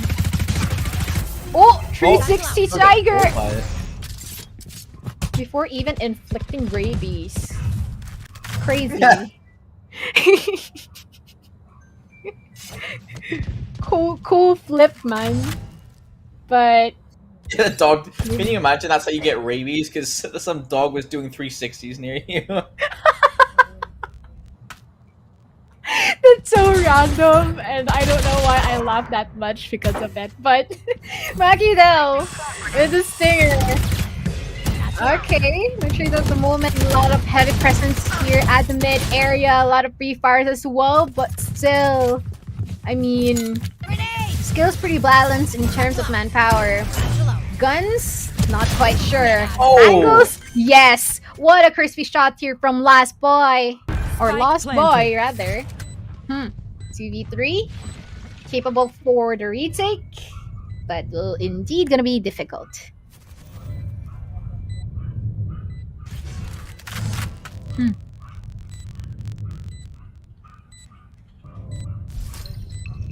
Oh! 360 Tiger! Before even inflicting rabies. Crazy. cool flip, man. But A dog. Can you imagine that's how you get rabies? Because some dog was doing 360s near you. that's so random, and I don't know why I laugh that much because of it. But Maki though, with the stinger. Okay, make sure that the moment a lot of heavy presence here at the mid area, a lot of free fires as well, but still, I mean, skills pretty balanced in terms of manpower. Guns, not quite sure. Oh. Angles, yes. What a crispy shot here from Last Boy, or Lost Boy rather. 2v3, capable for the retake, but indeed gonna be difficult.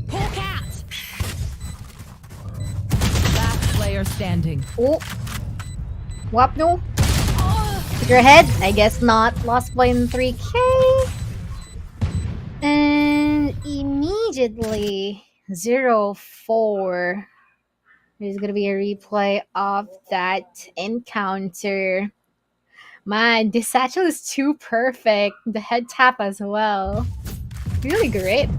Poke out. Last player standing. Oh, Wapno. Your head? I guess not. Lost Boy in 3K. And immediately 0-4. There's gonna be a replay of that encounter. Man, this satchel is too perfect. The head tap as well. Really great.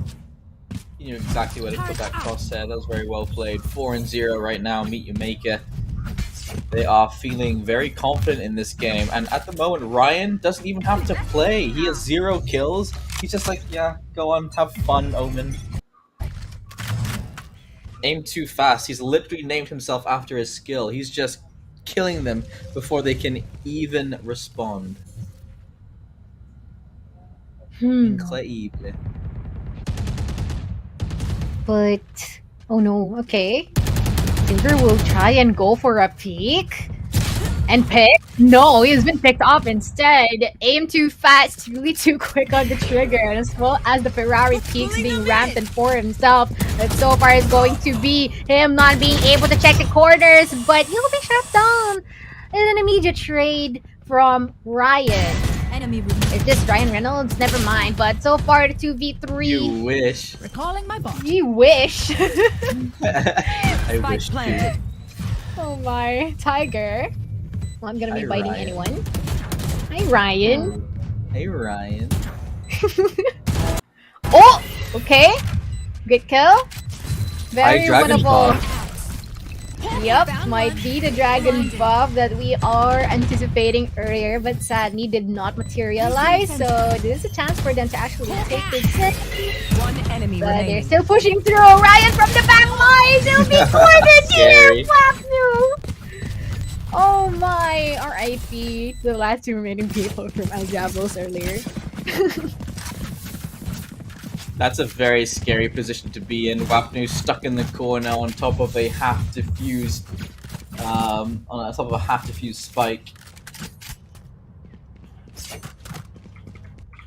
You knew exactly where to put that crosshair. That was very well played. 4-0 right now. Meet your maker. They are feeling very confident in this game, and at the moment, Ryan doesn't even have to play. He has 0 kills. He's just like, yeah, go on, have fun, Omen. Aim too fast. He's literally named himself after his skill. He's just killing them before they can even respond. Incredible. But oh no, okay. Silver will try and go for a peek. And pick? No, he's been picked off instead. Aim too fast, really too quick on the trigger, as well as the Ferrari peaks being rampant for himself. But so far it's going to be him not being able to check the corners, but he'll be shut down in an immediate trade from Ryan. Enemy Is this Ryan Reynolds? Never mind. But so far the 2v3. You wish. recalling my boss. You wish. I Spike wish planted. too. Oh my, Tiger. Not gonna be Hi, biting Ryan. anyone. Hi, Ryan. Hey, Ryan. Oh! Okay. Good kill. Very Dragon winnable. Ball. Yep, might be the dragon buff that we are anticipating earlier, but sadly did not materialize. So this is a chance for them to actually take this hit. One enemy But they're remaining. still pushing through. Ryan from the back line. They'll be cornered here. Scary. Wapnu. Oh my, R.I.P. the last 2 remaining people from El Diablos earlier. That's a very scary position to be in. Wapnu stuck in the corner on top of a half-diffused, spike.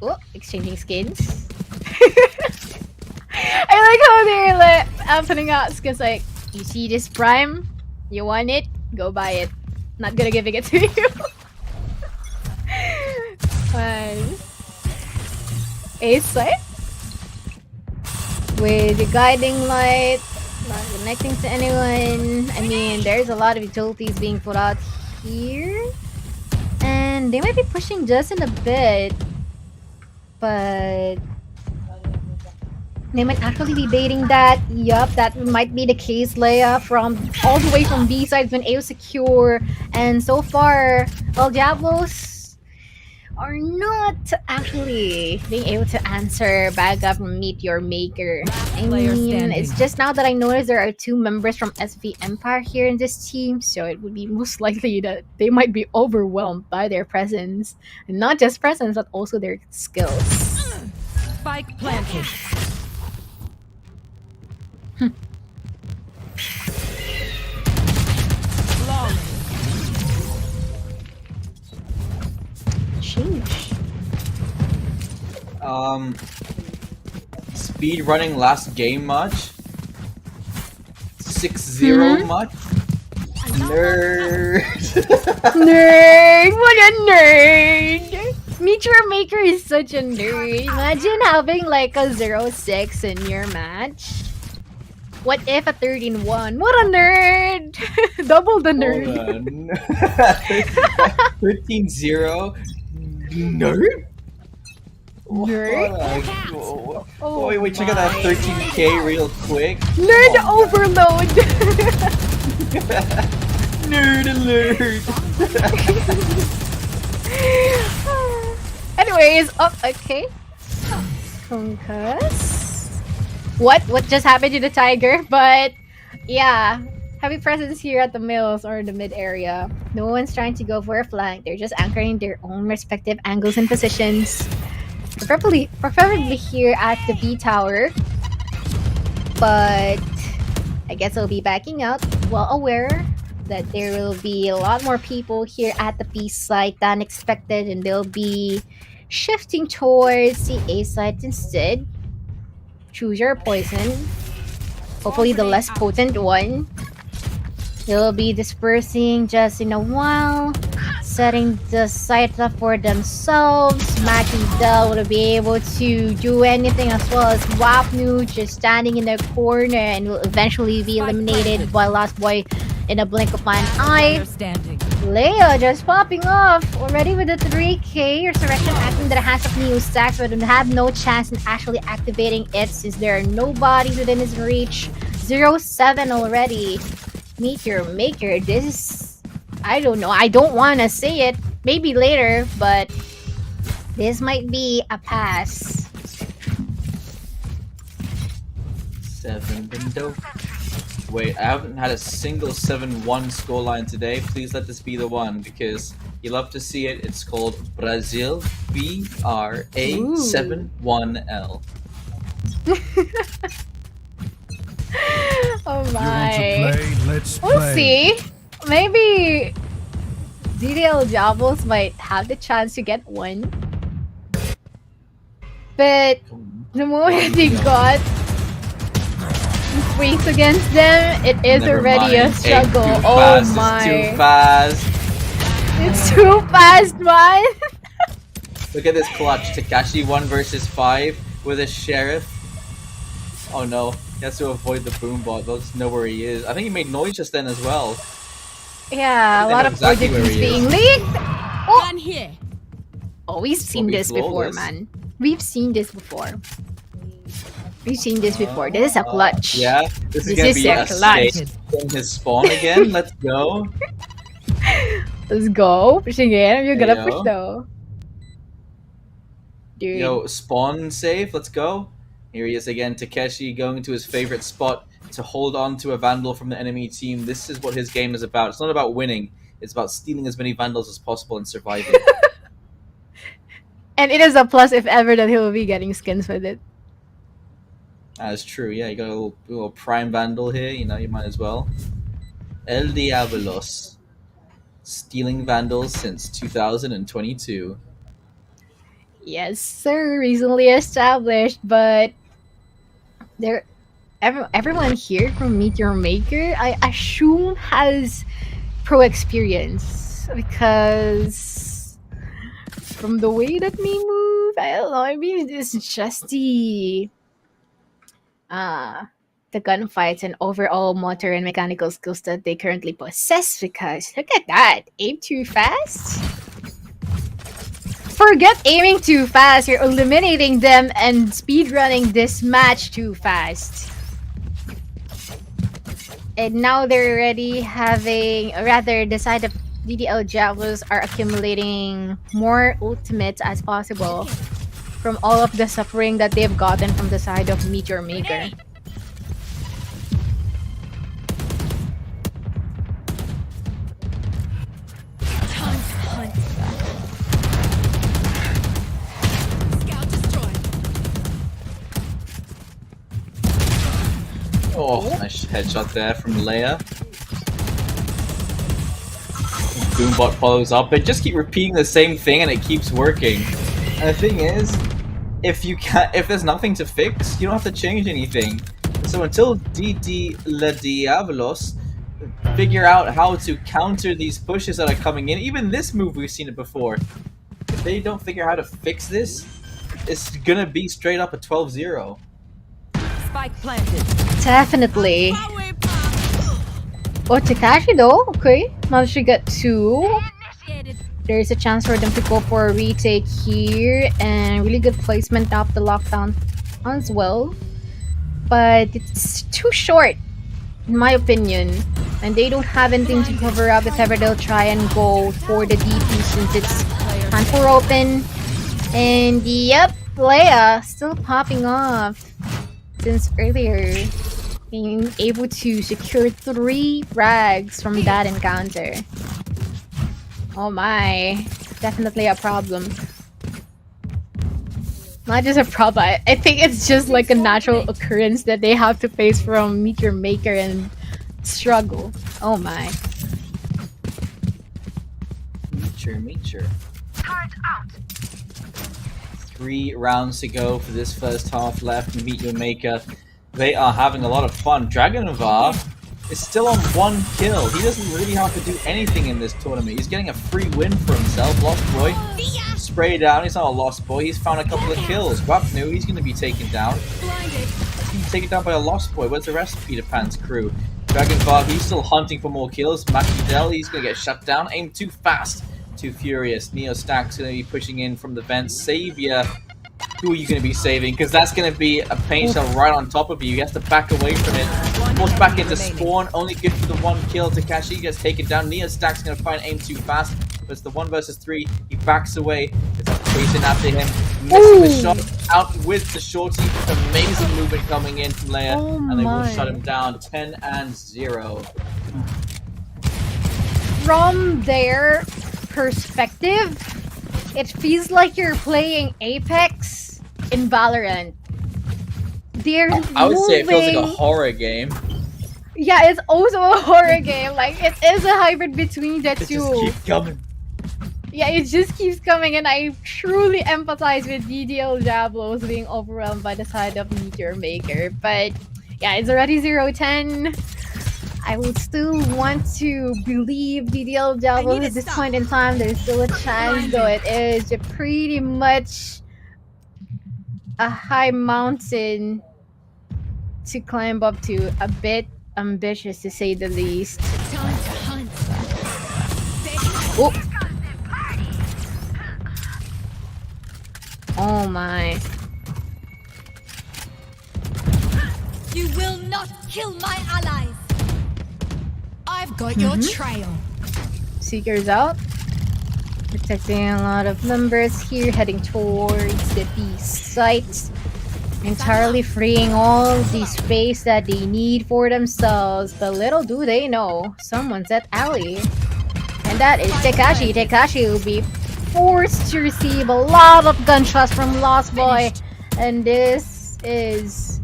Oh, exchanging skins. I like how they're like putting out skins like, you see this prime? You want it? Go buy it. Not gonna giving it to you. Fun. Ace sight? With the guiding light, not connecting to anyone. I mean, there's a lot of utilities being put out here. And they might be pushing just in a bit. But they might actually be baiting that. Yup, that might be the case. Leia from all the way from B side has been able to secure. And so far, El Diablos are not actually being able to answer back up from Meteor Maker. I player mean, standing. it's just now that I noticed there are 2 members from SV Empire here in this team, so it would be most likely that they might be overwhelmed by their presence. And not just presence, but also their skills. Spike planted. Sheesh. Speed running last game much? 6-0 much? Nerd. Nerd! What a nerd! Meteor Maker is such a nerd. Imagine having like a 0-6 in your match. What if a 13-1? What a nerd! Double the nerd. 13-0? Nerd? Nerd? Oh, wait, check out that 13k real quick. Nerd overload! Nerd alert! Anyways, okay. Concuss. What just happened to the tiger? But yeah, heavy presence here at the mills or the mid area. No one's trying to go for a flank. They're just anchoring their own respective angles and positions. Preferably here at the B tower. But I guess I'll be backing out, well aware that there will be a lot more people here at the B site than expected, and they'll be shifting towards the A site instead. Choose your poison. Hopefully the less potent one. They'll be dispersing just in a while, setting the site up for themselves. Mackie Dell will be able to do anything, as well as Wapnu just standing in the corner and will eventually be eliminated by Last Boy in a blink of an eye. Leia just popping off already with the 3k Resurrection acting that has of Neo stacks, but would have no chance in actually activating it since there are no bodies within his reach. 0-7 already. Meteor Maker, this is... I don't know. I don't want to say it. Maybe later, but this might be a pass. 7 window. Wait, I haven't had a single 7-1 scoreline today. Please let this be the one, because you love to see it. It's called Brazil BRA71L. Oh You want to my. play? Let's We'll play. see. Maybe DDL Diablos might have the chance to get one. But the moment they got freaks against them, it is Never already a mind. struggle. Too Oh fast, my. It's too fast. It's too fast, man. Look at this clutch. Takashi 1 versus 5 with a sheriff. Oh no, he has to avoid the boom bot. They'll know where he is. I think he made noise just then as well. Yeah, a They lot know of exactly projects where he being is. leaked. Oh, Gun here. oh, we've seen be this before, flawless. man. We've seen this before. We've seen this before. This is a clutch. Yeah, this is This gonna is be a a clutch. stay in his spawn again. Let's go. Let's go. Pushing in. You're gonna Yo. push though. Dude. Yo, spawn save. Let's go. Here he is again. Takeshi going to his favorite spot to hold on to a Vandal from the enemy team. This is what his game is about. It's not about winning. It's about stealing as many Vandals as possible and surviving. And it is a plus if ever that he'll be getting skins with it. That's true. Yeah, you got a little Prime Vandal here. You know, you might as well. El Diabolos. Stealing Vandals since 2022. Yes, sir. Recently established, but everyone here from Meteor Maker, I assume, has pro experience because from the way that we move, I don't know. I mean, it's just the gunfights and overall motor and mechanical skills that they currently possess. Because look at that, aim too fast. Forget aiming too fast. You're eliminating them and speedrunning this match too fast. And now they're already having, or rather decided DDL Javelins are accumulating more ultimates as possible from all of the suffering that they've gotten from the side of Meteor Maker. Oh, nice headshot there from Leia. Boombot follows up. They just keep repeating the same thing and it keeps working. And the thing is, if there's nothing to fix, you don't have to change anything. So until DD Le Diablos figure out how to counter these pushes that are coming in, even this move we've seen it before. If they don't figure out how to fix this, it's gonna be straight up a 12-0. Spike planted. Definitely. Oh, Takashi though, okay. Managed to get 2. There's a chance for them to go for a retake here, and really good placement of the lockdown as well. But it's too short, in my opinion. And they don't have anything to cover up if ever they'll try and go for the DP since it's time for open. And yep, Leia still popping off since earlier. Being able to secure 3 frags from that encounter. Oh my, definitely a problem. Not just a problem, I think it's just like a natural occurrence that they have to face from Meteor Maker and struggle. Oh my. Meteor. 3 rounds to go for this first half left. Meteor Maker, they are having a lot of fun. Dragonovar is still on 1 kill. He doesn't really have to do anything in this tournament. He's getting a free win for himself. Lost Boy, spray down. He's not a Lost Boy. He's found a couple of kills. Wapnu, he's going to be taken down. He's being taken down by a Lost Boy. Where's the rest of Peter Pan's crew? Dragonovar, he's still hunting for more kills. Makidel, he's going to get shut down. Aim too fast. Too furious. Neo Stack's going to be pushing in from the vents. Savior, who are you going to be saving? Because that's going to be a pain shell right on top of you. You have to back away from it. Forced back into spawn. Only good for the 1 kill. Takashi gets taken down. Neo Stack's going to find aim too fast. But it's the 1 versus 3. He backs away. It's a chasing after him. Missing the shot. Out with the shorty. Amazing movement coming in from Leia. And they will shut him down. 10-0. From their perspective, it feels like you're playing Apex in Valorant. They're I would say it feels like a moving- horror game. Yeah, it's also a horror game. Like, it is a hybrid between the It two. just keeps coming. Yeah, it just keeps coming, and I truly empathize with DDL Diablos being overwhelmed by the side of Meteor Maker. But yeah, it's already 0-10. I would still want to believe DDL Diablos at this point in time. There's still a chance, though it is pretty much a high mountain to climb up to. A bit ambitious, to say the least. Oh. Oh my. You will not kill my allies. I've got your trail. Seekers out. Protecting a lot of numbers here, heading towards the B site. Entirely freeing all the space that they need for themselves. But little do they know, someone's at alley. And that is Takashi. Takashi will be forced to receive a lot of gunshots from Lost Boy. And this is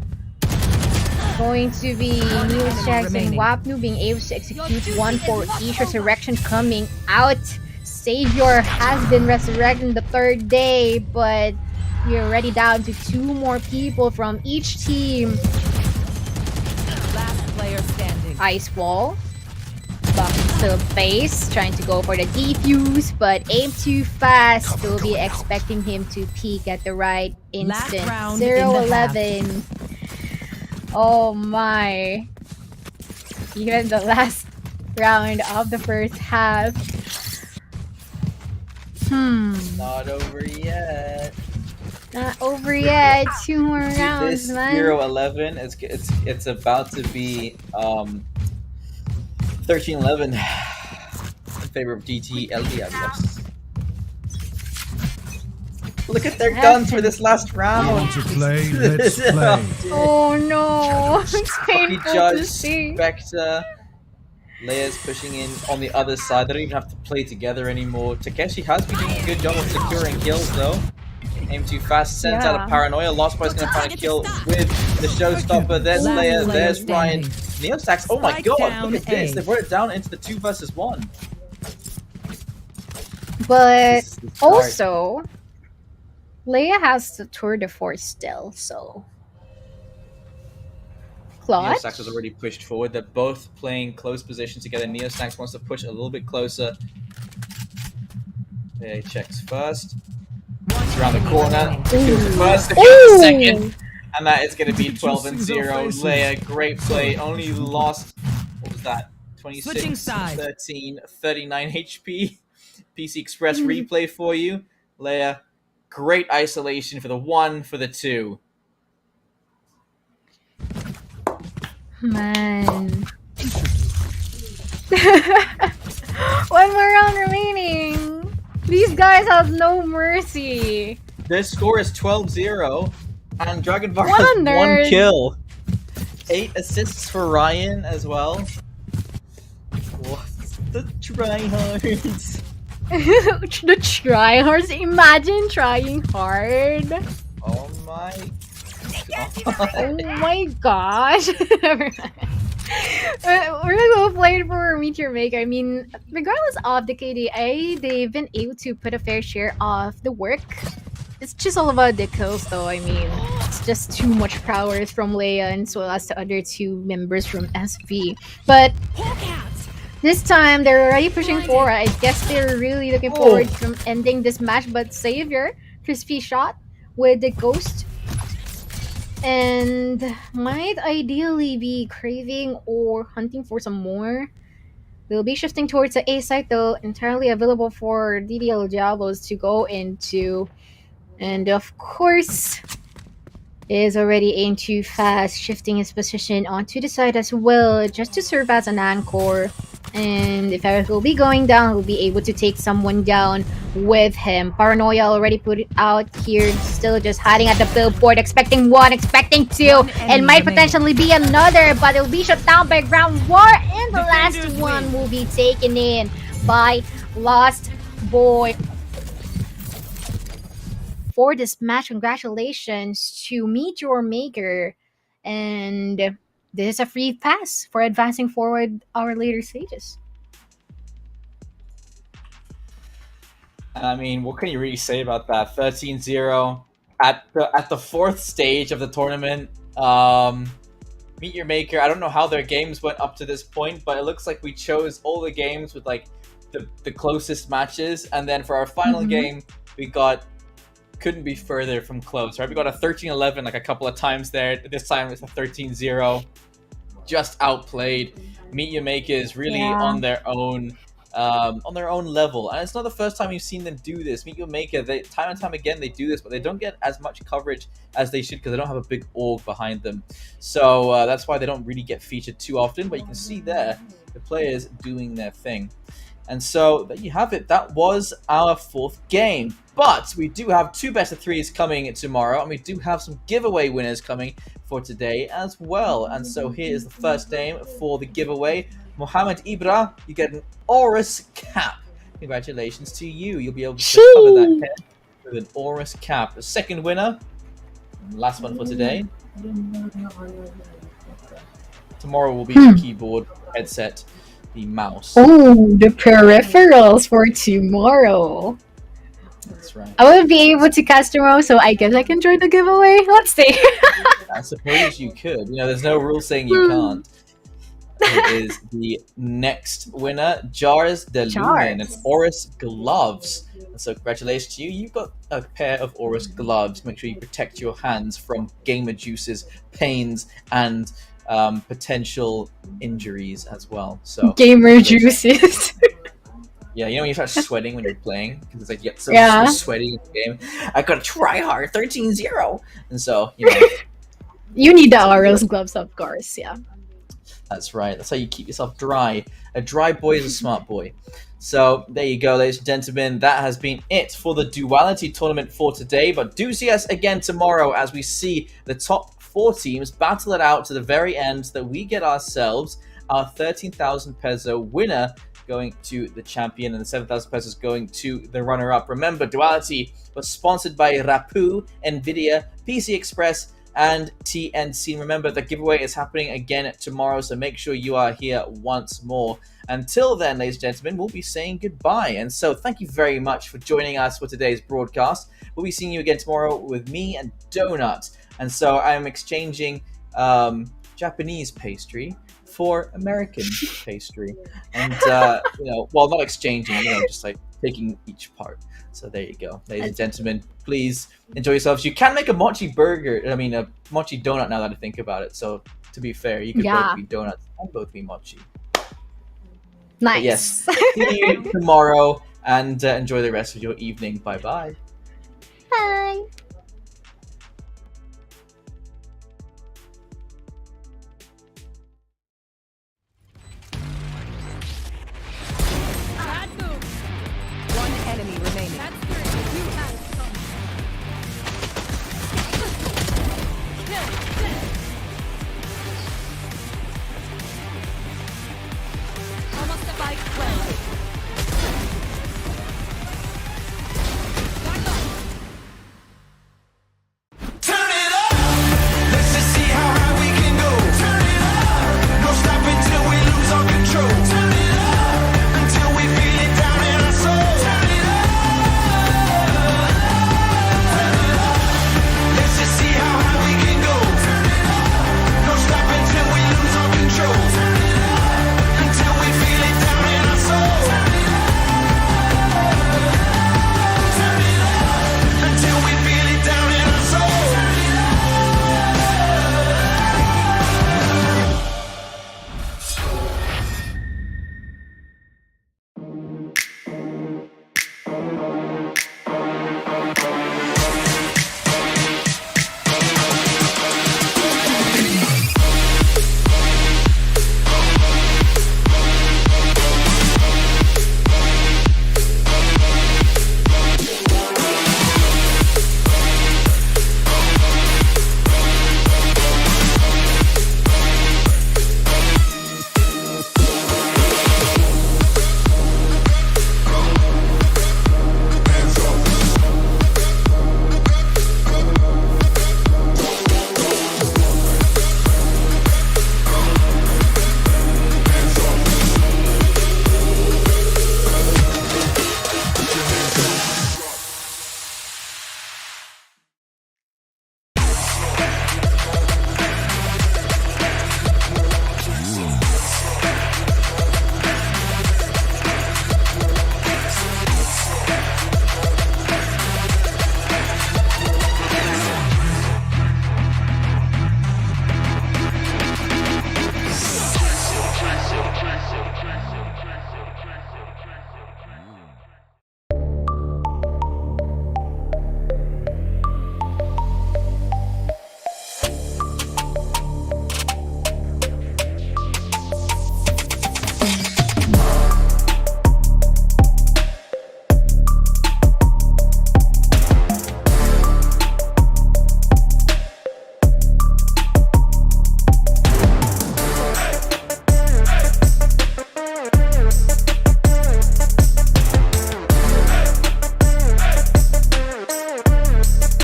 going to be News Jackson Wapnu being able to execute 1 for each. Resurrection coming out. Savior has been resurrected the 3rd day, but we're already down to 2 more people from each team. Last player standing. Ice wall. Back to the base, trying to go for the defuse, but aim too fast. We'll be expecting him to peek at the right instant. round in the 0-11. Oh my. Even the last round of the first half. Not over yet. Not over yet. 2 more rounds, This man. 0-11, it's about to be 13-11. favor of DT LDS. Look at their guns for this last round. Want to play? Let's play. Oh no, it's Lucky painful Judge, to see. Spectre, Leia's pushing in on the other side. They don't even have to play together anymore. Takeshi has been doing a good job of securing kills though. Aim too fast, sends out a paranoia. Lost Boy's gonna find a kill with the showstopper. There's Leia, there's Ryan. Neostacks, oh my god, look at this. They brought it down into the 2 versus 1. But This is hard. also, Leia has the tour de force still, so. Clutch? Neostacks was already pushed forward. They're both playing close position together. Neostacks wants to push a little bit closer. Leia checks first. It's around the corner. Kills the first, kills the second. And that is going to be 12 and 0. Leia, great play. Only lost, what was that? 26, 13, 39 HP. PC Express replay for you. Leia, great isolation for the 1, for the 2. Man. One more round remaining. These guys have no mercy. Their score is 12-0. And Dragon Bar What a has 1 nerd. kill. 8 assists for Ryan as well. What's the tryhards? The tryhards. Imagine trying hard. Oh my god. Oh my gosh. We're gonna go play for Meteor Maker. I mean, regardless of the KDA, they've been able to put a fair share of the work. It's just all about the kills, though. I mean, it's just too much prowess from Leia and as well as the other 2 members from SV. But this time, they're already pushing forward. I guess they're really looking forward from ending this match. But Savior, crispy shot with the Ghost, and might ideally be craving or hunting for some more. They'll be shifting towards the A site, though, entirely available for DDL Diablos to go into. And of course, is already aimed too fast, shifting his position onto the side as well, just to serve as an anchor. And if Eric will be going down, he'll be able to take someone down with him. Paranoia already put it out here, still just hiding at the billboard, expecting 1, expecting 2, and might potentially be another, but it'll be shut down by Ground War, and the last one will be taken in by Lost Boy. For this match, congratulations to Meteor Maker, and this is a free pass for advancing forward our later stages. I mean, what can you really say about that? 13-0 at the 4th stage of the tournament. Meteor Maker, I don't know how their games went up to this point, but it looks like we chose all the games with like the closest matches, and then for our final game, we got couldn't be further from close, right? We got a 13-11 like a couple of times there. This time it's a 13-0. Just outplayed. Meteor Maker is really on their own level, and it's not the first time you've seen them do this. Meteor Maker, they time and time again they do this, but they don't get as much coverage as they should because they don't have a big org behind them. So that's why they don't really get featured too often. But you can see there the players doing their thing. And so there you have it. That was our 4th game. But we do have 2 best of 3s coming tomorrow, and we do have some giveaway winners coming for today as well. And so here is the first name for the giveaway. Mohammed Ibra, you get an Aorus cap. Congratulations to you. You'll be able to cover that head with an Aorus cap. The second winner, last one for today. Tomorrow will be the keyboard, headset, the mouse. Oh, the peripherals for tomorrow. That's right. I won't be able to cast tomorrow, so I guess I can join the giveaway. Let's see. I suppose you could. You know, there's no rule saying you can't. It is the next winner, Jars de Lumen, and Aorus gloves. And so congratulations to you. You've got a pair of Aorus gloves. Make sure you protect your hands from gamer juices, pains, and potential injuries as well. So gamer juices. Yeah, you know when you start sweating when you're playing? Because it's like you get so sweaty in the game. I gotta try hard, 13-0. And so, you know. You need the Aorus gloves, of course, yeah. That's right. That's how you keep yourself dry. A dry boy is a smart boy. So there you go, ladies and gentlemen. That has been it for the Duality tournament for today. But do see us again tomorrow as we see the top 4 teams battle it out to the very end so that we get ourselves our 13,000 peso winner going to the champion and the 7,000 pesos going to the runner-up. Remember, Duality was sponsored by Rapu, Nvidia, PC Express, and TNC. Remember, the giveaway is happening again tomorrow, so make sure you are here once more. Until then, ladies and gentlemen, we'll be saying goodbye. And so thank you very much for joining us for today's broadcast. We'll be seeing you again tomorrow with me and Donut. And so I'm exchanging Japanese pastry for American pastry. And, well, not exchanging, just like taking each part. So there you go. Ladies and gentlemen, please enjoy yourselves. You can make a mochi a mochi donut now that I think about it. So to be fair, you could both be donuts and both be mochi. Nice. But yes, see you tomorrow and enjoy the rest of your evening. Bye-bye. Bye.